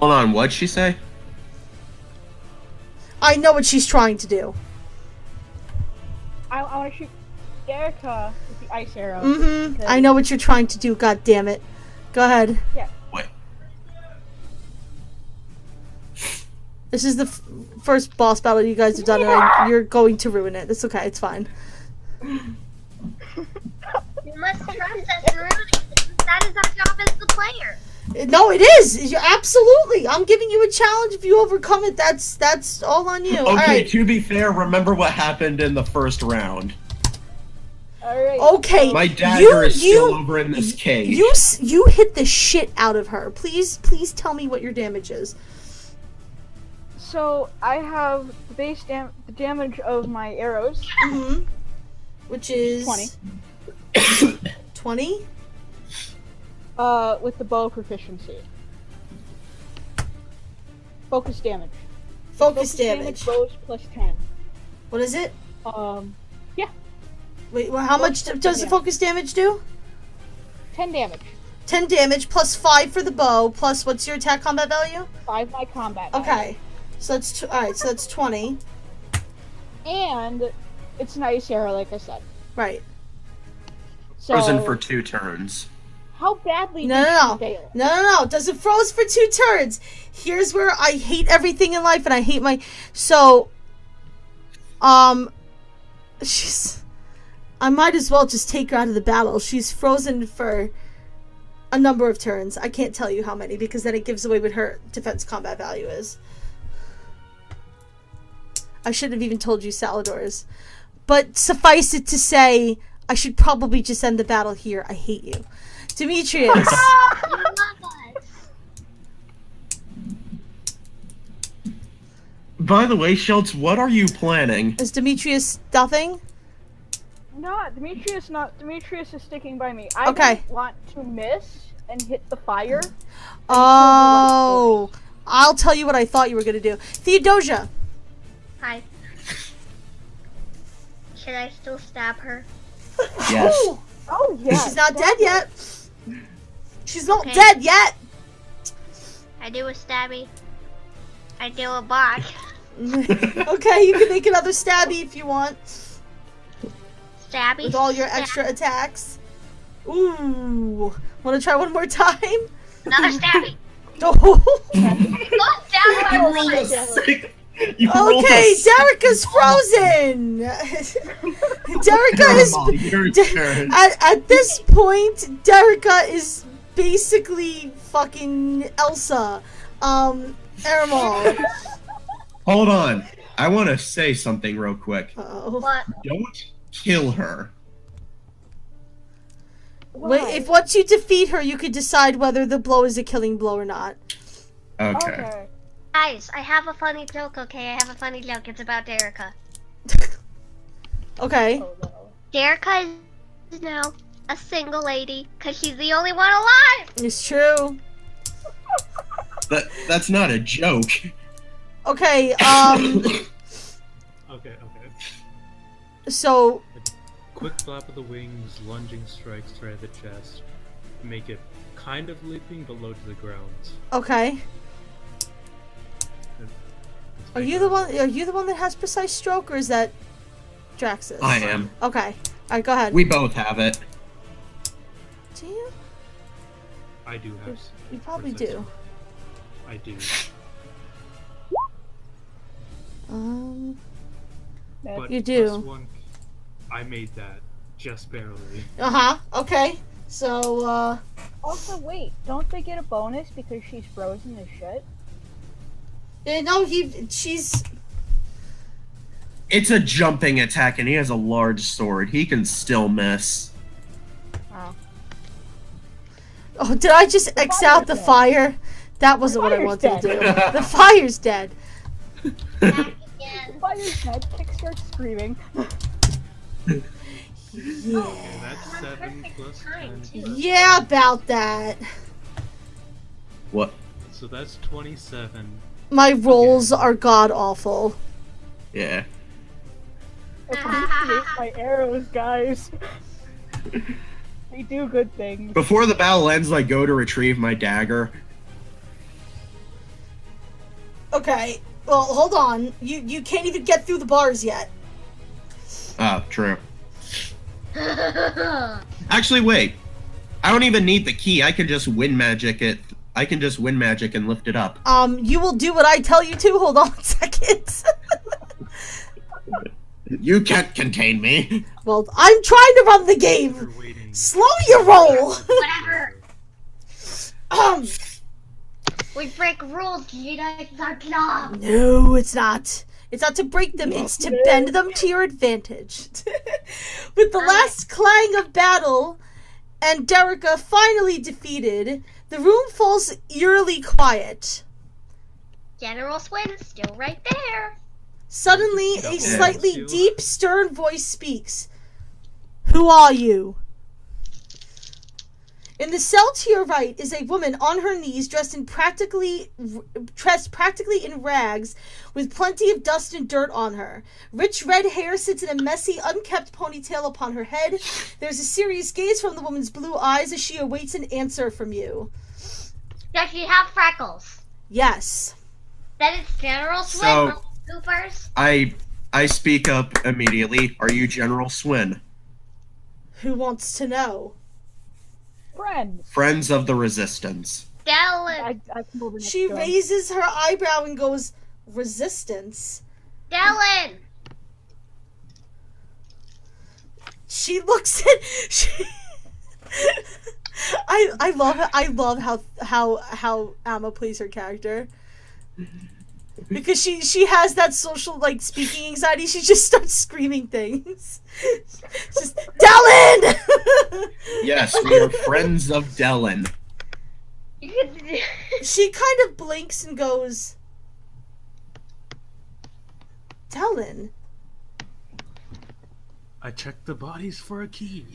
Hold on, what'd she say? I know what she's trying to do. I want to shoot Derica with the ice arrow. Mm-hmm. I know what you're trying to do, god damn it. Go ahead. Yeah. What? This is the first boss battle you guys have done, and you're going to ruin it. It's okay, it's fine. You must trust us and ruin it. That is our job as the player. No, it is. Absolutely. I'm giving you a challenge. If you overcome it, that's all on you. Okay, Alright. to be fair, remember what happened in the first round. Alright. Okay. My dagger is still over in this cage. You hit the shit out of her. Please tell me what your damage is. So I have the the damage of my arrows. Mm-hmm. Which is 20. 20? With the bow proficiency. Focus damage. Focus damage. Bows plus 10. What is it? Yeah. Wait, well, how much does the focus damage do? 10 damage. 10 damage plus 5 for the bow, plus what's your attack combat value? 5 my combat value. Okay. So that's alright, so that's 20. And it's an ice arrow, like I said. Right. So, Frozen for 2 turns. how badly No. did she fail? No. It doesn't froze for 2 turns. Here's where I hate everything in life and I hate my... So, she's... I might as well just take her out of the battle. She's frozen for a number of turns. I can't tell you how many because then it gives away what her defense combat value is. I should have even told you Salador's. But suffice it to say, I should probably just end the battle here. I hate you. Demetrius. You love us. By the way, Schultz, what are you planning? Is Demetrius nothing? No, Demetrius is sticking by me. I Okay. don't want to miss and hit the fire. Oh. I'll tell you what I thought you were going to do. Theodosia. Hi. Should I still stab her? Yes. Oh, yeah. She's not dead yet. She's not Okay. dead yet. I do a stabby. I do a block. Okay, you can make another stabby if you want. Stabby. With all your stab- extra attacks. Ooh. Want to try one more time? Another stabby. Oh. Don't stab You her. rolled a 6. You rolled a Okay, 6. Derica's frozen. Derica is Your turn. at this point. Derica is basically fucking Elsa. Aramol. Hold on. I want to say something real quick. Oh. What? Don't kill her. Wait, if once you defeat her, you could decide whether the blow is a killing blow or not. Okay. Okay. Guys, I have a funny joke, okay? I have a funny joke. It's about Derica. Okay. Oh, no. Derica is now a single lady because she's the only one alive. It's true. That's not a joke. Okay, Okay. so, Quick flap of the wings, lunging strikes right at the chest. Make it kind of leaping, but low to the ground. okay. Let's Are make you it- the one that has precise stroke, or is that Draxus? I am. Okay. Alright, go ahead. We both have it. Do you? I do have. You probably precise- do. I do. But You do. plus 1, I made that just barely. Uh-huh. Okay. So, Also, wait. Don't they get a bonus because she's frozen as shit? she's... It's a jumping attack, and he has a large sword. He can still miss. Oh. Oh, did I just X out the dead. fire? That wasn't what I fire's wanted to do. dead. The fire's dead. Back again. Fire's dead. Kick starts screaming. Yeah. Okay, that's 7 plus 10. Yeah, about that. What? So that's 27. My rolls are god-awful. Yeah. Appreciate my arrows, guys. They do good things. Before the battle ends, I go to retrieve my dagger. Okay. Well, hold on. You can't even get through the bars yet. Oh, true. Actually, wait. I don't even need the key. I can just wind magic it. I can just wind magic and lift it up. You will do what I tell you to. Hold on a second. You can't contain me. Well, I'm trying to run the game. We're waiting. Slow your roll. Whatever. Um, We break rules, Gina. It's our job. no, it's not. It's not to break them, it's to bend them to your advantage. With the last clang of battle and Derica finally defeated, the room falls eerily quiet. General Swin is still right there. Suddenly, a slightly deep, stern voice speaks. Who are you? In the cell to your right is a woman on her knees, dressed practically in rags, with plenty of dust and dirt on her. Rich red hair sits in a messy, unkempt ponytail upon her head. There's a serious gaze from the woman's blue eyes as she awaits an answer from you. Does she have freckles? Yes. Then it's General Swin from Goopers. I speak up immediately. Are you General Swin? Who wants to know? Friends of the Resistance. Dylan. She raises her eyebrow and goes, Resistance? Dylan. She looks at... I love how Amma plays her character. Because she has that social, like, speaking anxiety. She just starts screaming things. Just, Dylan! Yes, we are friends of Dylan. She kind of blinks and goes, Dylan? I checked the bodies for a key.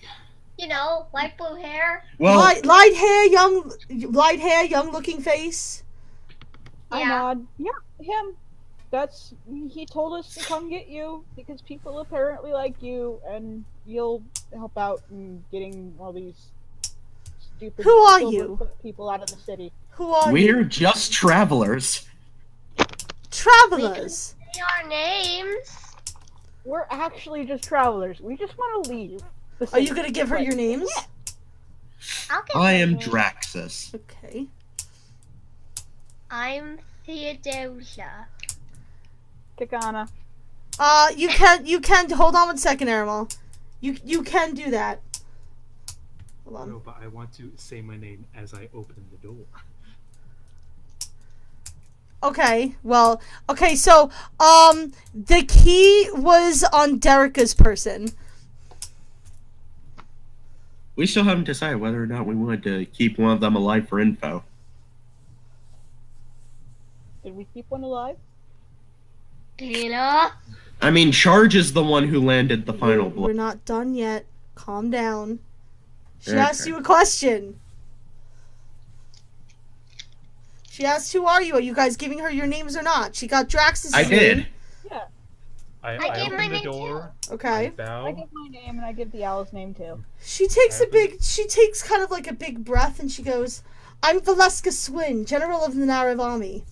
You know, light blue hair. Well, light hair, young looking face. Yeah. I nod. Yeah, him. He told us to come get you because people apparently like you and you'll help out in getting all these stupid Who are you? People out of the city. Who are you? We're just travelers. Travelers? We can say our names. We're actually just travelers. We just want to leave. Are you gonna give her your names? Yeah. I am Draxus. Okay. I'm Theodosia. Kikana. You can hold on 1 second, Arimal. You can do that. Hold on. No, but I want to say my name as I open the door. Okay, well, so, the key was on Derica's person. We still haven't decided whether or not we wanted to keep one of them alive for info. Did we keep one alive? Lena. I mean, Charge is the one who landed the final blow. We're not done yet. Calm down. She Okay. asked you a question. She asked, who are you? Are you guys giving her your names or not? She got Drax's I name. did. Yeah. I I gave my open the name door. I Okay. bow. I give my name and I give the owl's name too. She takes kind of like a big breath and she goes, I'm Valeska Swin, General of the Narev Army.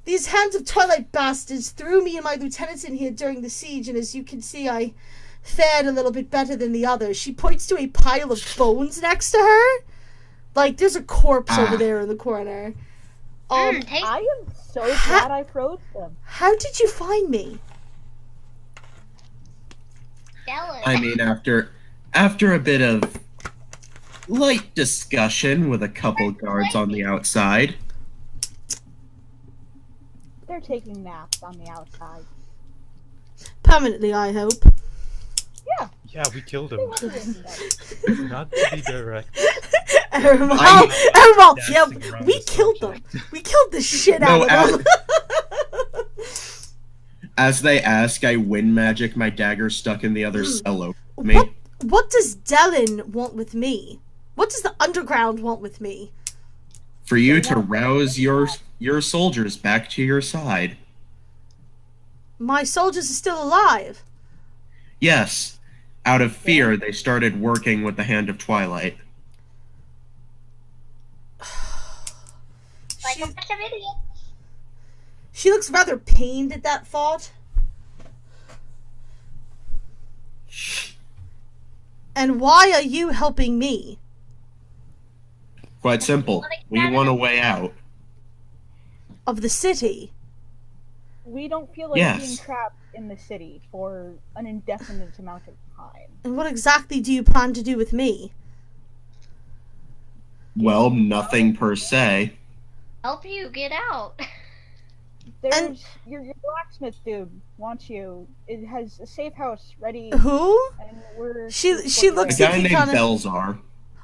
These Hands of Twilight bastards threw me and my lieutenants in here during the siege, and as you can see, I fared a little bit better than the others. She points to a pile of bones next to her. Like, there's a corpse over there in the corner. I am so glad I froze them. How did you find me? Dylan. I mean, after a bit of light discussion with a couple guards on the outside. They're taking naps on the outside. Permanently, I hope. Yeah. Yeah, we killed him. They want to listen to Not to be direct. Everyone, yeah, we killed them. We killed the shit out of them. As they ask, I wind magic my dagger stuck in the other cell over me. What does Dylan want with me? What does the underground want with me? For you to rouse your soldiers back to your side. My soldiers are still alive. Yes. Out of fear, they started working with the Hand of Twilight. Like a bunch of idiots. She looks rather pained at that thought. And why are you helping me? Quite simple. We want a way out. Of the city? We don't feel like being trapped in the city for an indefinite amount of time. And what exactly do you plan to do with me? Well, nothing per se. Help you get out. There's your blacksmith dude wants you. It has a safe house ready. Who? And we're She A looks guy like he named kinda... Belzar.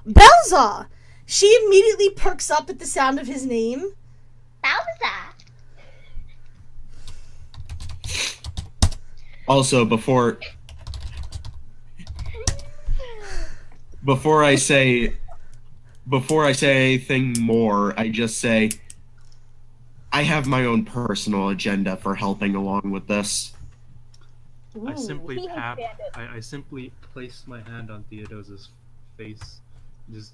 Belzar! She immediately perks up at the sound of his name. That was that. Also, before I say anything more, I just say I have my own personal agenda for helping along with this. Ooh, I simply he has tap. bandit. I simply place my hand on Theodosia's face, just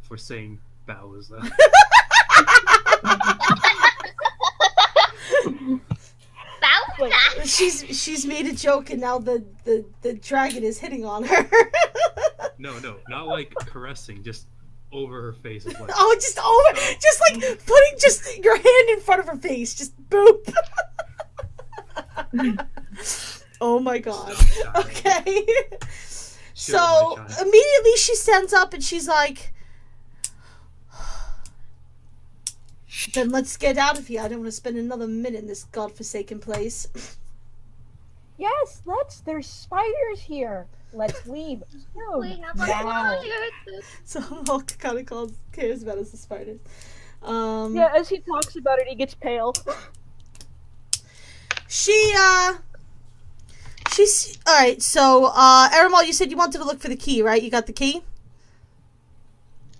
for saying Bowser. Bowser. She's made a joke, and now the dragon is hitting on her. No, not like caressing, just over her face. Is like, oh, just like putting just your hand in front of her face, just boop. Oh my god. Okay. So immediately she stands up and she's like, then let's get out of here. I don't want to spend another minute in this godforsaken place. Yes, let's. There's spiders here. Let's leave. No, now. So all kind of cares about is the spiders. Yeah, as he talks about it, he gets pale. She's alright, so Aramal, you said you wanted to look for the key, right? You got the key?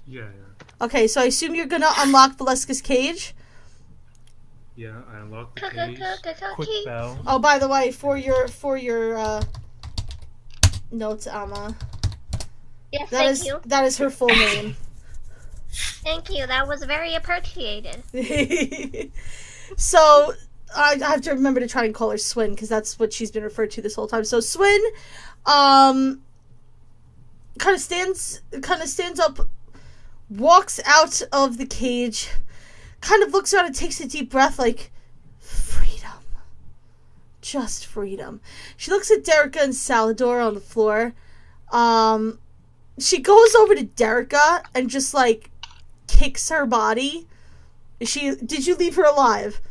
Yeah. Okay, so I assume you're gonna unlock Valeska's cage? Yeah, I unlocked the cage. Quick bell. Oh, by the way, for your notes, Amma. Yes, thank you. That is her full name. Thank you, that was very appreciated. So I have to remember to try and call her Swin, because that's what she's been referred to this whole time. So Swin, kind of stands up, walks out of the cage, kind of looks around and takes a deep breath, like, freedom. Just freedom. She looks at Derica and Salador on the floor. She goes over to Derica and just, like, kicks her body. Did you leave her alive?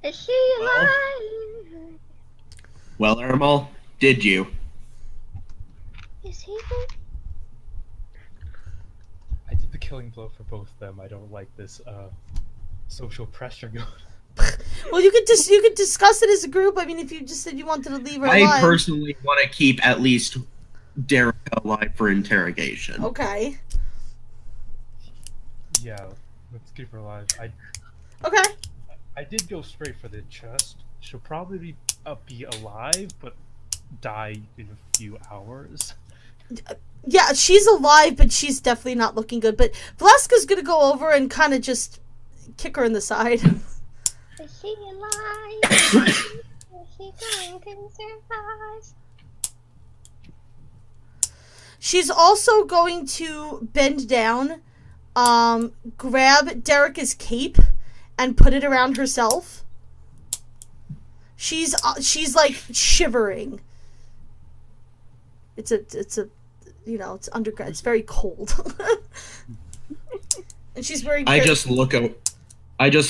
Is she alive? Well, Ermal, did you? Is he? I did the killing blow for both of them. I don't like this social pressure going. Well, you could discuss it as a group. I mean, if you just said you wanted to leave her alive. I personally want to keep at least Derica alive for interrogation. Okay. Yeah, let's keep her alive. Okay. I did go straight for the chest. She'll probably be alive, but die in a few hours. Yeah, she's alive, but she's definitely not looking good. But Valeska's gonna go over and kind of just kick her in the side. Is she alive? Is she going to survive? She's also going to bend down, grab Derica's cape, and put it around herself. She's like shivering. It's undergrad. It's very cold. And she's wearing. I just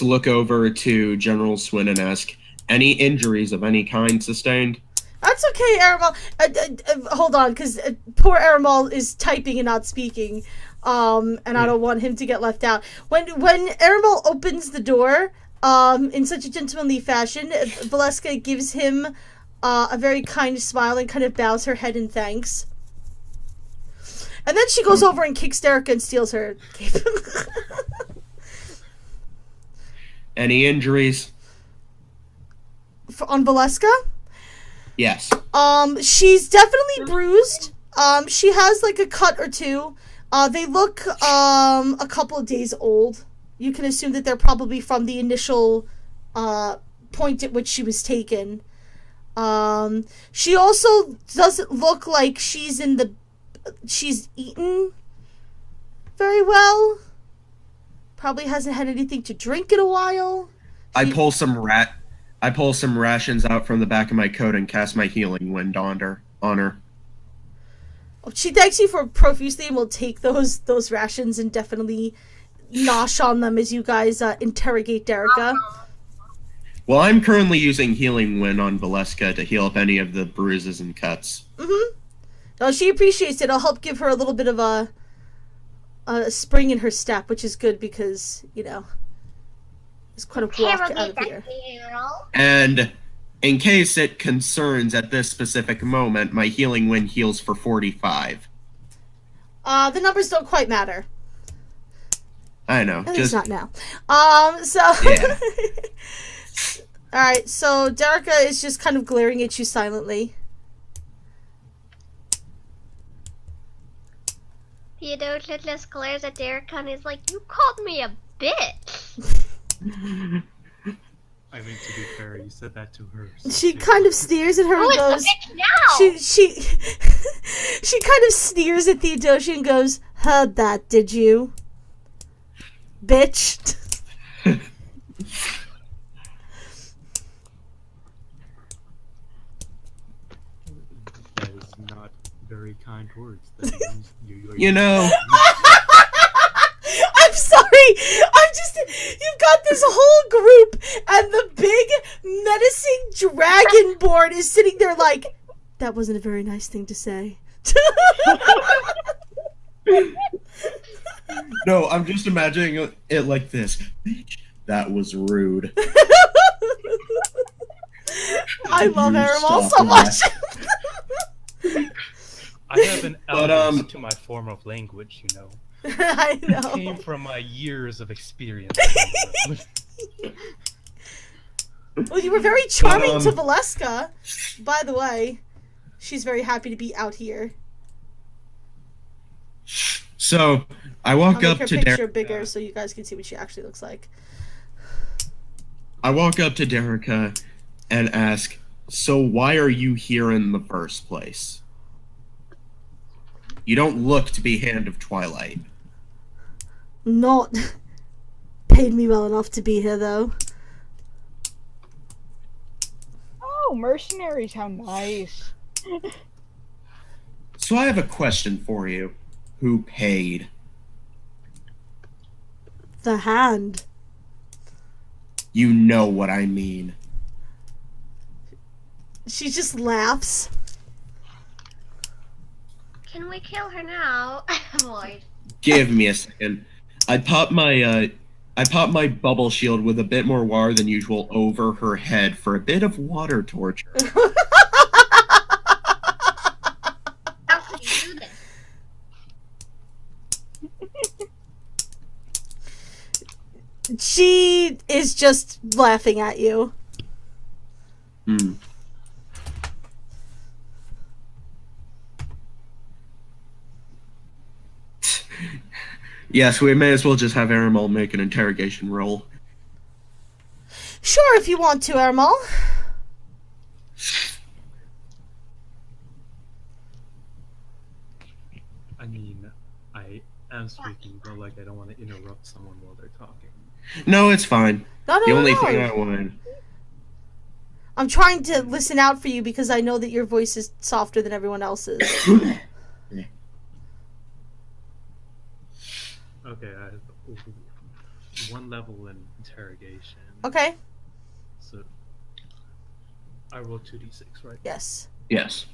look over to General Swin and ask, any injuries of any kind sustained? That's okay, Aramal. Hold on, because poor Aramal is typing and not speaking, and I don't want him to get left out. When Aramal opens the door, in such a gentlemanly fashion, Valeska gives him a very kind smile and kind of bows her head in thanks. And then she goes over and kicks Derica and steals her cape. Any injuries? On Valeska? Yes. She's definitely bruised. She has like a cut or two. They look a couple of days old. You can assume that they're probably from the initial point at which she was taken. She also doesn't look like she's eaten very well. Probably hasn't had anything to drink in a while. I pull some rations out from the back of my coat and cast my healing wind on her. She thanks you for profusely and will take those rations and definitely nosh on them as you guys interrogate Derica. Well, I'm currently using healing wind on Valeska to heal up any of the bruises and cuts. Mm-hmm. No, she appreciates it. It'll help give her a little bit of a spring in her step, which is good because, Just kind of walk out of here. And in case it concerns at this specific moment, my healing wind heals for 45. The numbers don't quite matter. I know. At least not now. So... Yeah. Alright, so Derica is just kind of glaring at you silently. Theodosia just glares at Derica and is like, you called me a bitch! I mean, to be fair, you said that to her. She kind of sneers at her and goes... Now? She kind of sneers at Theodosia and goes, heard that, did you? Bitch. That is not very kind words. That You know... I'm sorry. You've got this whole group, and the big menacing dragonborn is sitting there like, that wasn't a very nice thing to say. No, I'm just imagining it like this. Bitch, that was rude. I love Aramol so much. I have an element to my form of language, you know. I know. It came from my years of experience. Well, you were very charming to Valeska, by the way. She's very happy to be out here. So, I walk I'll up make to her picture Derica. bigger so you guys can see what she actually looks like. I walk up to Derica and ask, so why are you here in the first place? You don't look to be Hand of Twilight. Not paid me well enough to be here, though. Oh, mercenaries, how nice. So I have a question for you. Who paid? The Hand. You know what I mean. She just laughs. Can we kill her now? Lloyd. Give me a second. I pop my bubble shield with a bit more water than usual over her head for a bit of water torture. How could you do this? She is just laughing at you. Hmm. Yes, we may as well just have Aramol make an interrogation roll. Sure, if you want to, Aramol. I mean, I am speaking, but like I don't want to interrupt someone while they're talking. No, it's fine. No. The only thing I wanted... I'm trying to listen out for you because I know that your voice is softer than everyone else's. Okay, I have one level in interrogation. Okay. So I roll 2d6, right? Yes. Yes.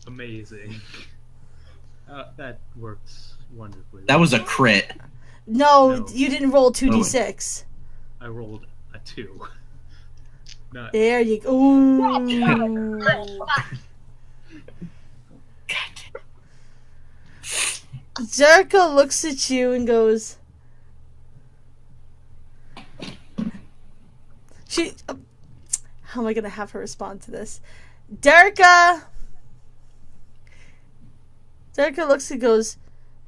Amazing. That works wonderfully. That was a crit. No, you didn't roll 2d6. I rolled a 2. Not... There you go. Ooh. Jericho looks at you and goes... how am I going to have her respond to this? Derica looks and goes,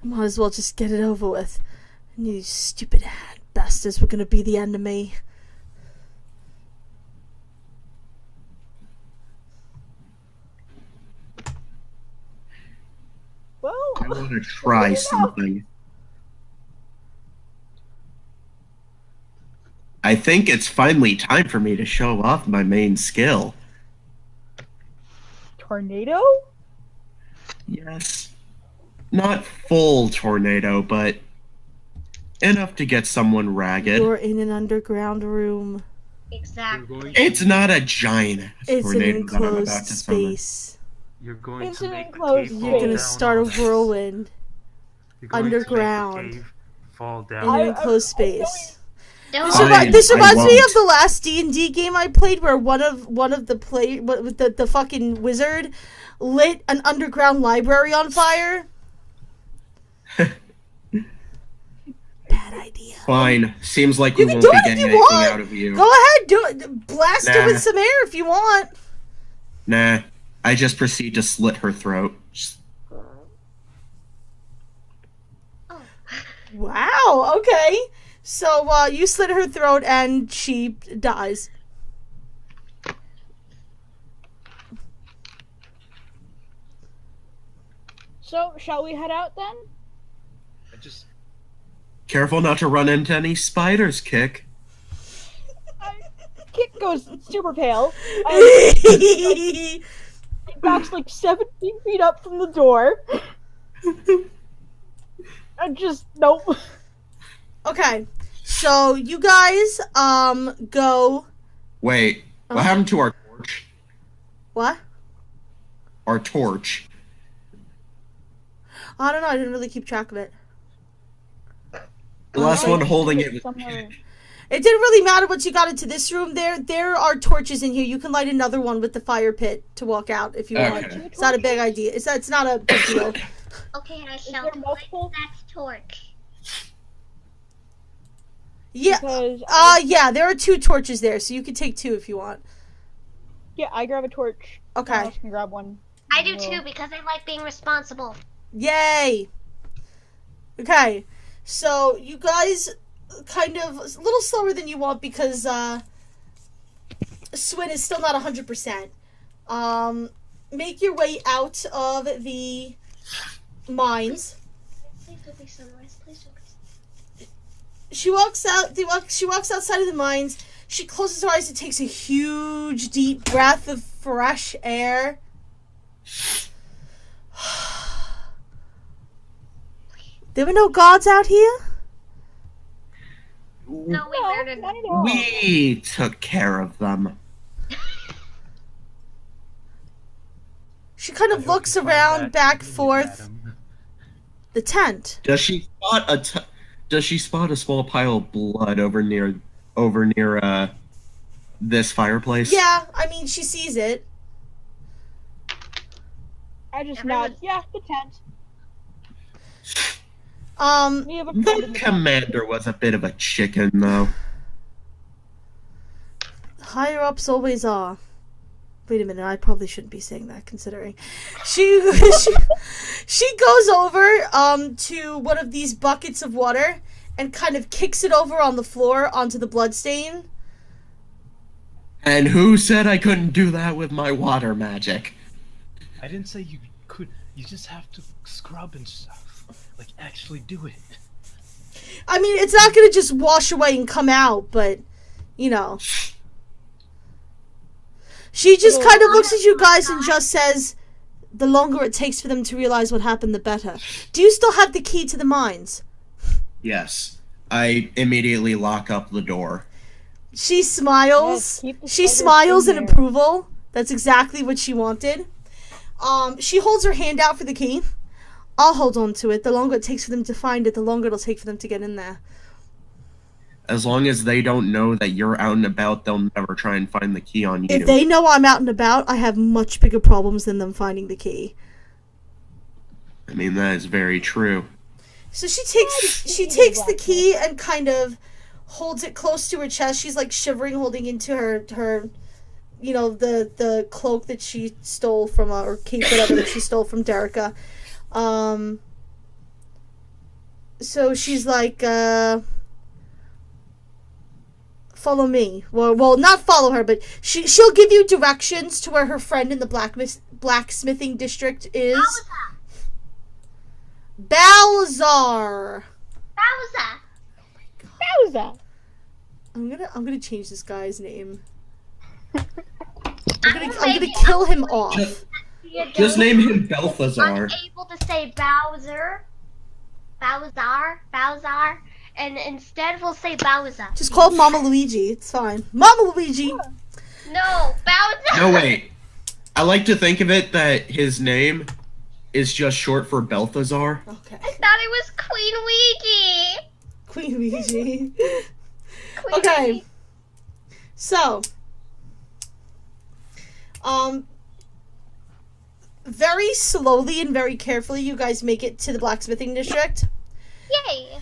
I might as well just get it over with. And these stupid bastards were going to be the enemy. Well, I want to try something. I think it's finally time for me to show off my main skill. Tornado? Yes. Not full tornado, but enough to get someone ragged. You're in an underground room. Exactly. It's not a giant It's an tornado that I'm enclosed about to summon. space. You're going It's to an make the enclosed cave space. You're fall going to down start a on us. whirlwind. You're going to make the underground cave fall in down. an enclosed space. No. This reminds me won't. of the last D&D game I played, where one of the fucking wizard lit an underground library on fire. Bad idea. Fine. Seems like we You can won't do be it if getting you anything want. out of you. Go ahead, do it. Blast her Nah. with some air if you want. Nah. I just proceed to slit her throat. Wow. Okay. So you slit her throat and she dies. So, shall we head out then? I just Careful not to run into any spiders, Kick. Kit goes super pale. He backs like 17 feet up from the door. And just, nope. Okay. So you guys go. Wait, what happened to our torch? What? Our torch. I don't know. I didn't really keep track of it. The last one holding it was Somewhere. It didn't really matter once you got into this room. There are torches in here. You can light another one with the fire pit to walk out if you want. Okay. It's not a big idea. It's not a big deal. Okay, I shall there light multiple? that torch. Yeah. Because, Yeah. There are 2 torches there, so you can take 2 if you want. yeah, I grab a torch. Okay. Someone else can grab one. I do Well, too because I like being responsible. Yay! Okay, so you guys kind of a little slower than you want because Swin is still not 100%. Make your way out of the mines. Please don't be sunrise. Please don't be. She walks out. She walks outside of the mines. She closes her eyes and takes a huge, deep breath of fresh air. There were no gods out here? No, we No, murdered not them. at all. We took care of them. She kind I of hope looks you find around, that back, union, forth. Adam. The tent. Does she spot a small pile of blood over near this fireplace? Yeah, I mean, she sees it. I just Everyone- nod. Yeah, the tent. We have a code in The the tent. commander was a bit of a chicken, though. Higher ups always are. Wait a minute, I probably shouldn't be saying that, considering she goes over to one of these buckets of water and kind of kicks it over on the floor onto the bloodstain. And who said I couldn't do that with my water magic? I didn't say you could. You just have to scrub and stuff. Like, actually do it. I mean, it's not gonna just wash away and come out, but you know. She just kind of looks at you guys and just says, the longer it takes for them to realize what happened, the better. Do you still have the key to the mines? Yes. I immediately lock up the door. She smiles. Yes, keep the She spiders smiles in in there. approval. That's exactly what she wanted. She holds her hand out for the key. I'll hold on to it. The longer it takes for them to find it, the longer it'll take for them to get in there. As long as they don't know that you're out and about, they'll never try and find the key on you. If they know I'm out and about, I have much bigger problems than them finding the key. I mean, that is very true. So she takes the key and kind of holds it close to her chest. She's like shivering, holding into her you know, the cloak that she stole from or cape, whatever that she stole from Derica. So she's like, follow me. Well, not follow her, but she'll give you directions to where her friend in the blacksmithing district is. Balazar. Bowser. Bowser. I'm gonna change this guy's name. I'm gonna kill him off. Just name him Balthazar. Unable to say Bowser, and instead we'll say Bowser. Just call him Mama Luigi. It's fine. Mama Luigi. No, Bowser. No, wait. I like to think of it that his name is just short for Balthazar. Okay. thought it was Queen Ouija. Queen Ouija. Queen Okay. Ouija. So, very slowly and very carefully, you guys make it to the blacksmithing district. Yay.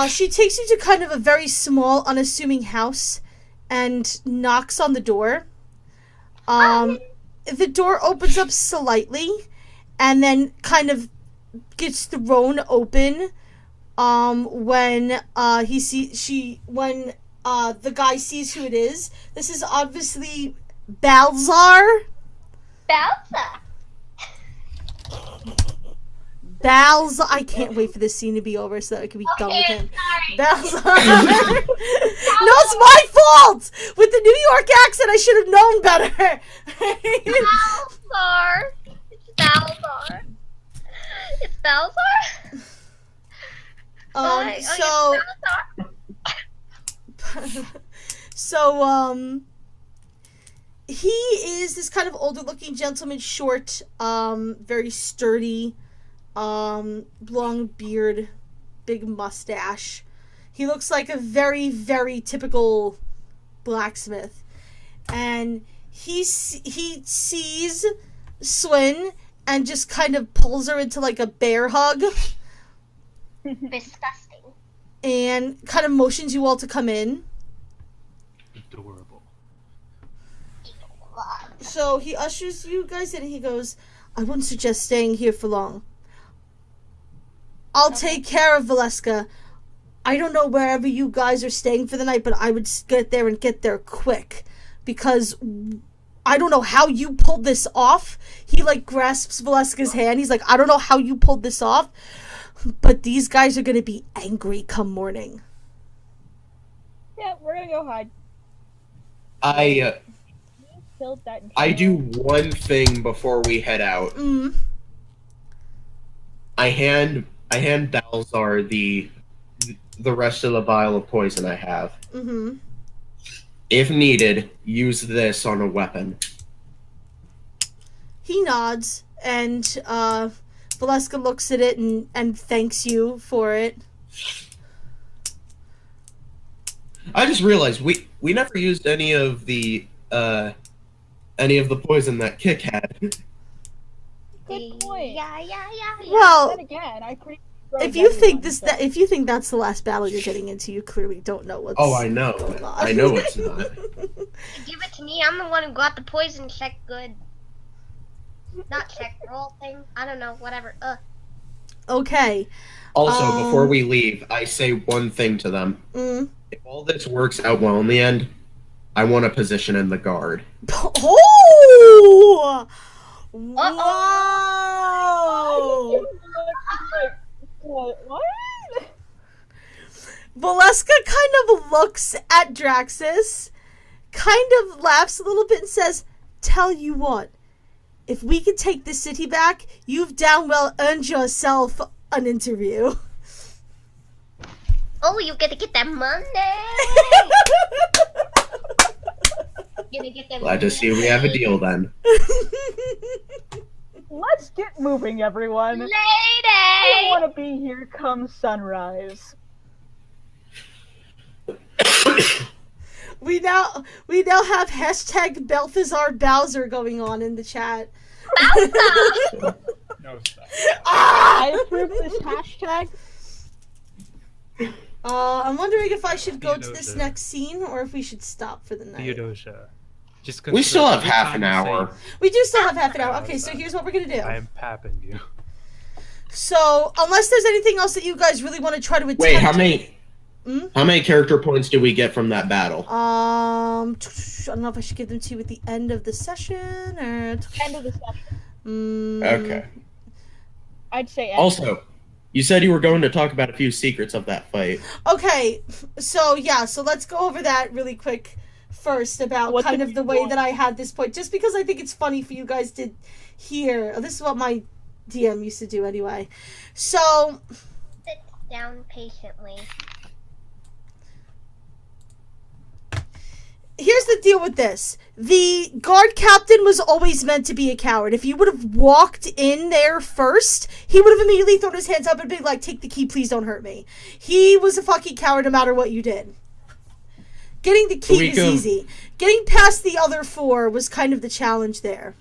She takes you to kind of a very small, unassuming house and knocks on the door. The door opens up slightly and then kind of gets thrown open when the guy sees who it is. This is obviously Balzar. Balzar. I can't wait for this scene to be over so that I can be done with him. Balzar. No, it's my fault! With the New York accent, I should have known better. Balzar. It's Balzar. It's Balzar? He is this kind of older looking gentleman, short, very sturdy, long beard, big mustache. He looks like a very, very typical blacksmith. And he sees Swin and just kind of pulls her into like a bear hug. Disgusting. And kind of motions you all to come in. Adorable. So he ushers you guys in and he goes, I wouldn't suggest staying here for long. I'll take care of Valeska. I don't know wherever you guys are staying for the night, but I would get there quick. Because I don't know how you pulled this off. He like grasps Valeska's hand. He's like, I don't know how you pulled this off. But these guys are going to be angry come morning. Yeah, we're going to go hide. I do one thing before we head out. Mm. I hand Balzar the rest of the vial of poison I have. Mm-hmm. If needed, use this on a weapon. He nods, and Valeska looks at it and thanks you for it. I just realized we never used any of the poison that Kick had. Good point. Yeah. Well, Then again, if you think that's the last battle you're getting into, you clearly don't know what's. Oh, I know. Going on. I know it's not. Give it to me. I'm the one who got the poison check good. Not check, roll thing. I don't know. Whatever. Okay. Also, before we leave, I say one thing to them. Mm. If all this works out well in the end, I want a position in the guard. Oh! Wow! What? Valeska kind of looks at Draxus, kind of laughs a little bit and says, tell you what, if we could take this city back, you've damn well earned yourself an interview. Oh, you gotta get that money. Glad to see we have a deal then. Let's get moving, everyone. Lady! I don't want to be here come sunrise. We now have hashtag Balthazar Bowser going on in the chat. No, stop. I approve this hashtag. I'm wondering if I should go to this next scene or if we should stop for the night. Theodosia. We still have half an hour. We do still have half an hour. Okay, so here's what we're gonna do. I am papping you. So, unless there's anything else that you guys really want to try to attempt. Wait, how many character points do we get from that battle? I don't know if I should give them to you at the end of the session or End of the session. Okay. I'd say end. Also, you said you were going to talk about a few secrets of that fight. Okay, so let's go over that really quick first about What kind did of the you way want? that I had this point, just because I think it's funny for you guys to hear. This is what my DM used to do anyway. So, Sit down patiently. here's the deal with this. The guard captain was always meant to be a coward. If you would have walked in there first, he would have immediately thrown his hands up and been like, take the key, please don't hurt me. He was a fucking coward no matter what you did. Getting the key was easy. Getting past the other 4 was kind of the challenge there.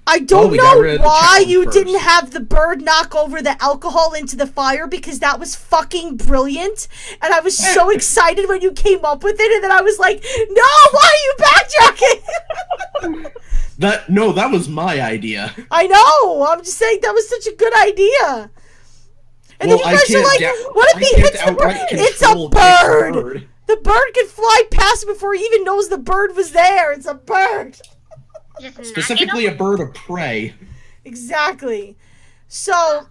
I don't know why you didn't have the bird knock over the alcohol into the fire, because that was fucking brilliant. And I was so excited when you came up with it, and then I was like, no, why are you backtracking? That was my idea. I know. I'm just saying that was such a good idea. And then you guys are like, what if he hits the bird? It's a bird. The bird can fly past before he even knows the bird was there. It's a bird. Specifically a bird of prey. Exactly. So,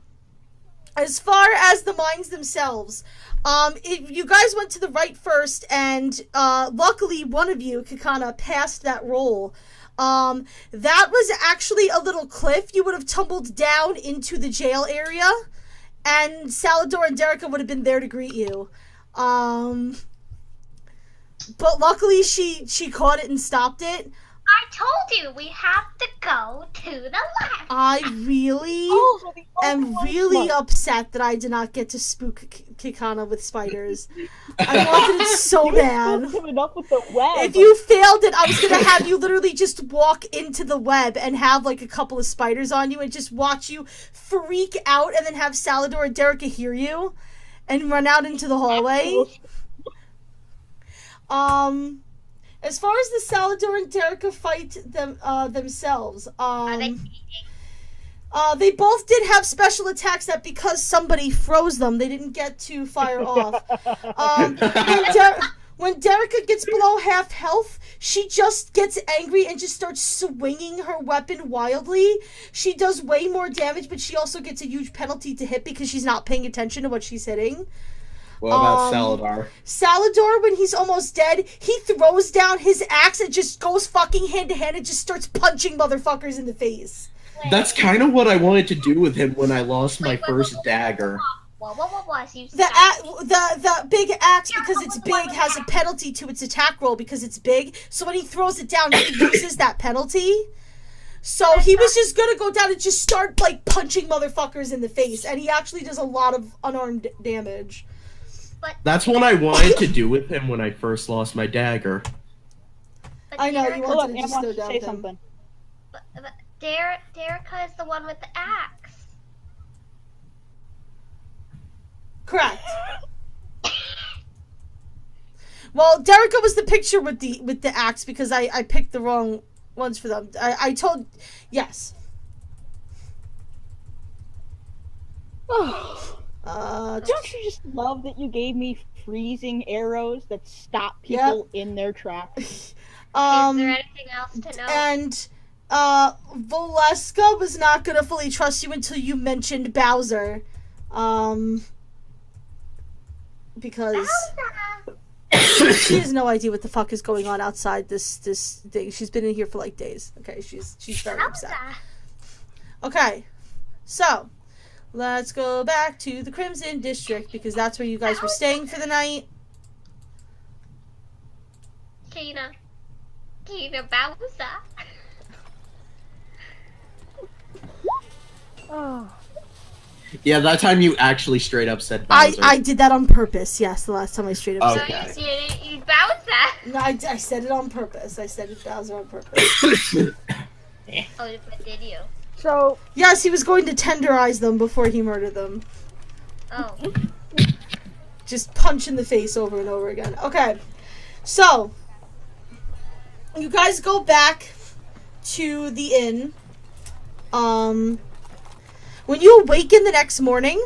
as far as the mines themselves, you guys went to the right first, and luckily one of you, Kakana, passed that roll. That was actually a little cliff. You would have tumbled down into the jail area, and Salador and Derica would have been there to greet you. But luckily she caught it and stopped it. I told you we have to go to the left. I really am really upset that I did not get to spook Kikana with spiders. I wanted it so bad. If you failed it, I was going to have you literally just walk into the web and have like a couple of spiders on you and just watch you freak out, and then have Salador and Derica hear you and run out into the hallway. As far as the Salador and Derica fight themselves, they both did have special attacks that, because somebody froze them, they didn't get to fire off. When Derica gets below half health, she just gets angry and just starts swinging her weapon wildly. She does way more damage, but she also gets a huge penalty to hit because she's not paying attention to what she's hitting. What about Salador? Salador, when he's almost dead, he throws down his axe and just goes fucking hand to hand and just starts punching motherfuckers in the face. That's kind of what I wanted to do with him when I lost my first dagger. The big axe, because it's big, has a penalty to its attack roll because it's big. So when he throws it down, he loses that penalty. So he was just gonna go down and just start like punching motherfuckers in the face, and he actually does a lot of unarmed damage. That's what I wanted to do with him when I first lost my dagger. I know, you wanted to just throw down him. Something. But Derica is the one with the axe. Correct. Well, Derica was the picture with the axe because I picked the wrong ones for them. I told, yes. Don't you just love that you gave me freezing arrows that stop people in their tracks? Is there anything else to know? And Valeska was not gonna fully trust you until you mentioned Bowser, because she has no idea what the fuck is going on outside this thing. She's been in here for like days. Okay, she's very upset. Okay, so. Let's go back to the Crimson District, because that's where you guys were staying for the night. Kina Bowser. Yeah, that time you actually straight up said Bowser. I did that on purpose, yes, the last time I straight up said So you Bowser. No, I said it on purpose. I said it Bowser on purpose. Oh, but did you? So yes, he was going to tenderize them before he murdered them. Oh. Just punch in the face over and over again. Okay, so you guys go back to the inn. When you awaken the next morning,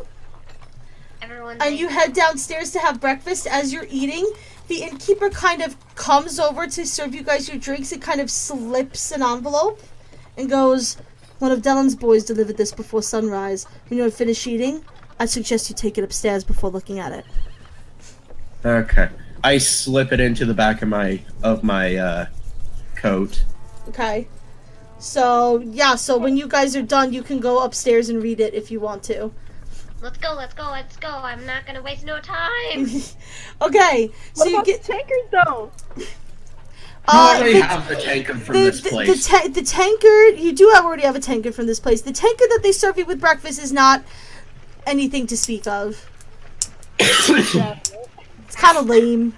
and you head downstairs to have breakfast, as you're eating, the innkeeper kind of comes over to serve you guys your drinks and kind of slips an envelope and goes, "One of Dellen's boys delivered this before sunrise. When you're finished eating, I suggest you take it upstairs before looking at it." Okay. I slip it into the back of my coat. Okay. So, yeah, so when you guys are done, you can go upstairs and read it if you want to. Let's go. I'm not gonna waste no time. Okay. So what about the tankers, though? I already have the tankard from this place. The tankard, you do already have a tankard from this place. The tankard that they serve you with breakfast is not anything to speak of. It's kind of lame.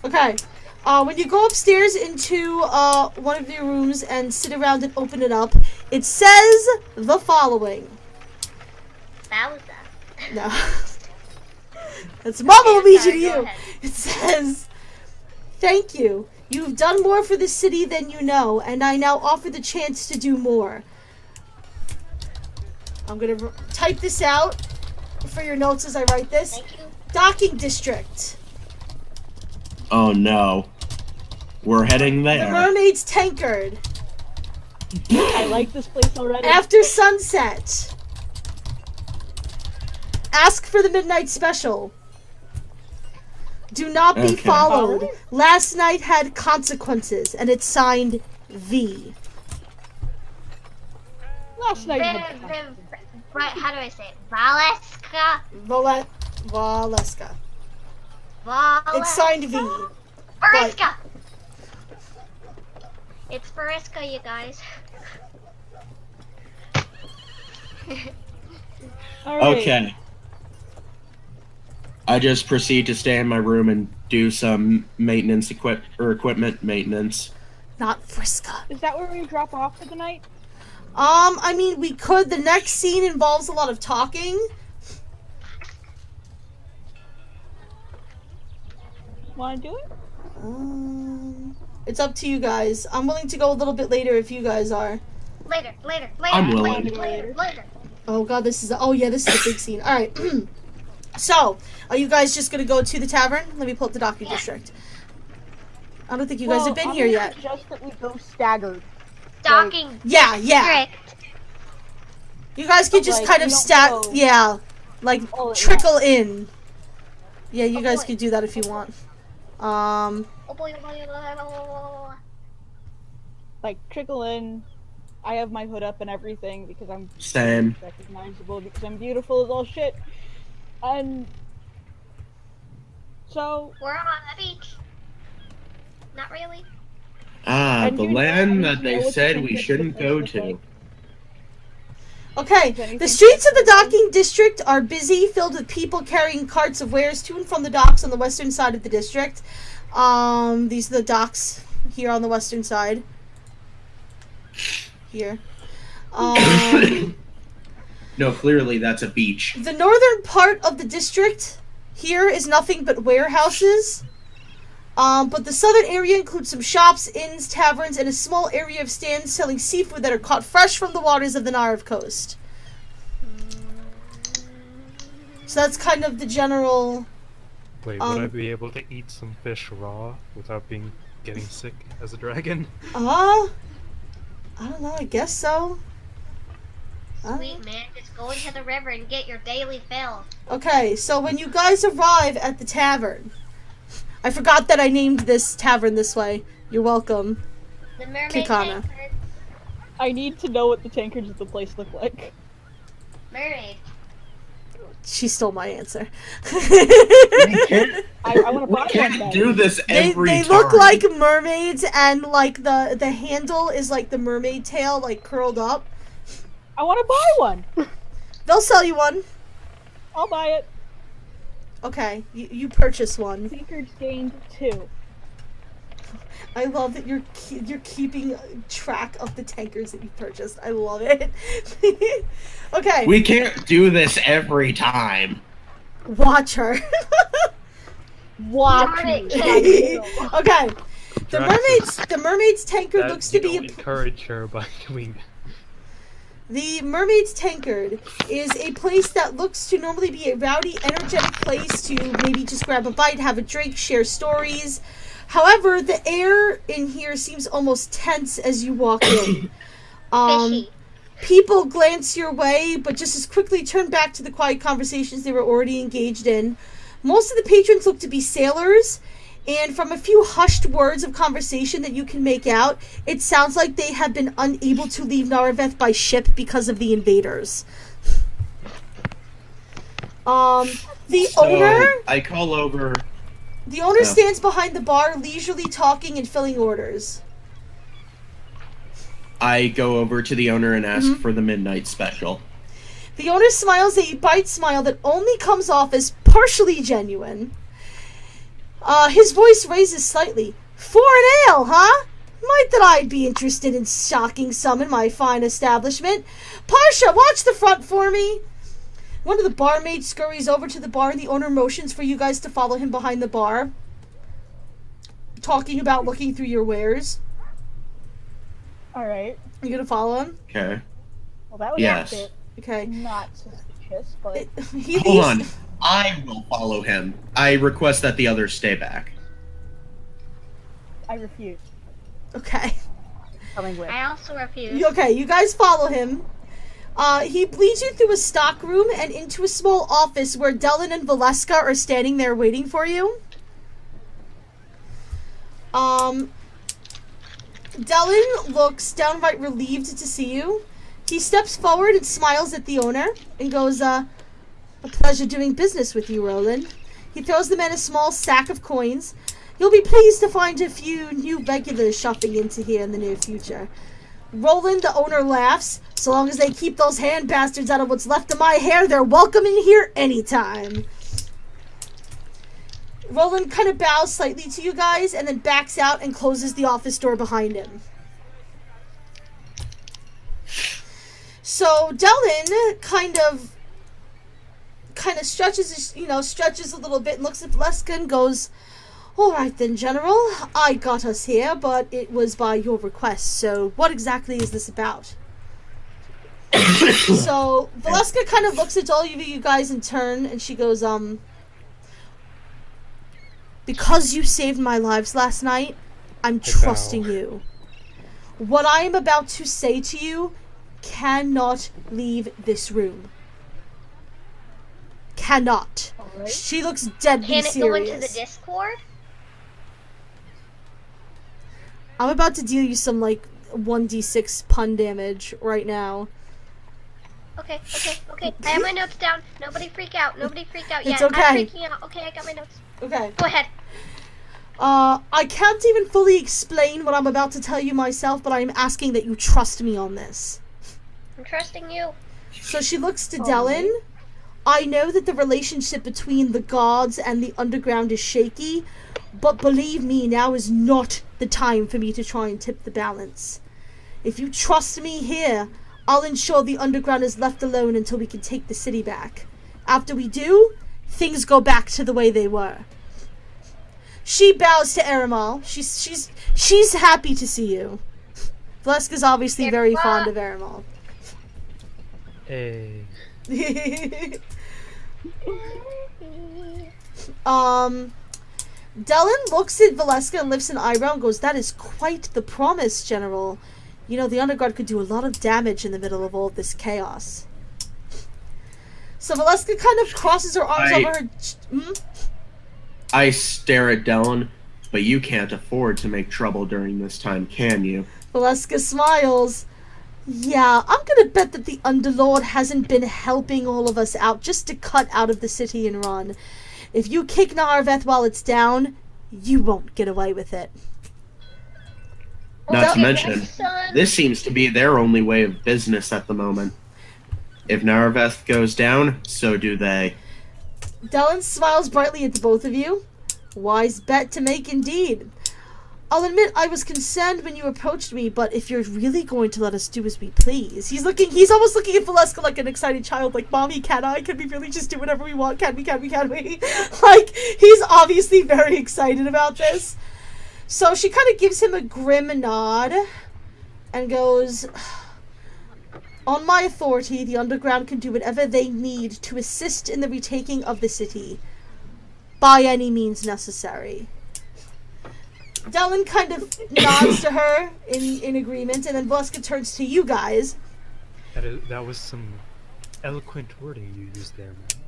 Okay. When you go upstairs into one of your rooms and sit around and open it up, it says the following. Bowser. No. That's Mama Luigi to you. Ahead. It says, "Thank you. You've done more for the city than you know, and I now offer the chance to do more." I'm going to type this out for your notes as I write this. Thank you. Docking District. Oh no. We're heading there. The Mermaid's Tankard. I like this place already. After sunset. Ask for the midnight special. Do not be Okay. followed. Last night had consequences, and it's signed V. Last night. Right, how do I say it? Valeska? Valeska. It's signed V. Veriska! It's Veriska, you guys. All right. Okay. I just proceed to stay in my room and do some maintenance equipment maintenance. Not Friska. Is that where we drop off for the night? I mean, we could. The next scene involves a lot of talking. Want to do it? It's up to you guys. I'm willing to go a little bit later if you guys are. Later. I'm willing. Later. Oh god, this is a big scene. Alright. So, are you guys just gonna go to the tavern? Let me pull up the docking district. I don't think you guys have been here yet. Just that we go staggered. Docking Yeah. district. You guys can just Like, kind of we don't stack, go trickle in. Yeah, you guys boy. can do that if you want. Oh boy, oh boy, oh boy. Like trickle in. I have my hood up and everything because I'm Same. recognizable because I'm beautiful as all shit. And so We're on the beach. Not really. Ah, And the you know- land and that you they know what said the we thing shouldn't is go like? to. Okay, Is anything the streets of the different? docking district are busy, filled with people carrying carts of wares to and from the docks on the western side of the district. These are the docks here on the western side. Here. No, clearly that's a beach. The northern part of the district here is nothing but warehouses. But the southern area includes some shops, inns, taverns, and a small area of stands selling seafood that are caught fresh from the waters of the Narev coast. So that's kind of the general... Wait, would I be able to eat some fish raw without getting sick as a dragon? I don't know, I guess so. Sweet man, just go into the river and get your daily fill. Okay, so when you guys arrive at the tavern... I forgot that I named this tavern this way. You're welcome. The mermaid Kikana. tankard. I need to know what the tankards of the place look like. Mermaid. She stole my answer. We I want to buy one. can't Then. do this every They time. look like mermaids, and like the handle is like the mermaid tail, like curled up. I want to buy one. They'll sell you one. I'll buy it. Okay, you purchase one. Tankards gained 2. I love that you're keeping track of the tankers that you purchased. I love it. Okay, We can't do this every time. watch her. Watch Darn me. it, Okay, the Drax, mermaid's tanker That, looks to be encourage her by doing. The Mermaid's Tankard is a place that looks to normally be a rowdy, energetic place to maybe just grab a bite, have a drink, share stories. However, the air in here seems almost tense as you walk in. Fishy. People glance your way, but just as quickly turn back to the quiet conversations they were already engaged in. Most of the patrons look to be sailors, and from a few hushed words of conversation that you can make out, it sounds like they have been unable to leave Nareveth by ship because of the invaders. The owner... I call over The owner stands behind the bar, leisurely talking and filling orders. I go over to the owner and ask for the midnight special. The owner smiles a bright smile that only comes off as partially genuine. His voice raises slightly. For an ale, huh? Might that I'd be interested in shocking some in my fine establishment. Parsha, watch the front for me. One of the barmaids scurries over to the bar, and the owner motions for you guys to follow him behind the bar, talking about looking through your wares. Alright. You gonna follow him? Okay. Well, that was a bit okay. not suspicious, but... Hold on. I will follow him. I request that the others stay back. I refuse. Okay. Coming with. I also refuse. Okay, you guys follow him. He leads you through a stock room and into a small office where Dylan and Valeska are standing there waiting for you. Dylan looks downright relieved to see you. He steps forward and smiles at the owner and goes, a pleasure doing business with you, Roland. He throws the man a small sack of coins. You'll be pleased to find a few new regulars shopping into here in the near future. Roland, the owner, laughs. So long as they keep those hand bastards out of what's left of my hair, they're welcome in here anytime. Roland kind of bows slightly to you guys and then backs out and closes the office door behind him. So Dylan kind of stretches a little bit and looks at Valeska and goes, all right then, General, I got us here, but it was by your request, so what exactly is this about? So, Valeska kind of looks at all of you guys in turn, and she goes, because you saved my lives last night, I'm trusting you. What I am about to say to you cannot leave this room. Cannot. Right. She looks deadly serious. Can it go into the Discord? I'm about to deal you some, 1d6 pun damage right now. Okay. I have my notes down. Nobody freak out yet. It's okay. I'm freaking out. Okay, I got my notes. Okay. Go ahead. I can't even fully explain what I'm about to tell you myself, but I'm asking that you trust me on this. I'm trusting you. So she looks to Dylan. I know that the relationship between the gods and the underground is shaky, but believe me, now is not the time for me to try and tip the balance. If you trust me here, I'll ensure the underground is left alone until we can take the city back. After we do, things go back to the way they were. She bows to Aramal. She's happy to see you. Valeska's obviously very fond of Aramal. Hey. Dylan looks at Valeska and lifts an eyebrow and goes, that is quite the promise, General. You know, the underguard could do a lot of damage in the middle of all this chaos. So Valeska kind of crosses her arms over her... I stare at Dylan, but you can't afford to make trouble during this time, can you? Valeska smiles. Yeah, I'm gonna bet that the Underlord hasn't been helping all of us out just to cut out of the city and run. If you kick Nareveth while it's down, you won't get away with it. Not to mention, this seems to be their only way of business at the moment. If Nareveth goes down, so do they. Dylan smiles brightly at the both of you. Wise bet to make indeed. I'll admit I was concerned when you approached me, but if you're really going to let us do as we please. He's almost looking at Valeska like an excited child, like, Mommy, can I? Can we really just do whatever we want? Can we? Like, he's obviously very excited about this. So she kind of gives him a grim nod and goes, on my authority, the underground can do whatever they need to assist in the retaking of the city, by any means necessary. Dylan kind of nods to her in agreement, and then Valeska turns to you guys. That was some eloquent wording you used there, man.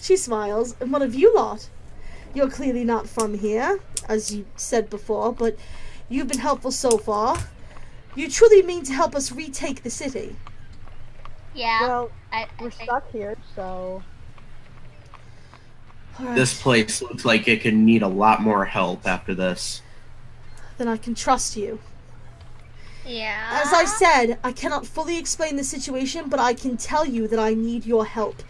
She smiles. And what of you lot? You're clearly not from here, as you said before, but you've been helpful so far. You truly mean to help us retake the city? Yeah. Well, we're stuck here, so... Right. This place looks like it could need a lot more help after this. Then I can trust you. Yeah. As I said, I cannot fully explain the situation, but I can tell you that I need your help.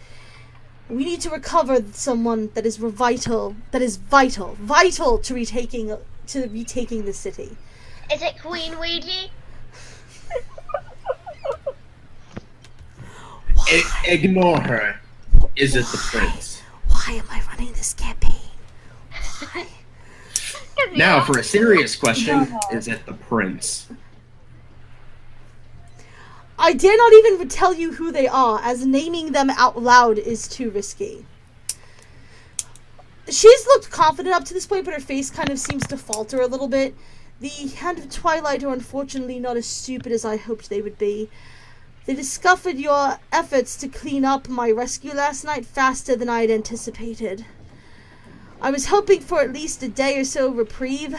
We need to recover someone that is vital to retaking the city. Is it Queen Ouija? Ignore her. Is it the prince? Why am I running this campaign? Why? Now, for a serious question, is it the prince? I dare not even tell you who they are, as naming them out loud is too risky. She's looked confident up to this point, but her face kind of seems to falter a little bit. The Hand of Twilight are unfortunately not as stupid as I hoped they would be. They discovered your efforts to clean up my rescue last night faster than I had anticipated. I was hoping for at least a day or so reprieve.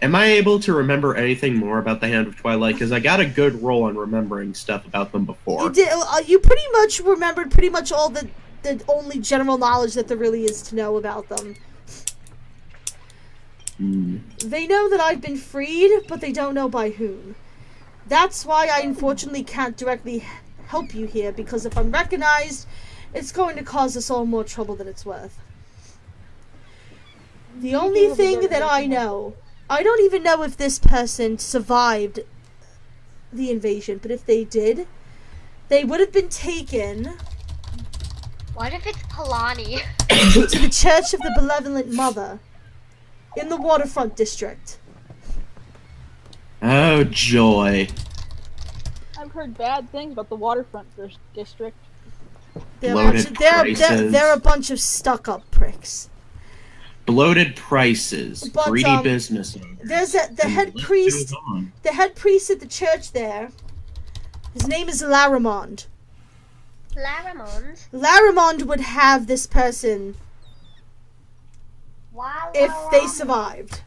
Am I able to remember anything more about the Hand of Twilight? Because I got a good roll on remembering stuff about them before. You did. You pretty much remembered pretty much all the only general knowledge that there really is to know about them. They know that I've been freed, but they don't know by whom. That's why I unfortunately can't directly help you here, because if I'm recognized, it's going to cause us all more trouble than it's worth. The only thing that I know, I don't even know if this person survived the invasion, but if they did, they would have been taken... What if it's Kalani? to the Church of the Benevolent Mother in the Waterfront District. Oh, joy. I've heard bad things about the Waterfront District. They're a bunch of stuck-up pricks. Bloated prices, But, greedy business owners. There's the head priest. The head priest at the church there. His name is Laramond. Laramond? Laramond would have this person Why? if they survived.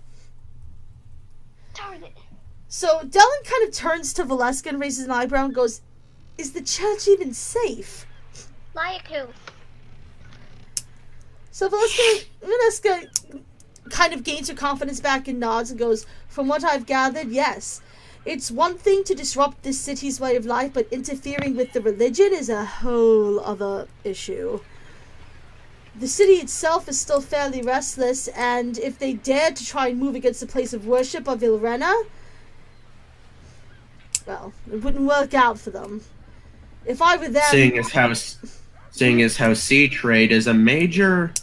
Darn it. So Dylan kind of turns to Valeska and raises an eyebrow and goes, "Is the church even safe?" Like who? So Valeska kind of gains her confidence back and nods and goes, "From what I've gathered, yes. It's one thing to disrupt this city's way of life, but interfering with the religion is a whole other issue. The city itself is still fairly restless, and if they dared to try and move against the place of worship of Ilrena, well, it wouldn't work out for them. If I were them..." Seeing as how sea trade is a major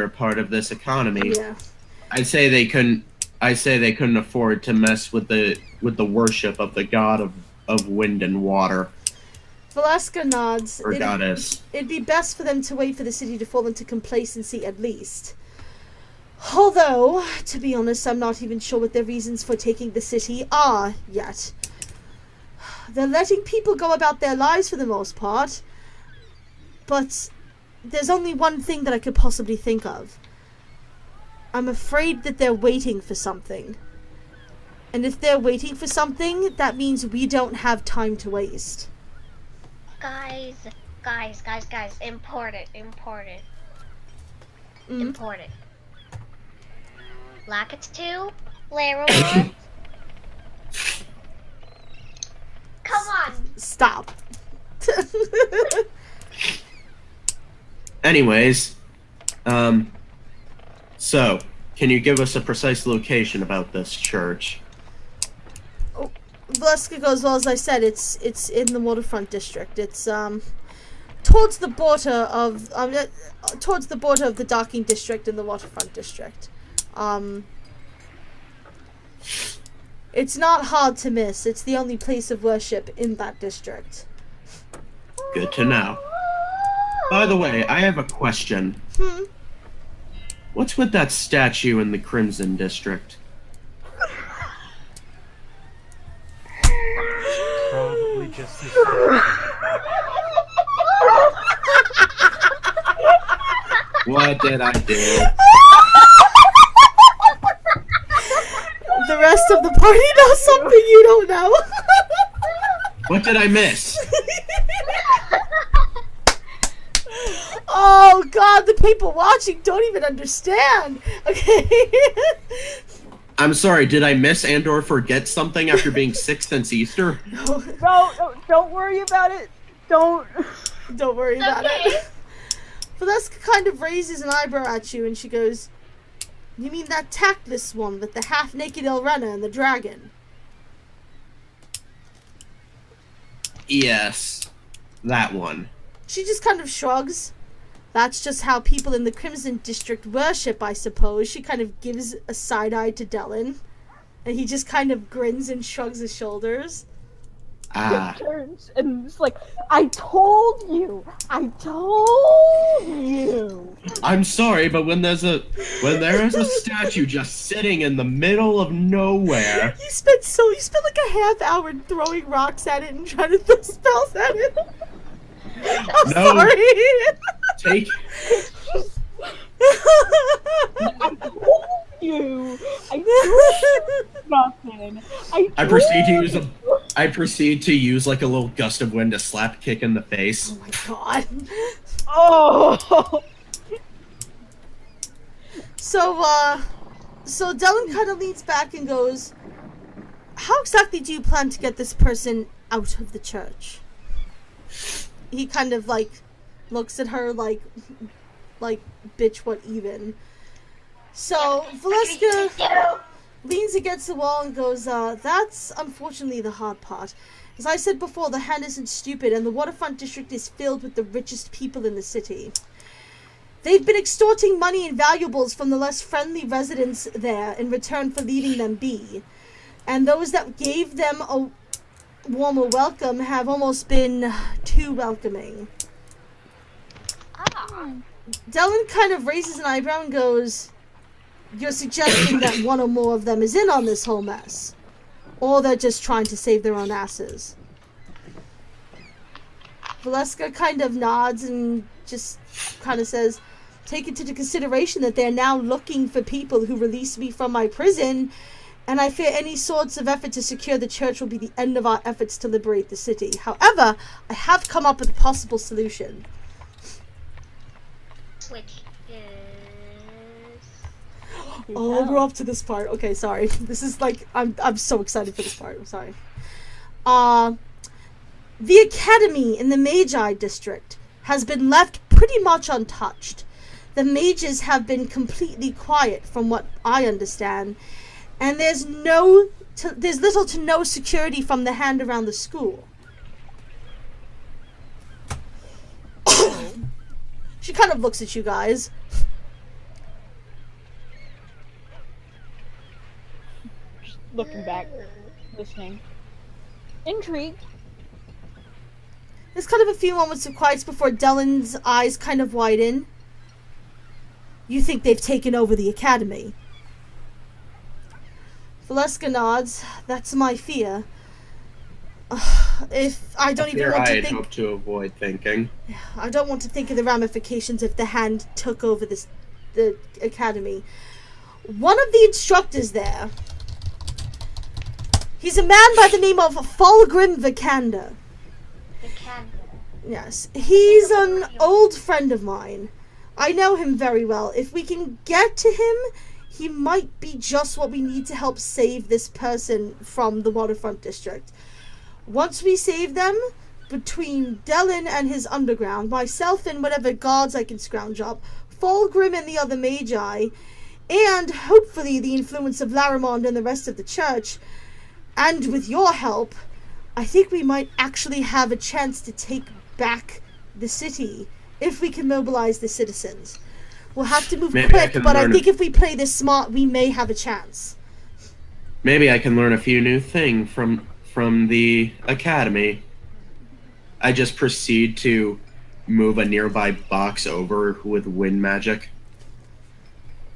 part of this economy, Yeah. I'd say they couldn't afford to mess with the worship of the god of wind and water. Valeska nods. Or goddess. It'd be best for them to wait for the city to fall into complacency at least. Although, to be honest, I'm not even sure what their reasons for taking the city are yet. They're letting people go about their lives for the most part. But there's only one thing that I could possibly think of. I'm afraid that they're waiting for something. And if they're waiting for something, that means we don't have time to waste. Guys. Important. Lakitu? Laramond? Come on. Stop. Anyways, so, can you give us a precise location about this church? Valeska goes, "Well, as I said, it's in the Waterfront District. It's towards the border of the Docking District and the Waterfront District. It's not hard to miss. It's the only place of worship in that district." Good to know. By the way, I have a question. What's with that statue in the Crimson District? Probably just the What did I do? The rest of the party knows something you don't know. What did I miss? Oh God, the people watching don't even understand. Okay. I'm sorry, did I miss and/or forget something after being sick since Easter? No, don't worry about it. Don't worry about it. Valeska kind of raises an eyebrow at you and she goes, "You mean that tactless one with the half-naked Elrena and the dragon?" Yes, that one. She just kind of shrugs. "That's just how people in the Crimson District worship, I suppose." She kind of gives a side eye to Dylan, and he just kind of grins and shrugs his shoulders. It turns and it's like, I told you. I'm sorry, but when there is a statue just sitting in the middle of nowhere. You spent like a half hour throwing rocks at it and trying to throw spells at it. I'm sorry. Take. I told you. I told nothing. I proceed to use like a little gust of wind to slap Kick in the face. Oh my God. Oh. So Dylan kind of leans back and goes, "How exactly do you plan to get this person out of the church?" He kind of like looks at her like bitch, what even? So Valeska leans against the wall and goes, "That's unfortunately the hard part. As I said before, the hand isn't stupid, and the waterfront district is filled with the richest people in the city. They've been extorting money and valuables from the less friendly residents there in return for leaving them be. And those that gave them a warmer welcome have almost been too welcoming." Dylan kind of raises an eyebrow and goes, "You're suggesting that one or more of them is in on this whole mess? Or they're just trying to save their own asses?" Valeska kind of nods and just kind of says, "Take into consideration that they're now looking for people who released me from my prison, and I fear any sorts of effort to secure the church will be the end of our efforts to liberate the city. However, I have come up with a possible solution." Which is... Oh, we're up to this part. Okay, sorry. This is like, I'm so excited for this part. I'm sorry. The academy in the Magi district has been left pretty much untouched. The mages have been completely quiet from what I understand, and there's little to no security from the hand around the school. She kind of looks at you guys. Just looking back, listening. Intrigued. There's kind of a few moments of quiet before Dylan's eyes kind of widen. "You think they've taken over the academy?" Valeska nods. "That's my fear. If I don't even want to think... hope to avoid thinking. I don't want to think of the ramifications if the hand took over the academy. One of the instructors there, he's a man by the name of Fulgrim Vikander. Yes, he's an old friend of mine. I know him very well. If we can get to him, he might be just what we need to help save this person from the waterfront district. Once we save them, between Dylan and his underground, myself and whatever guards I can scrounge up, Fulgrim and the other magi, and hopefully the influence of Laramond and the rest of the church, and with your help, I think we might actually have a chance to take back the city if we can mobilize the citizens. We'll have to move quick, but I think if we play this smart, we may have a chance." Maybe I can learn a few new things from the academy. I just proceed to move a nearby box over with wind magic.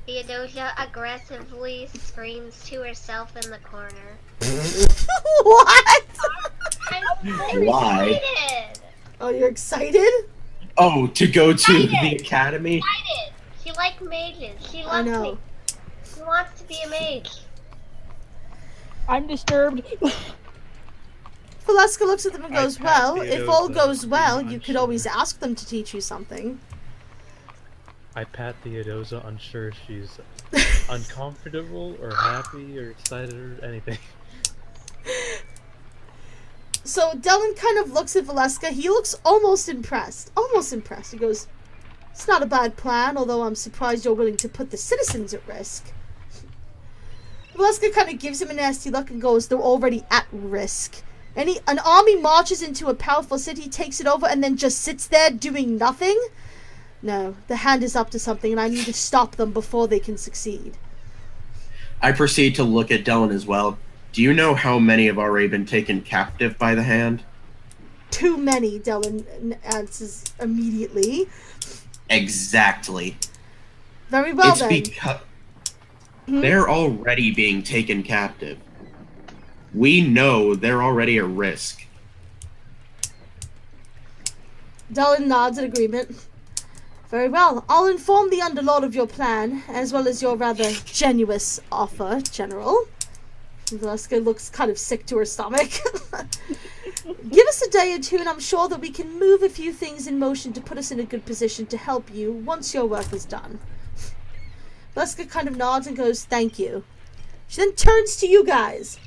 Theodosia aggressively screams to herself in the corner. What? I'm so Why? excited! Oh, you're excited? Oh, to go to the academy? Excited! She likes mages. She loves me. She wants to be a mage. I'm disturbed. Valeska looks at them and goes, "Well, if all goes well, you could always ask them to teach you something." I pat Theodosia, unsure if she's uncomfortable or happy or excited or anything. So Dylan kind of looks at Valeska. He looks almost impressed. Almost impressed. He goes, "It's not a bad plan, although I'm surprised you're willing to put the citizens at risk." Valeska kind of gives him a nasty look and goes, "They're already at risk. An army marches into a powerful city, takes it over, and then just sits there doing nothing? No, the hand is up to something, and I need to stop them before they can succeed." I proceed to look at Dylan as well. Do you know how many have already been taken captive by the hand? Too many, Dylan answers immediately. Exactly. Very well, it's because they're already being taken captive. We know they're already at risk. Dylan nods in agreement. Very well. I'll inform the Underlord of your plan, as well as your rather generous offer, General. Valeska looks kind of sick to her stomach. Give us a day or two, and I'm sure that we can move a few things in motion to put us in a good position to help you once your work is done. Valeska kind of nods and goes, "Thank you." She then turns to you guys.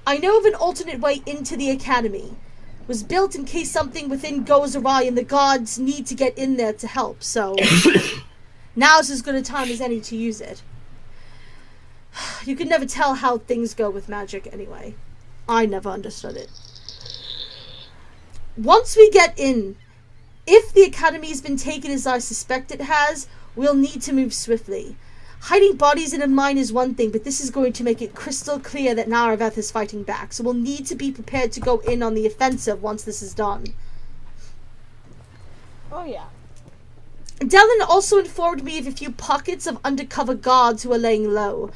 "I know of an alternate way into the academy. It was built in case something within goes awry and the gods need to get in there to help, so now's as good a time as any to use it. You can never tell how things go with magic anyway. I never understood it. Once we get in, if the academy has been taken as I suspect it has, we'll need to move swiftly. Hiding bodies in a mine is one thing, but this is going to make it crystal clear that Nareveth is fighting back, so we'll need to be prepared to go in on the offensive once this is done." Oh yeah. Dylan also informed me of a few pockets of undercover guards who are laying low.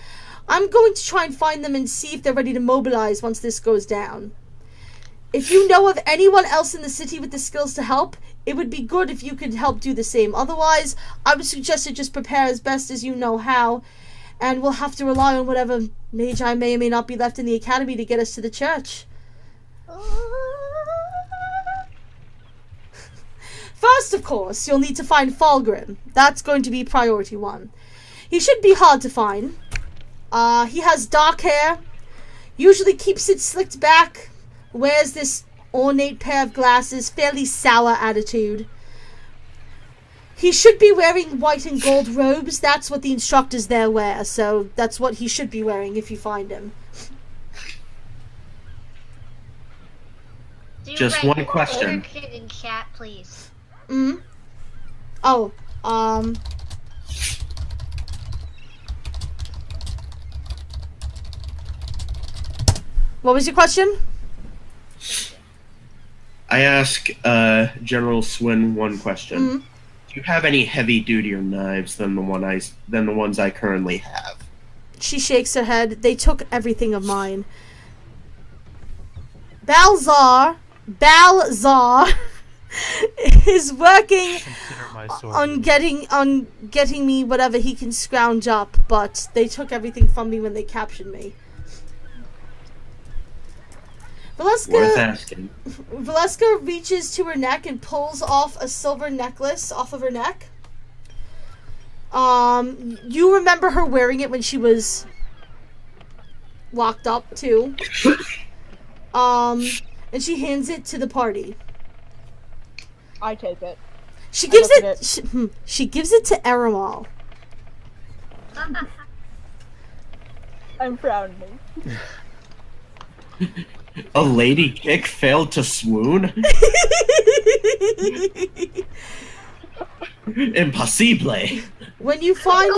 I'm going to try and find them and see if they're ready to mobilize once this goes down. If you know of anyone else in the city with the skills to help, it would be good if you could help do the same. Otherwise, I would suggest to just prepare as best as you know how, and we'll have to rely on whatever magi may or may not be left in the academy to get us to the church. First, of course, you'll need to find Falgrim. That's going to be priority one. He should be hard to find. He has dark hair, usually keeps it slicked back, wears this ornate pair of glasses, fairly sour attitude. He should be wearing white and gold robes. That's what the instructors there wear, so that's what he should be wearing if you find him. Just one question. In chat, please. Oh, what was your question? I ask General Swin one question. Do you have any heavy-duty knives than the ones I currently have? She shakes her head. They took everything of mine. Balzar is working on getting me whatever he can scrounge up, but they took everything from me when they captured me. Worth asking. Valeska reaches to her neck and pulls off a silver necklace off of her neck. You remember her wearing it when she was locked up too. And she hands it to the party. I take it. She gives it. She gives it to Aramal. I'm frowning. A lady kick failed to swoon? Impossible. When you find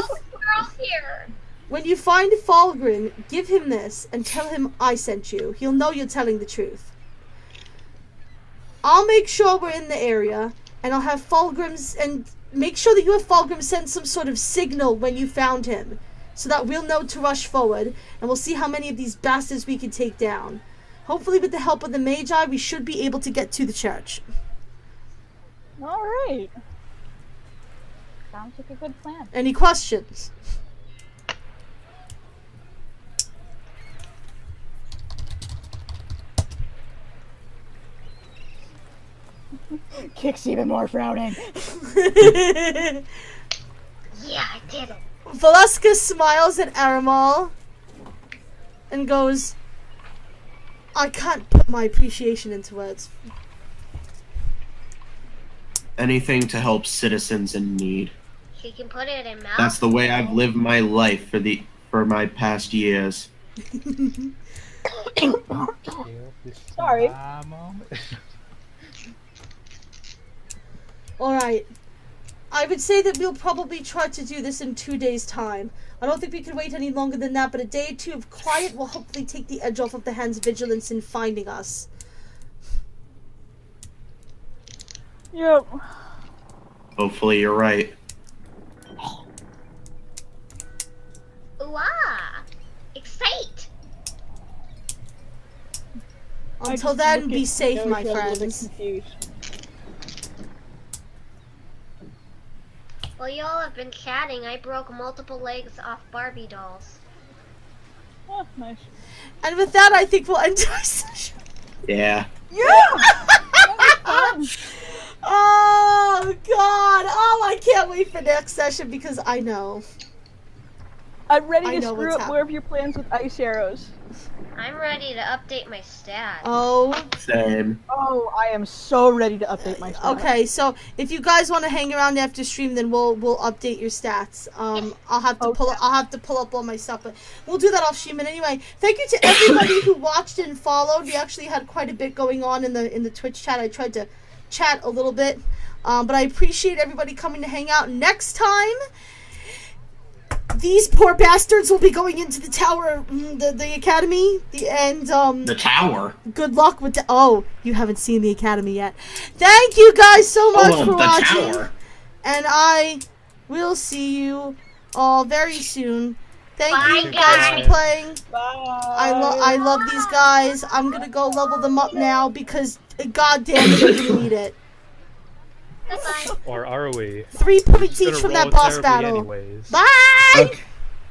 Falgrim, give him this and tell him I sent you. He'll know you're telling the truth. I'll make sure we're in the area, and I'll have Falgrim's, and make sure that you have Falgrim send some sort of signal when you found him, so that we'll know to rush forward, and we'll see how many of these bastards we can take down. Hopefully with the help of the Magi, we should be able to get to the church. Alright. Sounds like a good plan. Any questions? Kick's even more frowning. Yeah, I did it. Valeska smiles at Aramal and goes, I can't put my appreciation into words. Anything to help citizens in need. He can put it in mouth. That's the way I've lived my life for my past years. Sorry. Alright. I would say that we'll probably try to do this in 2 days' time. I don't think we can wait any longer than that, but a day or two of quiet will hopefully take the edge off of the Hand's vigilance in finding us. Yep. Hopefully you're right. Ooh, excite! Until then, be safe, my friends. While y'all have been chatting, I broke multiple legs off Barbie dolls. Oh, nice. And with that, I think we'll end our session. Yeah. Oh, God. Oh, I can't wait for next session because I know. I'm ready to screw up more of your plans with ice arrows. I'm ready to update my stats. Oh. Same. Oh, I am so ready to update my stats. Okay, so if you guys want to hang around after stream, then we'll update your stats. I'll have to pull up all my stuff, but we'll do that off stream. And anyway, thank you to everybody who watched and followed. We actually had quite a bit going on in the Twitch chat. I tried to chat a little bit, but I appreciate everybody coming to hang out. Next time, these poor bastards will be going into the tower, the academy, the tower. Good luck with the. Oh, you haven't seen the academy yet. Thank you guys so much for watching, and I will see you all very soon. Thank you guys for playing. Bye. I love these guys. I'm gonna go level them up now because god damn it, they're gonna need it. Bye-bye. Or are we? 3 points each from that boss battle. Anyways. Bye!